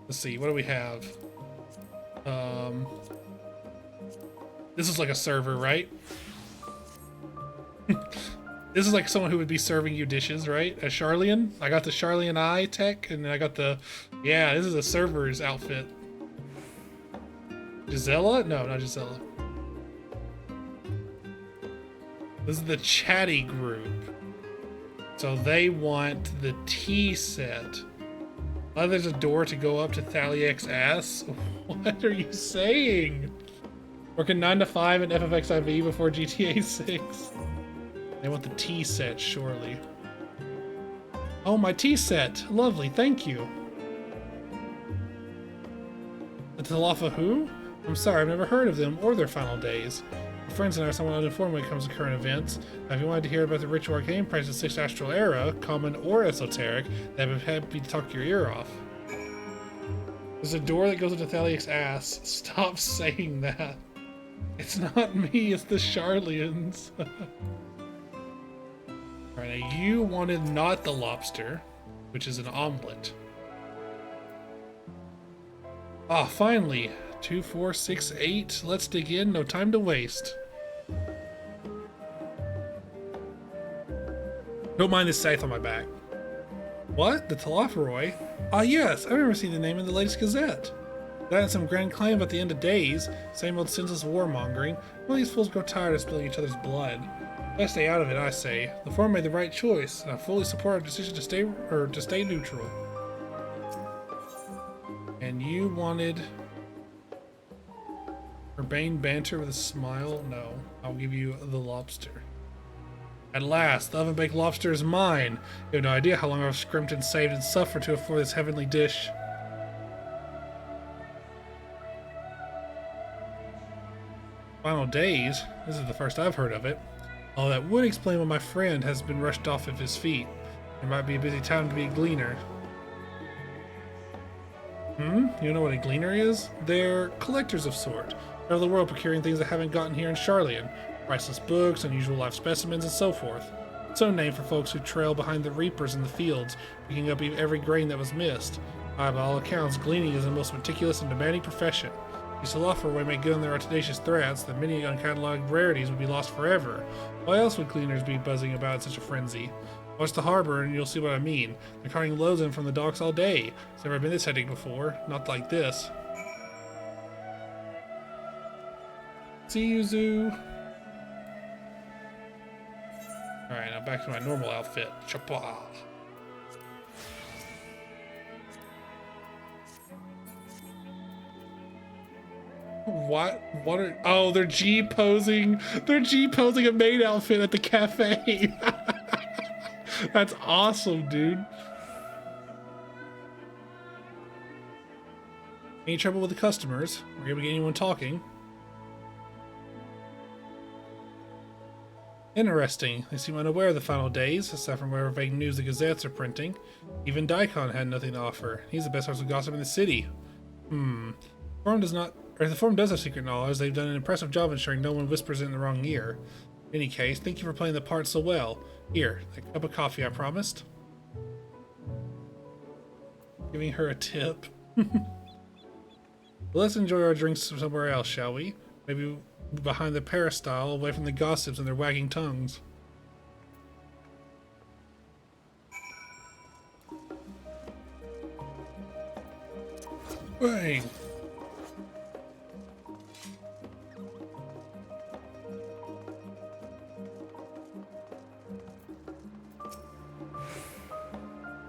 Let's see, what do we have? This is like a server, right? This is like someone who would be serving you dishes, right? A Sharlayan. I got the Sharlayan eye tech, and then I got the... Yeah, this is a server's outfit. Gisela? No, not Gisela. This is the chatty group. So they want the tea set. Oh, there's a door to go up to Thaliak's ass? What are you saying? Working 9 to 5 in FFXIV before GTA 6. They want the tea set, surely. Oh, my tea set. Lovely, thank you. The Talafa who? I'm sorry, I've never heard of them or their final days. My friends and I are somewhat uninformed when it comes to current events. Now, if you wanted to hear about the ritual arcane price of 6th Astral Era, common or esoteric, then I'd be happy to talk your ear off. There's a door that goes into Thaliak's ass. Stop saying that. It's not me, it's the Sharlayans. Alright, now you wanted not the lobster, which is an omelet. Ah, finally. 2, 4, 6, 8. Let's dig in, no time to waste. Don't mind this scythe on my back. What? The Talaferoi? Ah yes, I remember seeing the name in the latest Gazette. That and some grand claim about the end of days. Same old senseless warmongering. Well, these fools grow tired of spilling each other's blood. Let's stay out of it, I say. The forum made the right choice, and I fully support our decision to stay neutral. And you wanted urbane banter with a smile? No, I'll give you the lobster. At last, the oven-baked lobster is mine. You have no idea how long I've scrimped and saved and suffered to afford this heavenly dish. Final days? This is the first I've heard of it. Oh, that would explain why my friend has been rushed off of his feet. It might be a busy time to be a gleaner. You know what a gleaner is? They're collectors of sort. They're the world procuring things that haven't gotten here in Sharlayan. Priceless books, unusual life specimens, and so forth. It's so named for folks who trail behind the reapers in the fields, picking up every grain that was missed. By all accounts, gleaning is the most meticulous and demanding profession. These Talaferoi may good on their audacious threats that many uncatalogued rarities would be lost forever. Why else would gleaners be buzzing about in such a frenzy? Watch the harbor and you'll see what I mean. They're carting loads in from the docks all day. It's never been this hectic before. Not like this. See you, Zoo. Alright, now back to my normal outfit. Chapa. What are... Oh, they're G-posing. They're G-posing a maid outfit at the cafe. That's awesome, dude. Any trouble with the customers? Were you able to get anyone talking? Interesting. They seem unaware of the final days, aside from whatever vague news the gazettes are printing. Even Daikon had nothing to offer. He's the best source of gossip in the city. The forum does have secret knowledge. They've done an impressive job ensuring no one whispers it in the wrong ear. In any case, thank you for playing the part so well. Here, a cup of coffee I promised. Giving her a tip. Let's enjoy our drinks somewhere else, shall we? Maybe behind the peristyle, away from the gossips and their wagging tongues. Bang!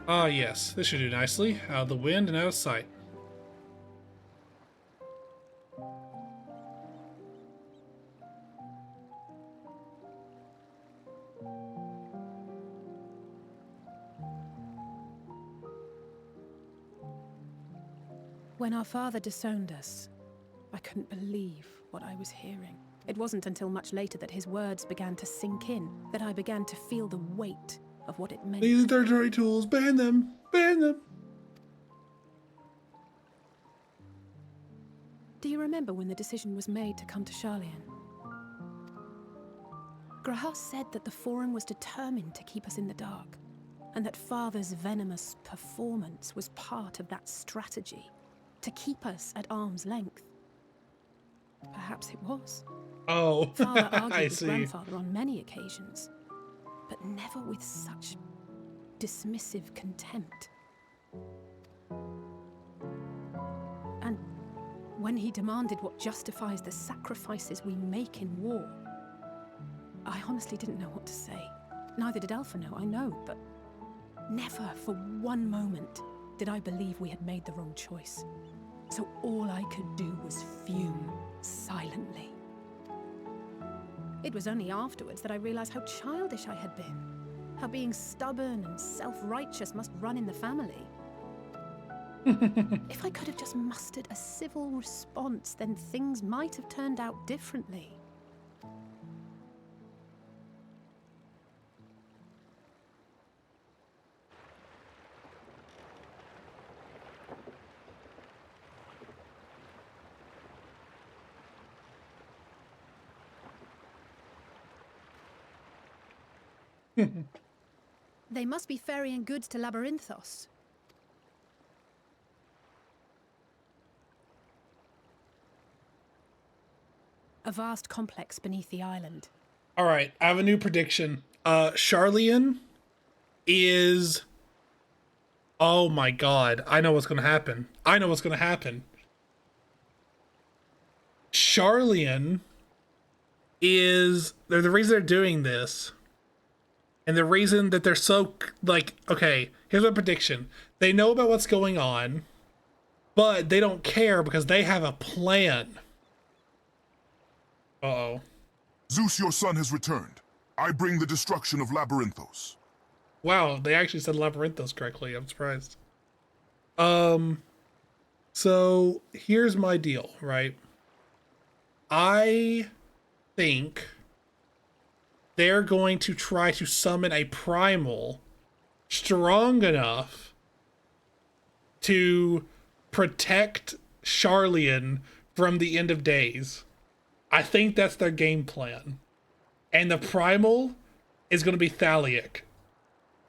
Ah yes, this should do nicely. Out of the wind and out of sight. When our father disowned us, I couldn't believe what I was hearing. It wasn't until much later that his words began to sink in, that I began to feel the weight of what it meant. These are dirty tools. Ban them. Ban them. Do you remember when the decision was made to come to Sharlayan? Grahas said that the Forum was determined to keep us in the dark, and that Father's venomous performance was part of that strategy, to keep us at arm's length. Perhaps it was. Oh, Father argued I with see. Grandfather on many occasions, but never with such dismissive contempt. And when he demanded what justifies the sacrifices we make in war, I honestly didn't know what to say. Neither did Alpha know, I know, but never for one moment did I believe we had made the wrong choice. So all I could do was fume silently. It was only afterwards that I realized how childish I had been, how being stubborn and self-righteous must run in the family. If I could have just mustered a civil response, then things might have turned out differently. They must be ferrying goods to Labyrinthos. A vast complex beneath the island. All right, I have a new prediction. Sharlayan is... Oh my god, I know what's going to happen. I know what's going to happen. Sharlayan is... The reason they're doing this, and the reason that they're so, like, okay, here's my prediction. They know about what's going on, but they don't care because they have a plan. Uh-oh. Zeus, your son, has returned. I bring the destruction of Labyrinthos. Wow, they actually said Labyrinthos correctly. I'm surprised. So here's my deal, right? I think they're going to try to summon a primal strong enough to protect Sharlayan from the end of days. I think that's their game plan. And the primal is going to be Thaliak.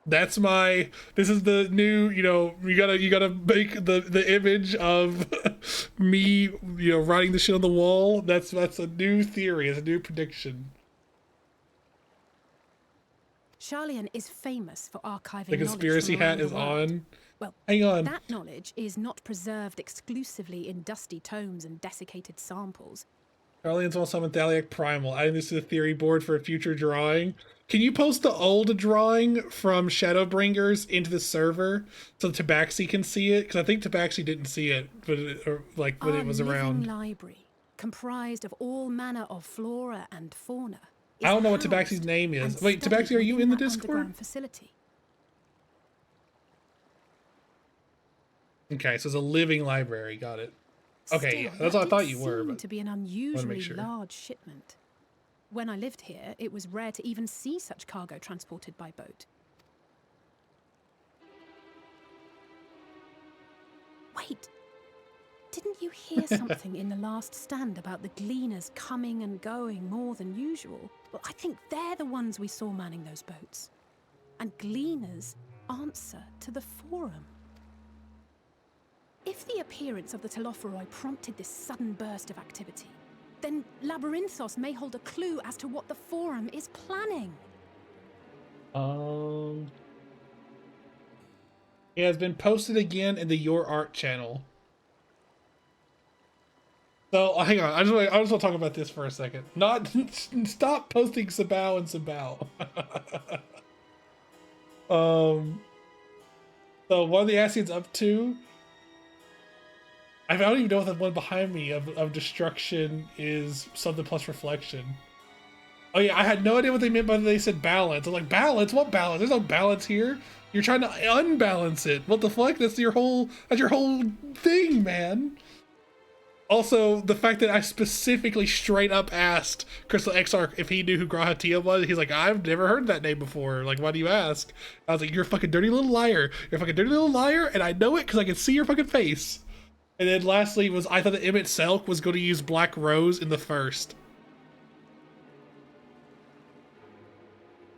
That's my, this is the new, you know, you gotta make the image of me, you know, writing the shit on the wall. That's a new theory, it's a new prediction. Sharlayan is famous for archiving The conspiracy hat is on. Well, hang on. That knowledge is not preserved exclusively in dusty tomes and desiccated samples. Sharlayan's will summon Thaliak Primal. Adding this to the theory board for a future drawing. Can you post the old drawing from Shadowbringers into the server so Tabaxi can see it? Because I think Tabaxi didn't see it, but when it was around. Our library, comprised of all manner of flora and fauna. I don't know what Tabaxi's name is. Wait, Tabaxi, are you in the Discord? Facility. Okay, so it's a living library. Got it. Okay, yeah, that's what I thought you were. But to be an unusually large shipment. When I lived here, it was rare to even see such cargo transported by boat. Wait, didn't you hear something in the last stand about the gleaners coming and going more than usual? Well, I think they're the ones we saw manning those boats. And gleaners answer to the Forum. If the appearance of the Telophoroi prompted this sudden burst of activity, then Labyrinthos may hold a clue as to what the Forum is planning. It has been posted again in the Your Art channel. So hang on, I just want to talk about this for a second. Stop posting Sabao and Sabao. So what are the Ascians up to? I don't even know if the one behind me of destruction is something plus reflection. Oh yeah, I had no idea what they meant by they said balance. I'm like, balance? What balance? There's no balance here. You're trying to unbalance it. What the fuck? That's your whole thing, man. Also, the fact that I specifically straight up asked Crystal Exarch if he knew who G'raha Tia was, he's like, I've never heard that name before. Like, why do you ask? I was like, you're a fucking dirty little liar. You're a fucking dirty little liar, and I know it because I can see your fucking face. And then lastly was, I thought that Emmett Selk was going to use Black Rose in the first.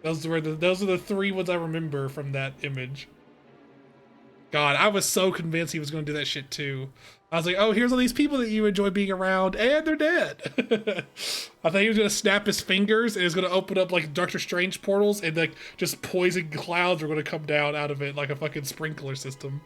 Those are the three ones I remember from that image. God, I was so convinced he was going to do that shit too. I was like, oh, here's all these people that you enjoy being around, and they're dead. I thought he was going to snap his fingers, and he was going to open up, like, Doctor Strange portals, and, like, just poison clouds were going to come down out of it like a fucking sprinkler system.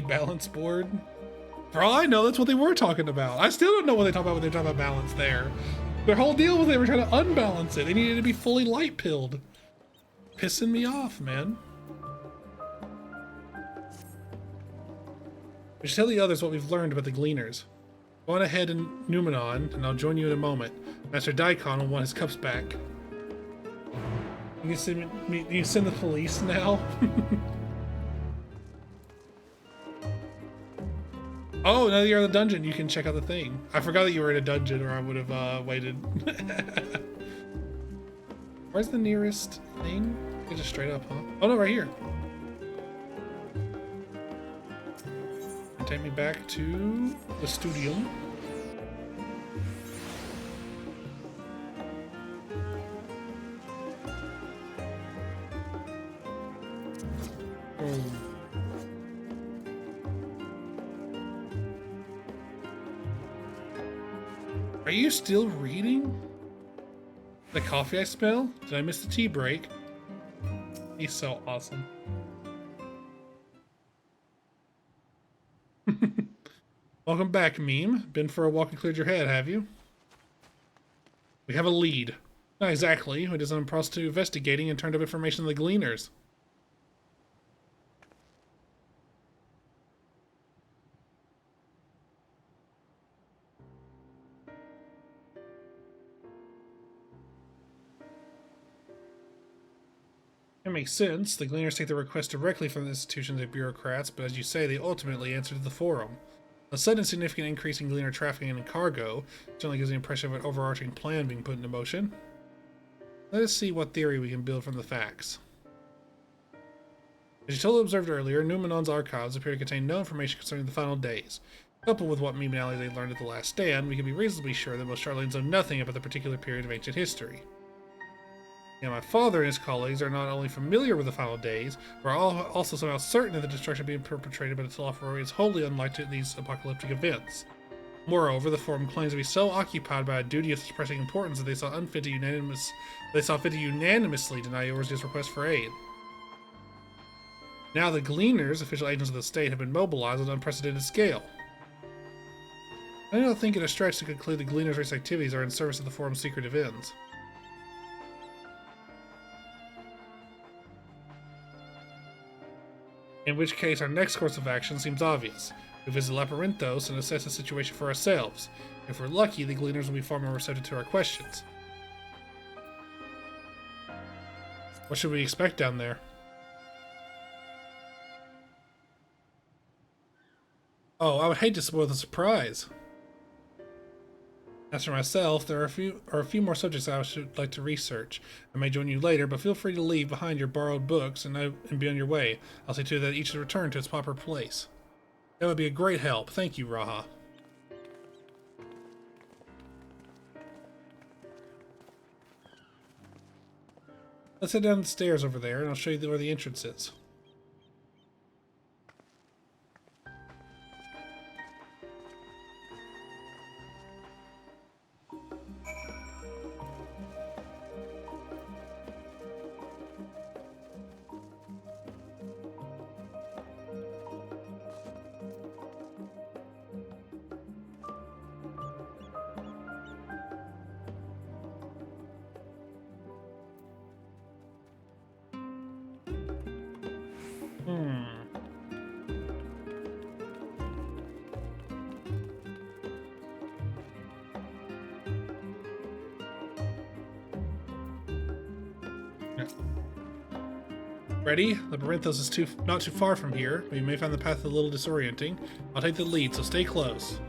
Balance board. For all I know, that's what they were talking about. I still don't know what they talk about when they talk about balance there. Their whole deal was they were trying to unbalance it. They needed to be fully light pilled. Pissing me off, man. We should tell the others what we've learned about the Gleaners. Go on ahead and Numenon, and I'll join you in a moment. Master Daikon will want his cups back. You can send the police now? Oh, now that you're in the dungeon, you can check out the thing. I forgot that you were in a dungeon, or I would have waited. Where's the nearest thing? It's just straight up, huh? Oh no, right here. And take me back to the studio. Oh. Are you still reading? The coffee I smell? Did I miss the tea break? He's so awesome. Welcome back, Meme. Been for a walk and cleared your head, have you? We have a lead. Not exactly. We did some prostitute investigating and turned up information on the Gleaners. It makes sense. The Gleaners take the request directly from the institutions and bureaucrats, but as you say, they ultimately answer to the Forum. A sudden significant increase in Gleaner trafficking and cargo certainly gives the impression of an overarching plan being put into motion. Let us see what theory we can build from the facts. As you told observed earlier, Numenon's archives appear to contain no information concerning the final days. Coupled with what Meme and Ally they learned at the Last Stand, we can be reasonably sure that most Charlatans know nothing about the particular period of ancient history. And my father and his colleagues are not only familiar with the final days, but are also somehow certain that the destruction being perpetrated by the Telophoroi is wholly unlike to these apocalyptic events. Moreover, the Forum claims to be so occupied by a duty of such pressing importance that they saw fit to unanimously deny Eorzea's request for aid. Now the Gleaners, official agents of the state, have been mobilized on an unprecedented scale. I do not think it a stretch to conclude the Gleaners' race activities are in service of the Forum's secretive ends. In which case, our next course of action seems obvious. We visit Labyrinthos and assess the situation for ourselves. If we're lucky, the Gleaners will be far more receptive to our questions. What should we expect down there? Oh, I would hate to spoil the surprise. As for myself, there are a few more subjects I should like to research. I may join you later, but feel free to leave behind your borrowed books and be on your way. I'll see to it that each is returned to its proper place. That would be a great help. Thank you, G'raha. Let's head down the stairs over there, and I'll show you where the entrance is. Ready? Labyrinthos is not too far from here, but you may find the path a little disorienting. I'll take the lead, so stay close.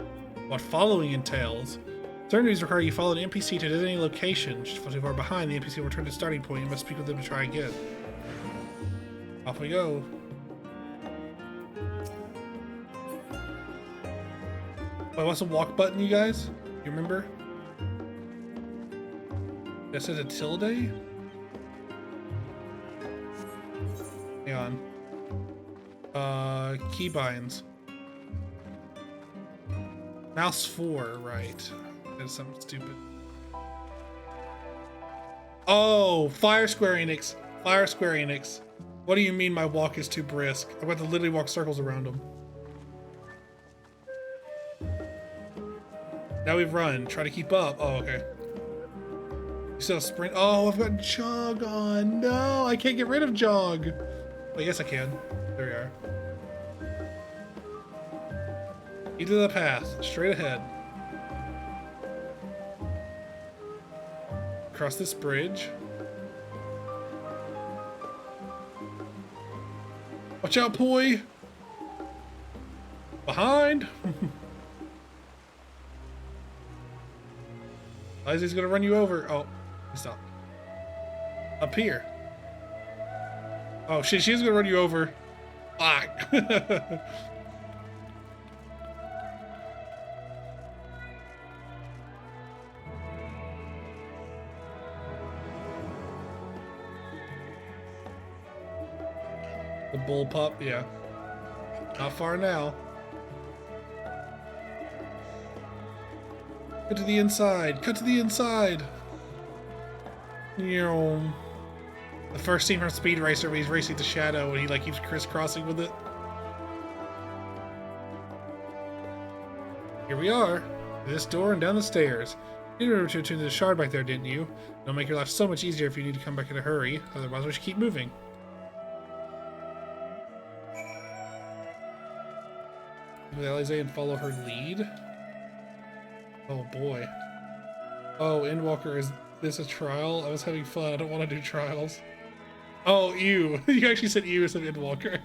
What following entails. Certain duties require you follow an NPC to a designated location. If you fall too far behind, the NPC will return to the starting point. You must speak with them to try again. Off we go. Wait, what's the walk button, you guys? You remember? That says a tilde? Hang on. Keybinds. Mouse 4, right. That's something stupid. Oh, Fire Square Enix. Fire Square Enix. What do you mean my walk is too brisk? I'm about to literally walk circles around them. Now we run. Try to keep up. Oh, okay. You still have sprint. Oh, I've got jog on. No, I can't get rid of jog. Oh, yes, I can. There we are. Either the path. Straight ahead. Across this bridge. Watch out, Poi! Behind! Lizzie's gonna run you over. Oh, stop. Up here. Oh shit, she's gonna run you over. Fuck. The bull pup, yeah. Not far now. Cut to the inside. Cut to the inside. The first scene from Speed Racer where he's racing the shadow and he like keeps crisscrossing with it. Here we are. This door and down the stairs. You didn't remember to the shard back there, didn't you? It'll make your life so much easier if you need to come back in a hurry. Otherwise, we should keep moving. With Alisaie and follow her lead. Oh boy. Oh, Endwalker, is this a trial? I was having fun. I don't want to do trials. Oh, ew. You actually said ew instead of Endwalker.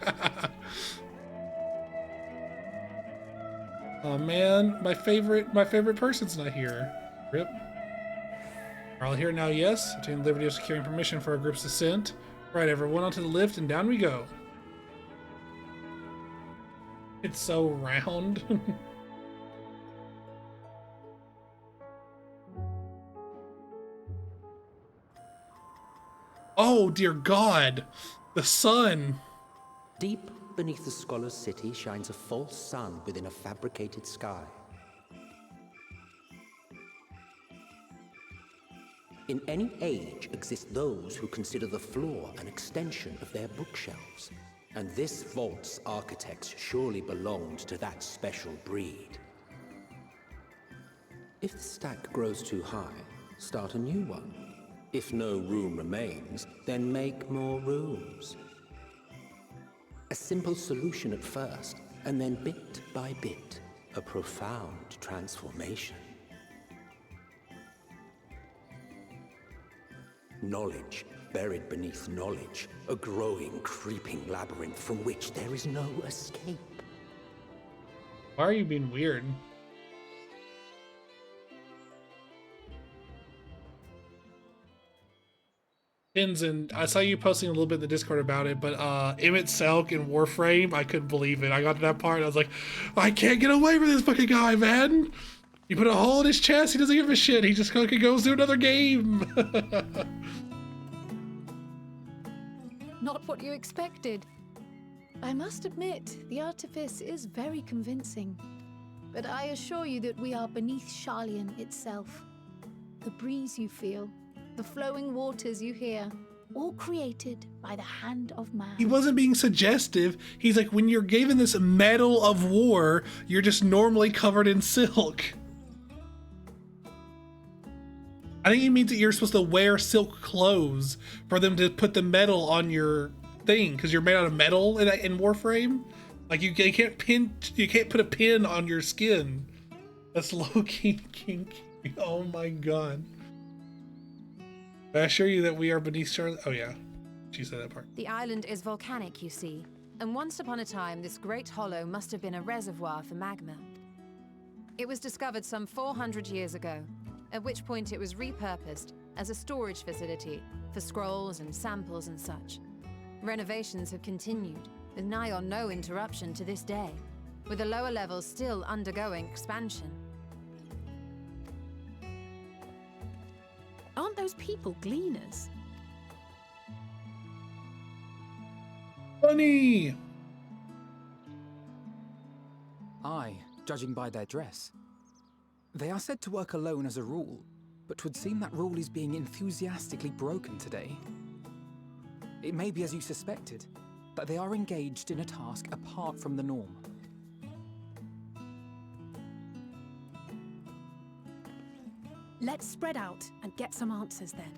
Oh man, my favorite person's not here. Rip. We're all here now, yes. Obtain the liberty of securing permission for our group's descent. Right, everyone onto the lift and down we go. It's so round. Oh, dear God. The sun. Deep beneath the scholar's city shines a false sun within a fabricated sky. In any age exist those who consider the floor an extension of their bookshelves. And this vault's architects surely belonged to that special breed. If the stack grows too high, start a new one. If no room remains, then make more rooms. A simple solution at first, and then bit by bit, a profound transformation. Knowledge buried beneath knowledge, a growing, creeping labyrinth from which there is no escape. Why are you being weird? And I saw you posting a little bit in the Discord about it, but Emmett Selk in Warframe, I couldn't believe it. I got to that part and I was like, I can't get away from this fucking guy, man. You put a hole in his chest, he doesn't give a shit. He just fucking goes to another game. Not what you expected. I must admit, the artifice is very convincing. But I assure you that we are beneath Sharlayan itself. The breeze you feel, the flowing waters you hear, all created by the hand of man. He wasn't being suggestive. He's like, when you're given this medal of war, you're just normally covered in silk. I think he means that you're supposed to wear silk clothes for them to put the medal on your thing, because you're made out of metal in Warframe. Like you can't put a pin on your skin. That's low-key kinky. Oh my god. I assure you that we are beneath Charlotte. Oh yeah. She said that part. The island is volcanic, you see, and once upon a time, this great hollow must have been a reservoir for magma. It was discovered some 400 years ago, at which point it was repurposed as a storage facility for scrolls and samples and such. Renovations have continued, with nigh on no interruption to this day, with the lower levels still undergoing expansion. Aren't those people gleaners? Bunny! Aye, judging by their dress. They are said to work alone as a rule, but 'twould seem that rule is being enthusiastically broken today. It may be as you suspected, that they are engaged in a task apart from the norm. Let's spread out and get some answers then.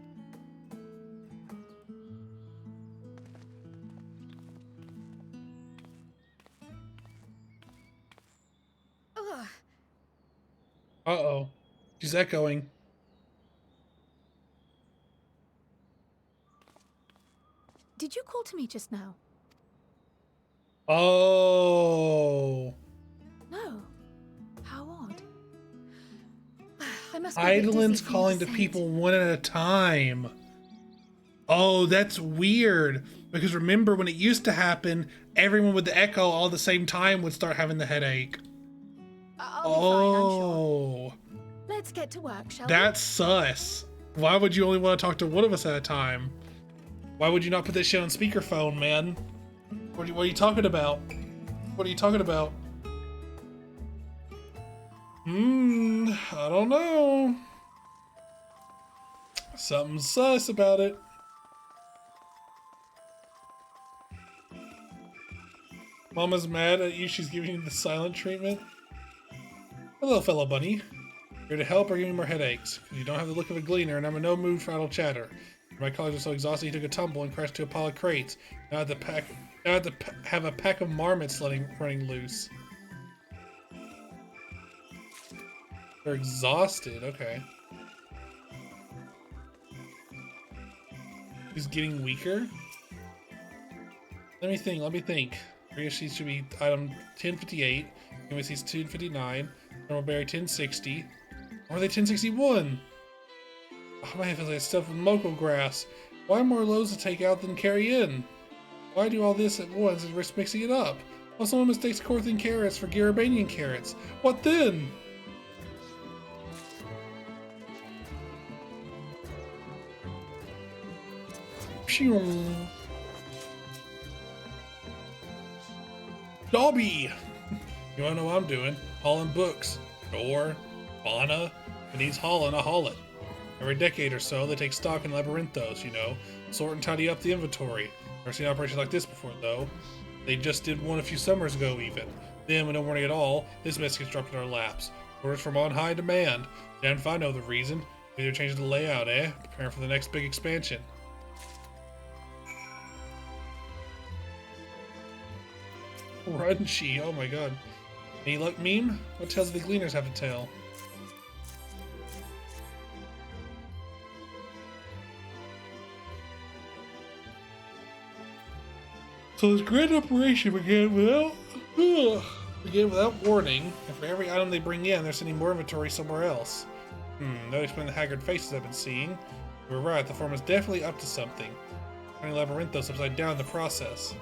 Ugh. Uh-oh. She's echoing. Did you call to me just now? Oh. No. How odd. I must be a bit Eidolon's dizzy from calling the to scent. people one at a time. Oh, that's weird. Because remember when it used to happen, everyone with the echo all at the same time would start having the headache. I'll be fine, I'm sure. Oh. Let's get to work, shall That's sus. Why would you only want to talk to one of us at a time? Why would you not put that shit on speakerphone, man? What are you talking about? What are you talking about? I don't know. Something sus about it. Mama's mad at you. She's giving you the silent treatment. Hello, fellow bunny. Here to help or give me more headaches. You don't have the look of a gleaner, and I'm in no mood for idle chatter. My colleagues are so exhausted he took a tumble and crashed to a pile of crates. Now I have to have a pack of marmots running loose. They're exhausted. Okay. He's getting weaker. Let me think. She should be item 1058. USC's 1059. Normal berry 1060. Or are they 1061? Oh, my head feels like stuff with Moko grass. Why more loads to take out than carry in? Why do all this at once and risk mixing it up? Well, someone mistakes Corthan carrots for Garabanian carrots. What then? Phew. Dobby! You wanna know what I'm doing? Hauling books. Door. Fauna. If it needs hauling, I haul it. Every decade or so, they take stock in Labyrinthos, you know, sort and tidy up the inventory. Never seen operations like this before, though. They just did one a few summers ago, even. Then, with no warning at all, this mess gets dropped in our laps. Orders from on high demand. Damn if I know the reason. Maybe they're changing the layout, eh? Preparing for the next big expansion. Crunchy, oh my god. Any luck, meme? What tales do the Gleaners have to tell? So this grand operation began without warning, and for every item they bring in, they're sending more inventory somewhere else. That would explain the haggard faces I've been seeing. You were right, the form is definitely up to something. Turning Labyrinthos upside down in the process.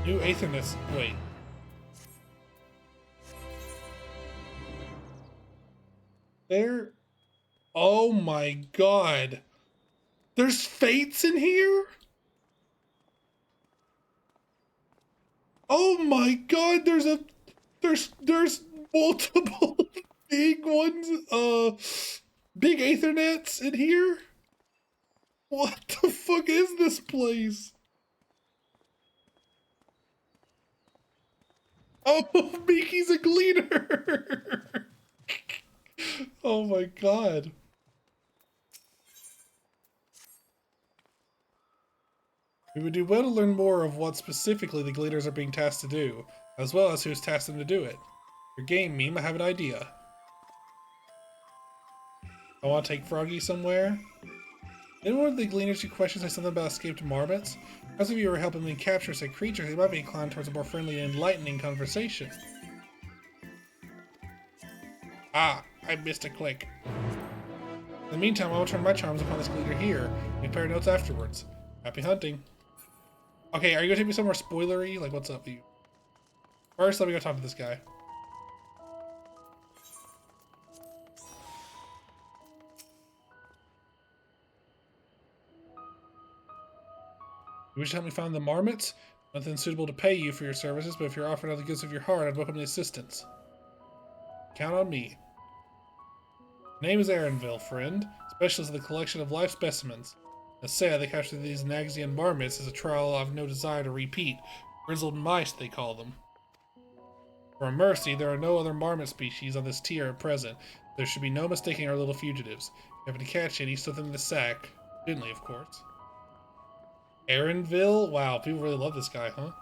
New Aethernus. Wait. There. Oh my god. There's fates in here? Oh my god, there's multiple big ones, big Aethernets in here? What the fuck is this place? Oh, Miki's a gleaner! Oh my god. We would do well to learn more of what specifically the Gleaners are being tasked to do, as well as who's tasked them to do it. Your game meme, I have an idea. I want to take Froggy somewhere. Didn't one of the gleaners you questioned say something about escaped marmots? As if you were helping me capture said creatures, they might be inclined towards a more friendly and enlightening conversation. Ah, I missed a click. In the meantime, I will turn my charms upon this gleaner here. We compare notes afterwards. Happy hunting. Okay, are you gonna take me somewhere spoilery? Like, what's up with you? First, let me go talk to this guy. You wish to help me find the marmots? Nothing suitable to pay you for your services, but if you're offered out the goods of your heart, I'd welcome the assistance. Count on me. My name is Erenville, friend, specialist in the collection of live specimens. As said, the capture of these Naxian marmots is a trial I've no desire to repeat. Grizzled mice, they call them. For a mercy, there are no other marmot species on this tier at present. There should be no mistaking our little fugitives. If you happen to catch any, stuff them in the sack. Gently, of course. Erenville? Wow, people really love this guy, huh?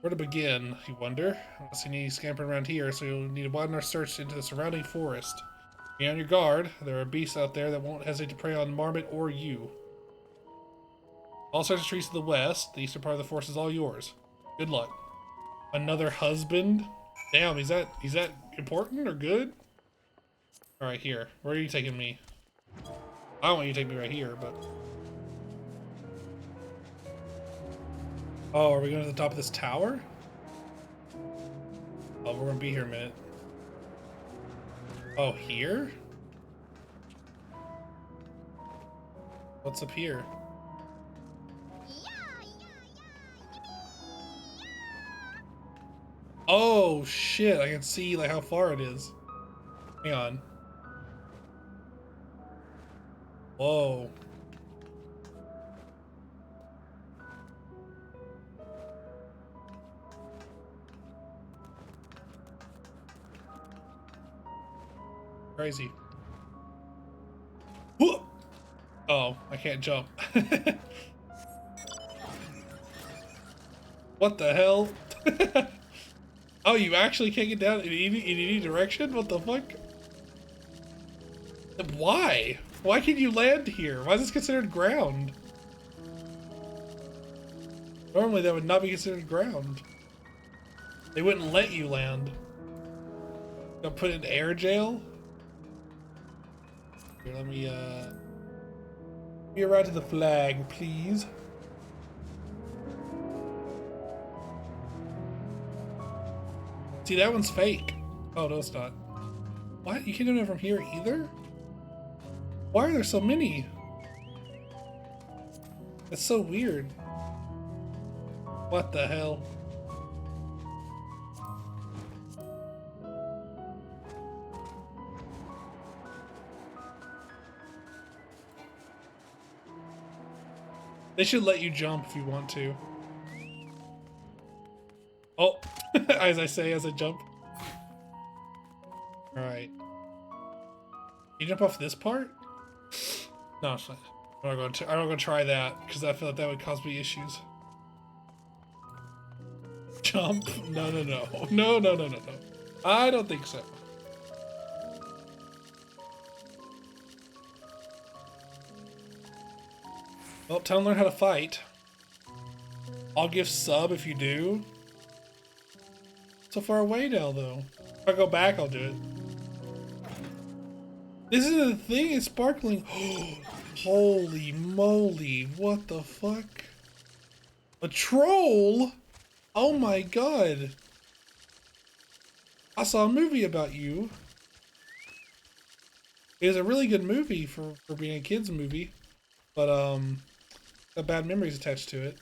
Where to begin, you wonder? I don't see any scampering around here, so you'll need to widen our search into the surrounding forest. Be on your guard. There are beasts out there that won't hesitate to prey on marmot or you. All sorts of trees to the west. The eastern part of the forest is all yours. Good luck. Another husband? Damn, is that important or good? Alright, here. Where are you taking me? I don't want you to take me right here, but... Oh, are we going to the top of this tower? Oh, we're going to be here a minute. Oh, here? What's up here? Oh, shit. I can see, like, how far it is. Hang on. Whoa. Crazy. Whoa! Oh, I can't jump. What the hell? Oh, you actually can't get down in any direction? What the fuck? Why? Why can you land here? Why is this considered ground? Normally that would not be considered ground. They wouldn't let you land. Got put in air jail? Here, let me be right to the flag, please. See, that one's fake. Oh, no, it's not. What? You can't do it from here either? Why are there so many? That's so weird. What the hell? They should let you jump if you want to. Oh, as I say, as I jump. Alright. You jump off this part? No, it's not. I'm not going to try that, because I feel like that would cause me issues. Jump? No, no, no. No, no, no, no, no. I don't think so. Well, time to learn how to fight. I'll give sub if you do. So far away now, though. If I go back, I'll do it. This is the thing, it's sparkling. Holy moly, what the fuck? A troll? Oh my god. I saw a movie about you. It was a really good movie for being a kid's movie. But, got bad memories attached to it.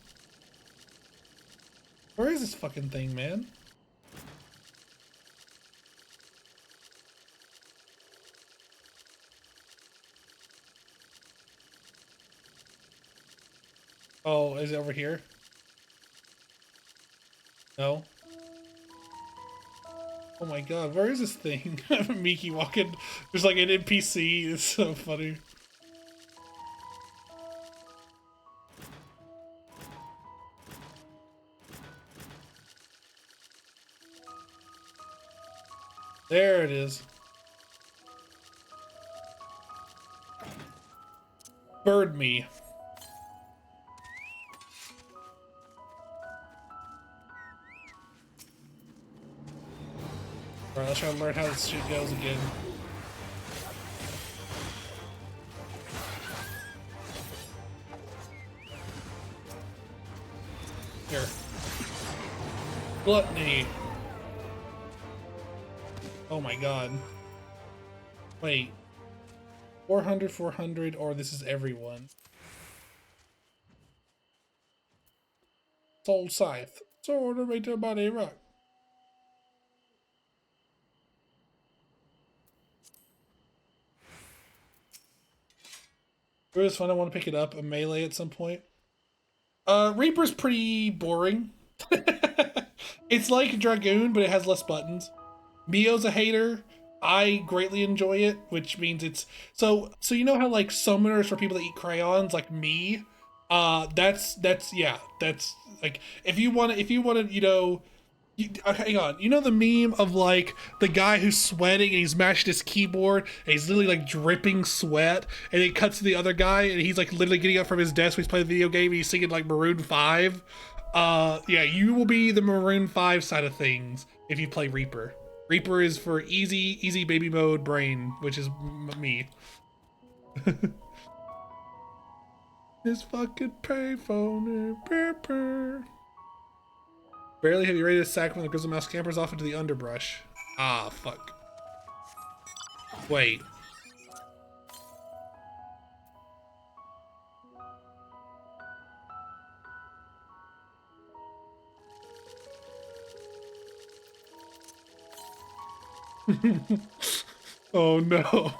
Where is this fucking thing, man? Oh, is it over here? No? Oh my god, where is this thing? Miki walking. There's like an NPC. It's so funny. There it is. Bird me. Alright, let's try to learn how this shit goes again. Here. Gluttony. Oh my god. Wait. 400, 400, or this is everyone. Soul Scythe. Sword of Rater Body Rock. It was fun. I want to pick it up, a melee at some point. Reaper's pretty boring. It's like Dragoon, but it has less buttons. Mio's a hater. I greatly enjoy it, which means it's so you know how like summoners for people that eat crayons, like me. That's like if you want to you know. Hang on, you know the meme of like the guy who's sweating and he's mashing his keyboard and he's literally like dripping sweat, and it cuts to the other guy and he's like literally getting up from his desk when he's playing a video game and he's singing like Maroon 5. Yeah, you will be the Maroon 5 side of things if you play Reaper. Reaper is for easy baby mode brain, which is me. This fucking payphone. Barely have you ready to sack when the Grizzle Mouse scampers off into the underbrush. Ah, fuck. Wait. Oh no.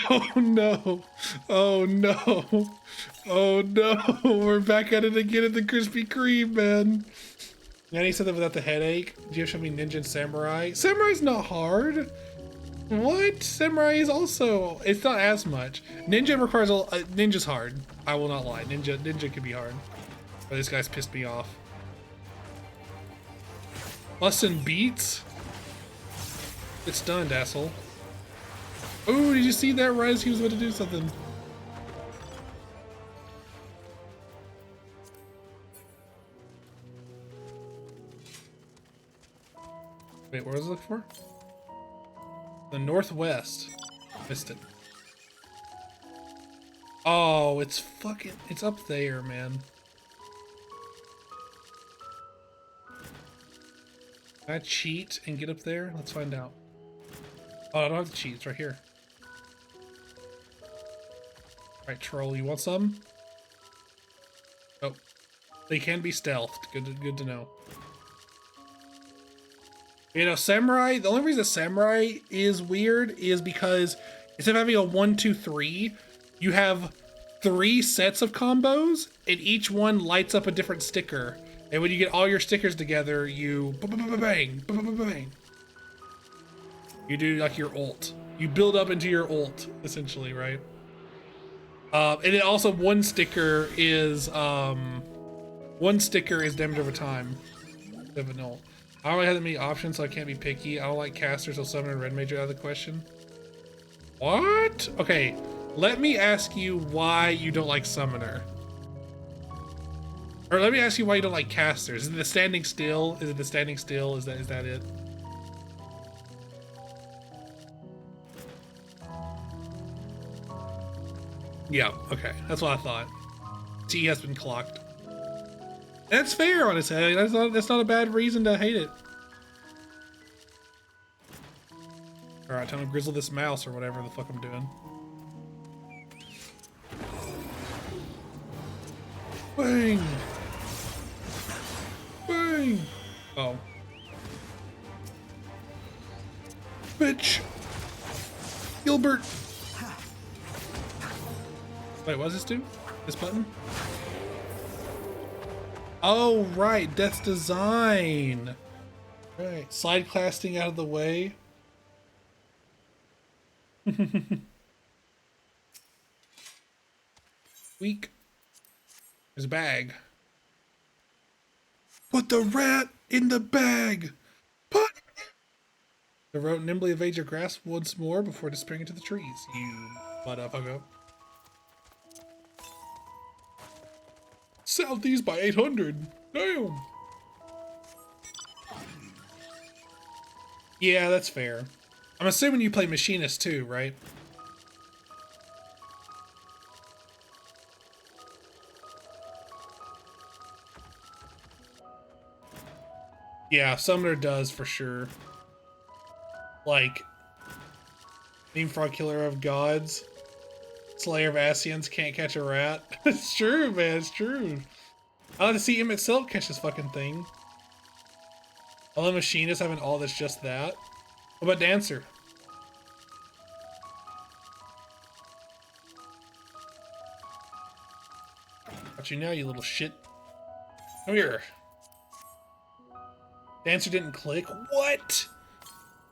Oh no. Oh no. Oh no. We're back at it again at the Krispy Kreme, man. And he said that without the headache. Do you show me Ninja and Samurai? Samurai's not hard. What? Samurai is also, it's not as much. Ninja requires Ninja's hard. I will not lie. Ninja can be hard. But this guy's pissed me off. Bustin' beats? It's done, asshole. Oh, did you see that right as he was about to do something? Wait, what was I looking for? The northwest. Missed it. Oh, it's fucking, it's up there, man. Can I cheat and get up there? Let's find out. Oh, I don't have to cheat, it's right here. Alright, troll, you want some? Oh. They can be stealthed. Good to know. You know, Samurai, the only reason Samurai is weird is because instead of having a 1, 2, 3, you have 3 sets of combos, and each one lights up a different sticker. And when you get all your stickers together, you bang, bang. You do like your ult. You build up into your ult, essentially, right? And then also one sticker is damage over time. Of an ult. I don't really have that many options, so I can't be picky. I don't like casters, so summon and red mage out of the question. What? Okay, let me ask you why you don't like summoner. Or let me ask you why you don't like casters. Is it the standing still? Is it the standing still? Is that it? Yeah, okay. That's what I thought. T has been clocked. That's fair, honestly. That's not a bad reason to hate it. Alright, time to grizzle this mouse or whatever the fuck I'm doing. Bang! Bang! Oh. Bitch! Gilbert! Wait, what does this do? This button? Oh, right, Death's Design. Right, slide casting out of the way. Weak. There's a bag. Put the rat in the bag. Put. The rodent nimbly evades your grasp once more before disappearing into the trees. You motherfucker. Southeast by 800. Damn. Yeah, that's fair. I'm assuming you play Machinist too, right? Yeah, Summoner does for sure. Like, Frog Killer of Gods, Slayer of Ascians can't catch a rat. It's true, man, it's true. I like to see him itself catch this fucking thing. I love Machinist having all that's just that. What about Dancer? Got you now, you little shit. Come here. Dancer didn't click. What?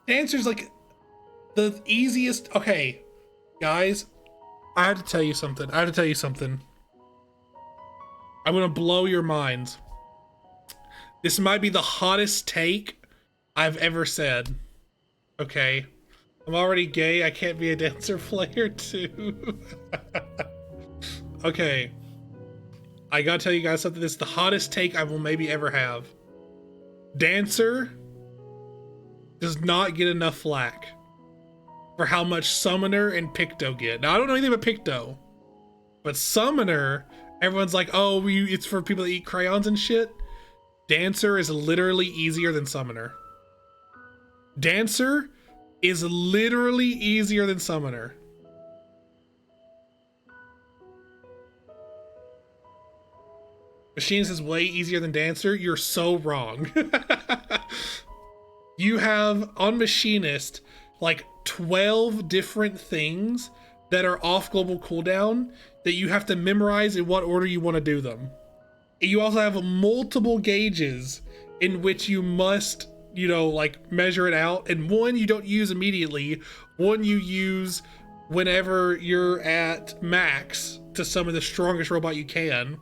Dancer's like the easiest. Okay, guys, I have to tell you something. I'm gonna blow your minds. This might be the hottest take I've ever said. Okay, I'm already gay. I can't be a Dancer player too. Okay, I gotta tell you guys something. This is the hottest take I will maybe ever have. Dancer does not get enough flack for how much Summoner and Picto get. Now, I don't know anything about Picto, but Summoner, everyone's like, oh, it's for people that eat crayons and shit. Dancer is literally easier than Summoner. Dancer is literally easier than Summoner. Machinist is way easier than Dancer. You're so wrong. You have on Machinist like 12 different things that are off global cooldown that you have to memorize in what order you want to do them. You also have multiple gauges in which you must, you know, like measure it out. And one you don't use immediately. One you use whenever you're at max to summon the strongest robot you can.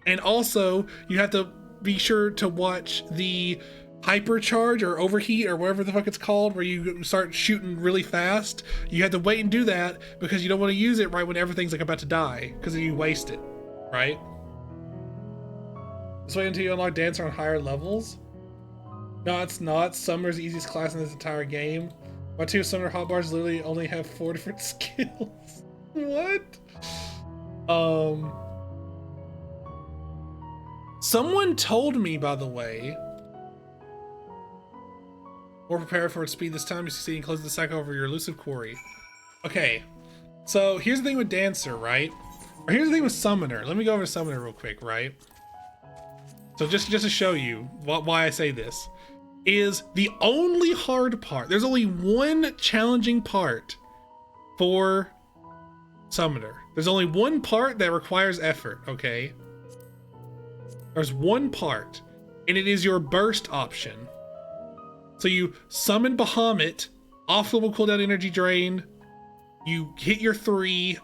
And also, you have to be sure to watch the hypercharge or overheat or whatever the fuck it's called, where you start shooting really fast. You have to wait and do that because you don't want to use it right when everything's like about to die, because then you waste it, right? Just wait until you unlock Dancer on higher levels. No, it's not. Summoner's the easiest class in this entire game. My two Summoner hotbars literally only have 4 different skills. What? Someone told me, by the way, more prepared for its speed this time. You succeed in closing the cycle over your elusive quarry. Okay, so here's the thing with Dancer, right? Or here's the thing with Summoner. Let me go over to Summoner real quick, right? So just to show you why I say this, is the only hard part. There's only one challenging part for Summoner. There's only one part that requires effort, okay? There's one part, and it is your burst option. So you summon Bahamut, off level cooldown energy drain, you hit your 3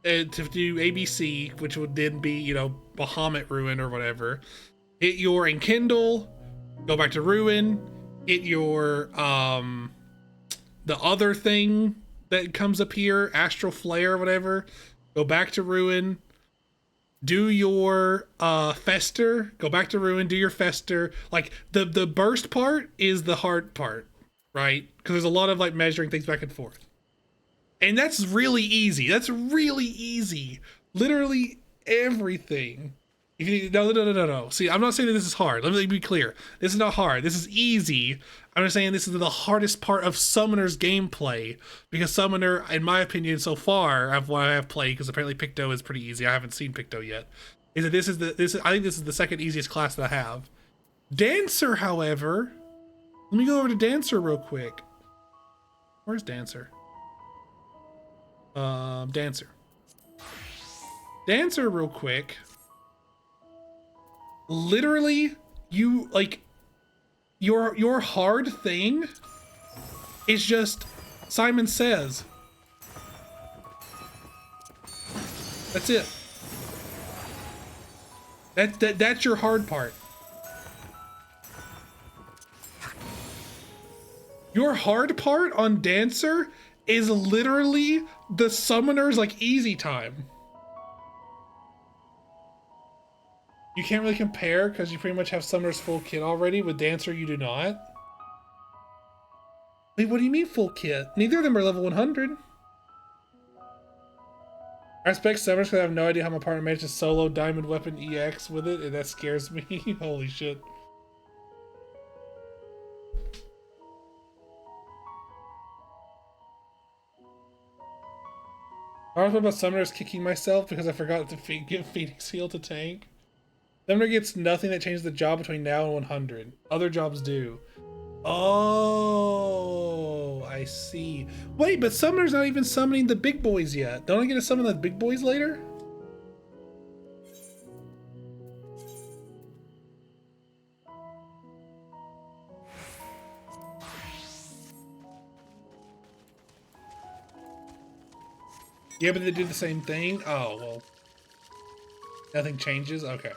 to do ABC, which would then be, you know, Bahamut Ruin or whatever. Hit your Enkindle, go back to Ruin, hit your, the other thing that comes up here, Astral Flare or whatever, go back to Ruin, do your Fester, go back to Ruin, do your Fester. Like, the burst part is the hard part, right? Because there's a lot of, like, measuring things back and forth. And that's really easy. That's really easy. Literally everything. If you, no. See, I'm not saying that this is hard. Let me be clear. This is not hard. This is easy. I'm just saying this is the hardest part of Summoner's gameplay, because Summoner, in my opinion, so far, of what I have played, because apparently Picto is pretty easy. I haven't seen Picto yet. Is that I think this is the second easiest class that I have. Dancer, however, let me go over to Dancer real quick. Where's Dancer? Dancer real quick. Literally, you like your hard thing is just Simon Says. That's it. That's your hard part. Your hard part on Dancer is literally the Summoner's like easy time. You can't really compare because you pretty much have Summoner's full kit already. With Dancer, you do not. Wait, what do you mean full kit? Neither of them are level 100. I expect Summoners because I have no idea how my partner managed to solo Diamond Weapon EX with it, and that scares me. Holy shit. I was about Summoners kicking myself because I forgot to give Phoenix Heal to tank. Summoner gets nothing that changes the job between now and 100. Other jobs do. Oh, I see. Wait, but Summoner's not even summoning the big boys yet. Don't I get to summon the big boys later? Yeah, but they do the same thing? Oh, well. Nothing changes? Okay.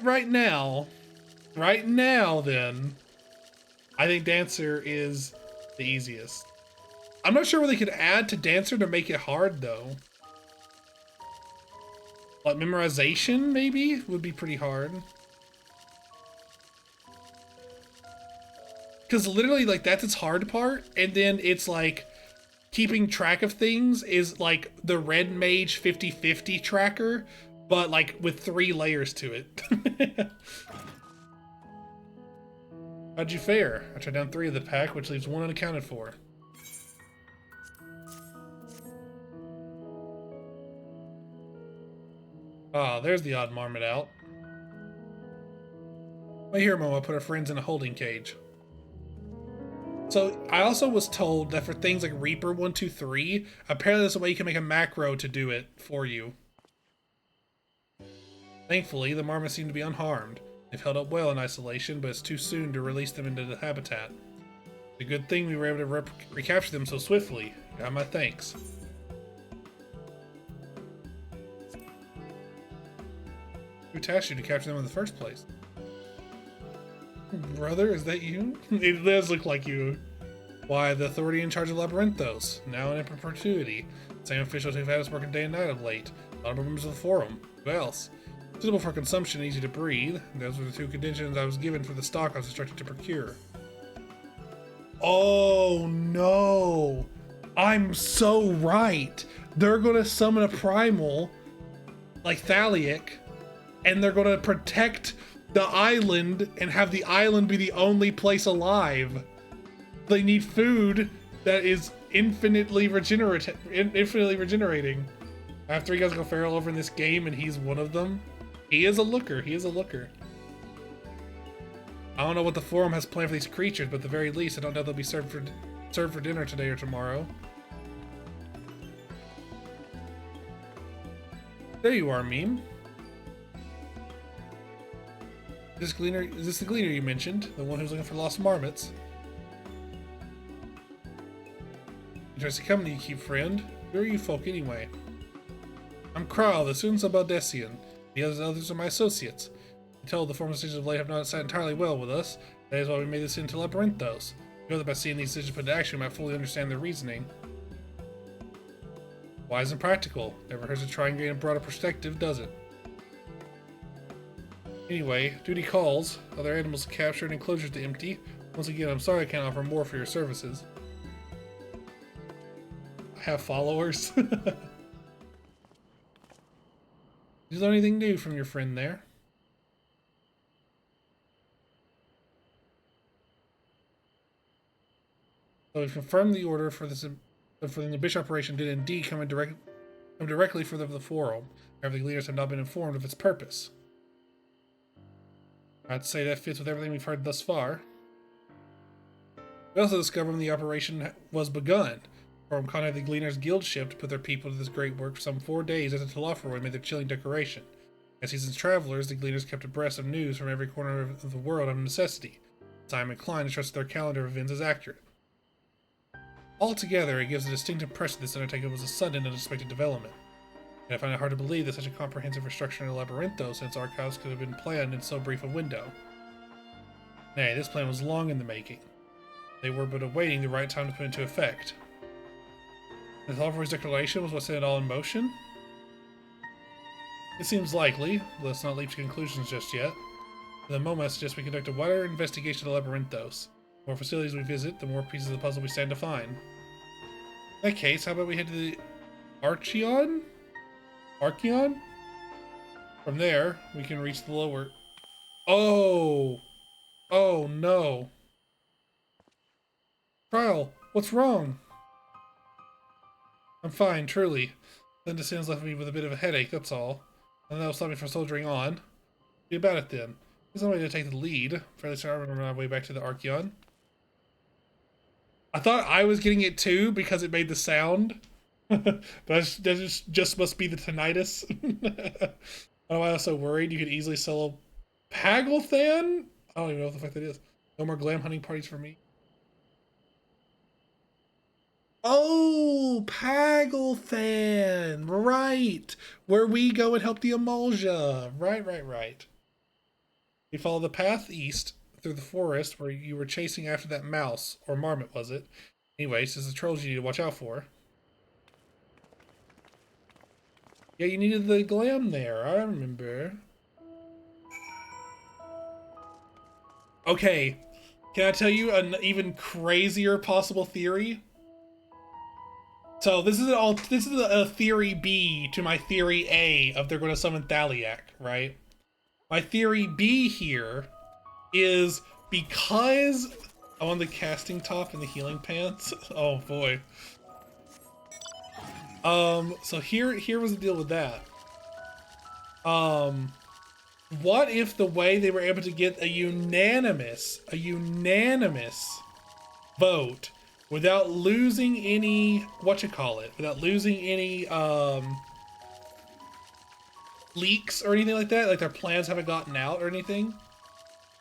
Right now, then, I think Dancer is the easiest. I'm not sure what they could add to Dancer to make it hard, though. Like, memorization, maybe? Would be pretty hard. Because literally, like, that's its hard part, and then it's like, keeping track of things is like the Red Mage 50/50 tracker, but like with 3 layers to it. How'd you fare? I tried down 3 of the pack, which leaves 1 unaccounted for. Ah, there's the odd marmot out. Wait here, Momo, put our friends in a holding cage. So I also was told that for things like Reaper 1, 2, 3, apparently there's a way you can make a macro to do it for you. Thankfully, the marmots seem to be unharmed. They've held up well in isolation, but it's too soon to release them into the habitat. It's a good thing we were able to recapture them so swiftly. Got my thanks. Who tasked you to capture them in the first place? Brother, is that you? It does look like you. Why, the authority in charge of Labyrinthos, now in perpetuity. Same officials who've had us working day and night of late. Honorable members of the Forum. Who else? Suitable for consumption, easy to breathe. Those were the 2 conditions I was given for the stock I was instructed to procure. Oh no! I'm so right! They're gonna summon a primal, like Thaliak, and they're gonna protect the island and have the island be the only place alive. They need food that is infinitely regenerating. I have 3 guys go feral over in this game, and he's one of them. He is a looker. He is a looker. I don't know what the Forum has planned for these creatures, but at the very least, I don't know they'll be served for dinner today or tomorrow. There you are, Meme. Is this the Gleaner you mentioned? The one who's looking for lost marmots? Interesting company you keep, friend. Who are you folk, anyway? I'm Kral, the students of Baldesion. The others are my associates. I'm told the former decisions of late have not sat entirely well with us. That is why we made this into Labyrinthos. We know that by seeing these decisions put into action, we might fully understand their reasoning. Wise and practical. Never hurts to try and gain a broader perspective, does it? Anyway, duty calls. Other animals captured and enclosures to empty. Once again, I'm sorry I can't offer more for your services. I have followers. Did you learn anything new from your friend there? So we've confirmed the order for the Nabisha operation did indeed come directly from the Forum. However, the leaders have not been informed of its purpose. I'd say that fits with everything we've heard thus far. We also discovered when the operation was begun. Forum contacted the Gleaner's guild ship to put their people to this great work for some 4 days after Telophoroid made their chilling declaration. As seasoned travelers, the Gleaners kept abreast of news from every corner of the world of necessity. So I'm inclined to trust their calendar of events as accurate. Altogether, it gives a distinct impression this undertaking was a sudden and unexpected development. And I find it hard to believe that such a comprehensive restructuring of Labyrinthos and its archives could have been planned in so brief a window. Nay, this plan was long in the making. They were but awaiting the right time to put it into effect. The Telophoroid's declaration was what set it all in motion? It seems likely. Let's not leap to conclusions just yet. For the moment, I suggest we conduct a wider investigation of Labyrinthos. The more facilities we visit, the more pieces of the puzzle we stand to find. In that case, how about we head to the Archeon? Archeon? From there, we can reach the lower... Oh! Oh, no. Trial, what's wrong? I'm fine, truly. Lindison's left me with a bit of a headache, that's all. And that'll stop me from soldiering on. Be about it then. There's no way to take the lead. Fairly certain I'm on my way back to the Archeon. I thought I was getting it too because it made the sound. But that just must be the tinnitus. I don't know why I was so worried. You could easily sell a Pagelthan? I don't even know what the fuck that is. No more glam hunting parties for me. Oh, Pagelthan! Right! Where we go and help the Emulsia. Right. You follow the path east through the forest where you were chasing after that mouse. Or marmot, was it? Anyways, there's the trolls you need to watch out for. Yeah, you needed the glam there. I remember. Okay. Can I tell you an even crazier possible theory? So this is a theory B to my theory A of they're going to summon Thaliak, right? My theory B here is because I want the casting top and the healing pants. Oh boy. So here was the deal with that. What if the way they were able to get a unanimous vote without losing any, without losing any, leaks or anything like that? Like their plans haven't gotten out or anything?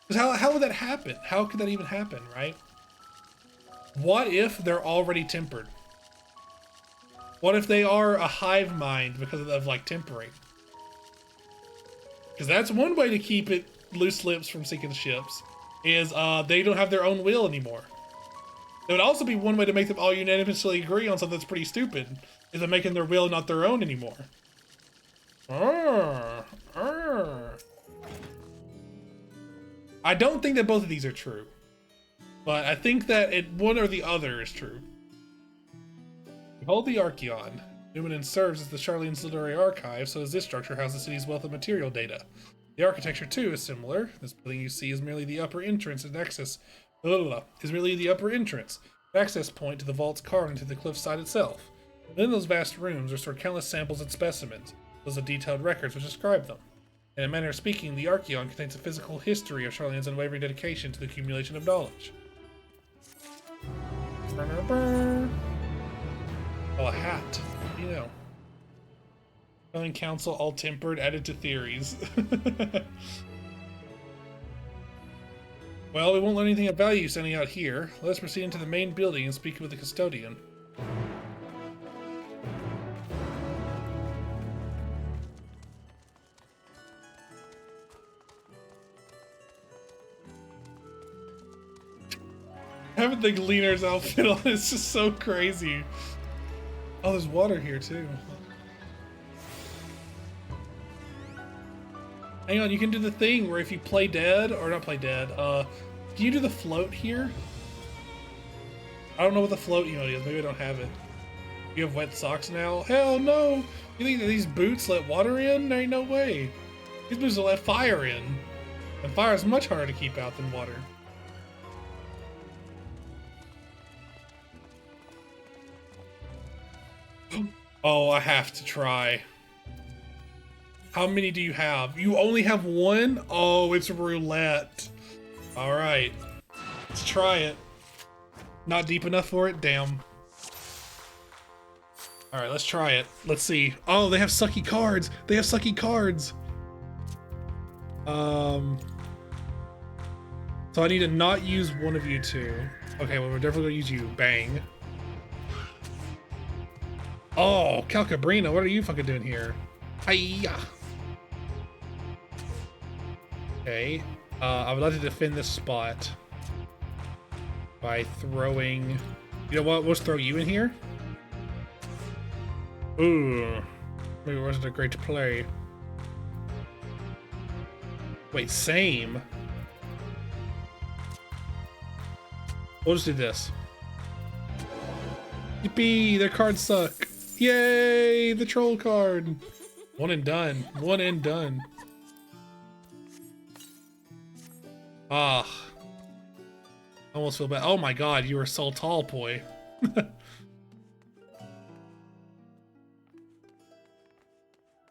Because how would that happen? How could that even happen, right? What if they're already tempered? What if they are a hive mind because of like tempering? Because that's one way to keep it loose lips from sinking the ships, is they don't have their own will anymore. It would also be one way to make them all unanimously agree on something that's pretty stupid, is they're making their will not their own anymore. I don't think that both of these are true, but I think that one or the other is true. Behold the Archeon. Numenor serves as the Sharlayan's literary archive, so does this structure house the city's wealth of material data. The architecture too is similar. This building you see is merely the upper entrance and access point to the vaults carved into the cliffside itself. Within those vast rooms are stored countless samples and specimens. Those are detailed records which describe them. In a manner of speaking, the Archeon contains a physical history of Sharlayan's unwavering dedication to the accumulation of knowledge. Oh, a hat. You know. Sharlayan Council, all tempered, added to theories. Well, we won't learn anything of value standing out here. Let us proceed into the main building and speak with the custodian. Having the Gleaner's outfit on is just so crazy. Oh, there's water here too. Hang on, you can do the thing where if you play dead, or not play dead, can you do the float here? I don't know what the float emote is, maybe I don't have it. You have wet socks now? Hell no! You think that these boots let water in? There ain't no way. These boots will let fire in. And fire is much harder to keep out than water. Oh, I have to try. How many do you have? You only have one? Oh, it's roulette. All right, let's try it. Not deep enough for it? Damn. All right, let's try it. Let's see. Oh, they have sucky cards. They have sucky cards. So I need to not use one of you two. Okay, well, we're definitely gonna use you. Bang. Oh, Calcabrina, what are you fucking doing here? Hiya. Okay, I would like to defend this spot by throwing... You know what, let's throw you in here. Ooh, maybe it wasn't a great play. Wait, same. We'll just do this. Yippee, their cards suck. Yay, the troll card. One and done. One and done. Ah. I almost feel bad. Oh my god, you are so tall, boy.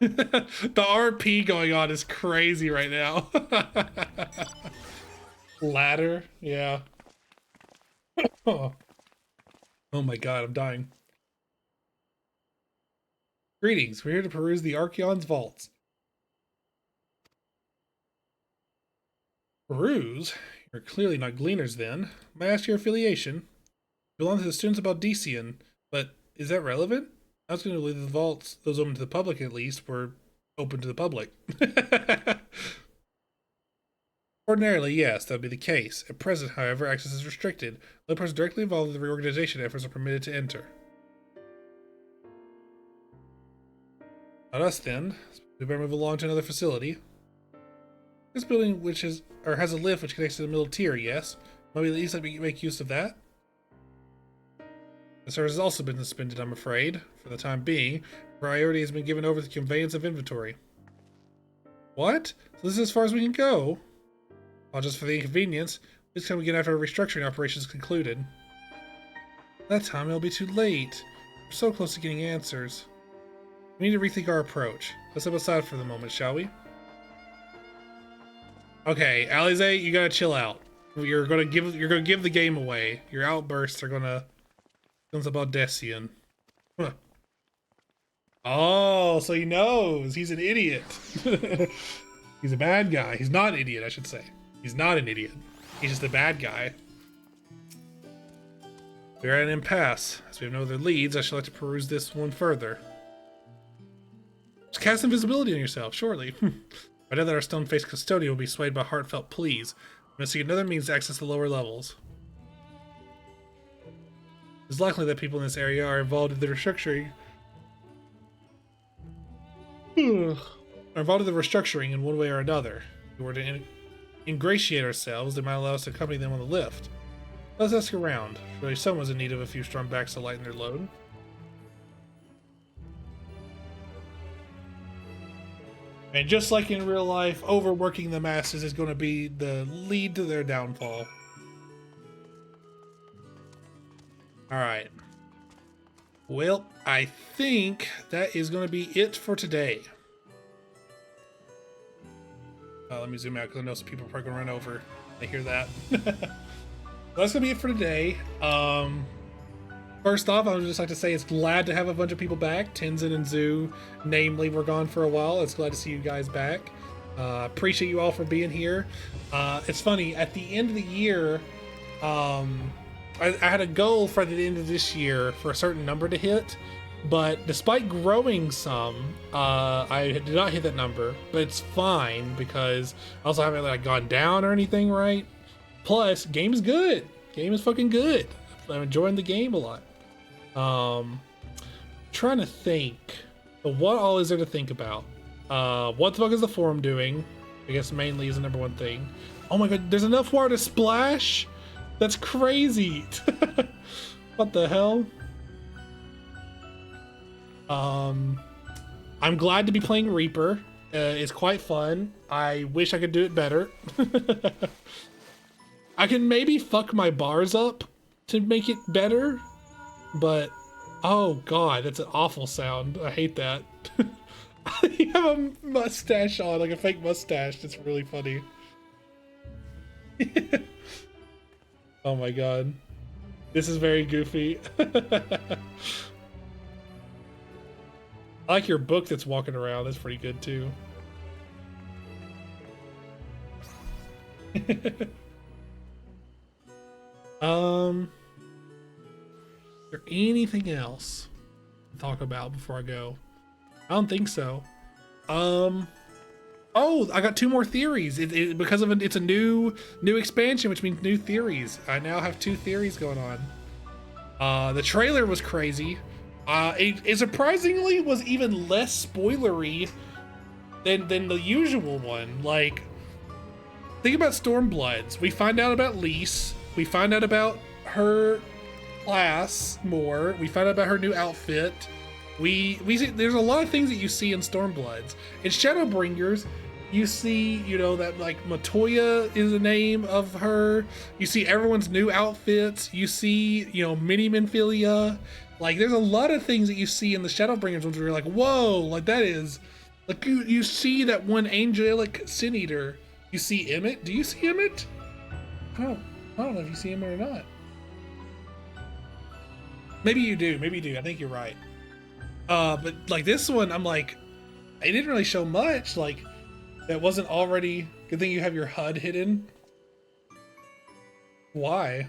The RP going on is crazy right now. Ladder, yeah. Oh my god, I'm dying. Greetings, we're here to peruse the Archeon's vaults. Peruse? You're clearly not gleaners then. May I ask your affiliation? You belong to the students of Baldecian, but is that relevant? I was going to believe the vaults, those open to the public at least, were open to the public. Ordinarily, yes, that would be the case. At present, however, access is restricted. Only persons directly involved in the reorganization efforts are permitted to enter. Not us then. We better move along to another facility. This building, which is or has a lift which connects to the middle tier, yes? Might we at least make use of that? The service has also been suspended, I'm afraid. For the time being, priority has been given over to the conveyance of inventory. What? So this is as far as we can go? Well, just for the inconvenience, please come again after our restructuring operations concluded. That time it'll be too late. We're so close to getting answers. We need to rethink our approach. Let's step aside for the moment, shall we? Okay, Alize, you gotta chill out. You're gonna give the game away. Your outbursts are gonna comes about Baldecian. Huh. Oh, so he knows. He's an idiot. He's a bad guy. He's not an idiot, I should say. He's not an idiot. He's just a bad guy. We're at an impasse. As we have no other leads, I should like to peruse this one further. Just cast invisibility on yourself, surely. I know that our stone-faced custodian will be swayed by heartfelt pleas. We must seek another means to access the lower levels. It's likely that people in this area are involved in the restructuring. In one way or another. If we were to ingratiate ourselves, they might allow us to accompany them on the lift. Let's ask around. Surely someone's in need of a few strong backs to lighten their load. And just like in real life, overworking the masses is going to be the lead to their downfall. Alright. Well, I think that is going to be it for today. Let me zoom out because I know some people are probably going to run over. I hear that. That's going to be it for today. First off, I would just like to say it's glad to have a bunch of people back. Tenzin and Zoo, namely, were gone for a while. It's glad to see you guys back. Appreciate you all for being here. It's funny, at the end of the year, I had a goal for the end of this year for a certain number to hit, but despite growing some, I did not hit that number, but it's fine because I also haven't like gone down or anything, right? Plus, game is good. Game is fucking good. I'm enjoying the game a lot. Trying to think, what all is there to think about? What the fuck is the forum doing? I guess mainly is the number one thing. Oh my god, there's enough water to splash? That's crazy. What the hell? I'm glad to be playing Reaper. It's quite fun. I wish I could do it better. I can maybe fuck my bars up to make it better, but oh god, that's an awful sound. I hate that. You have a mustache on, like a fake mustache. That's really funny. Oh my god. This is very goofy. I like your book that's walking around. That's pretty good too. Is there anything else to talk about before I go? I don't think so. Oh, I got 2 more theories. Because of it's a new expansion, which means new theories. I now have 2 theories going on. The trailer was crazy. It surprisingly was even less spoilery than the usual one. Like, think about Stormbloods. We find out about Lise. We find out about her class more. We find out about her new outfit. We see there's a lot of things that you see in Stormbloods. In Shadowbringers, you see, you know, that like Matoya is the name of her. You see everyone's new outfits. You see, you know, Mini Minfilia. Like there's a lot of things that you see in the Shadowbringers ones where you're like, whoa, like that is like you see that one angelic Sin Eater. You see Emmett? Do you see Emmett? I don't know if you see him or not. Maybe you do. Maybe you do. I think you're right. But like this one, I'm like, it didn't really show much. Like that wasn't already. Good thing you have your HUD hidden. Why?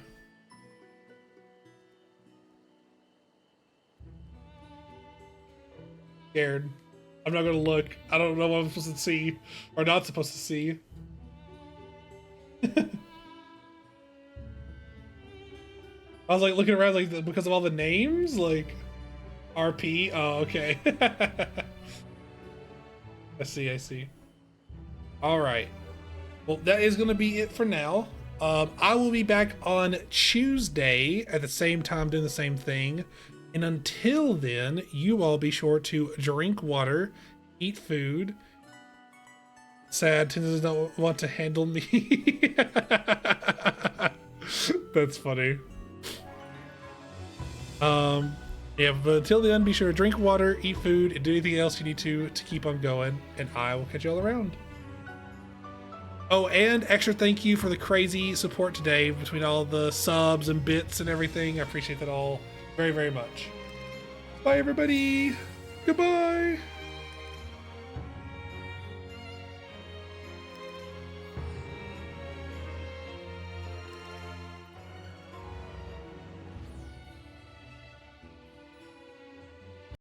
Scared. I'm not gonna look. I don't know what I'm supposed to see or not supposed to see. I was like looking around like because of all the names, like RP. Oh, okay. I see. All right. Well, that is going to be it for now. I will be back on Tuesday at the same time doing the same thing. And until then, you all be sure to drink water, eat food. Sad, Tin does not want to handle me. That's funny. Yeah, but until then, be sure to drink water, eat food, and do anything else you need to keep on going. And I will catch you all around. Oh, and extra thank you for the crazy support today between all the subs and bits and everything. I appreciate that all very, very much. Bye, everybody. Goodbye.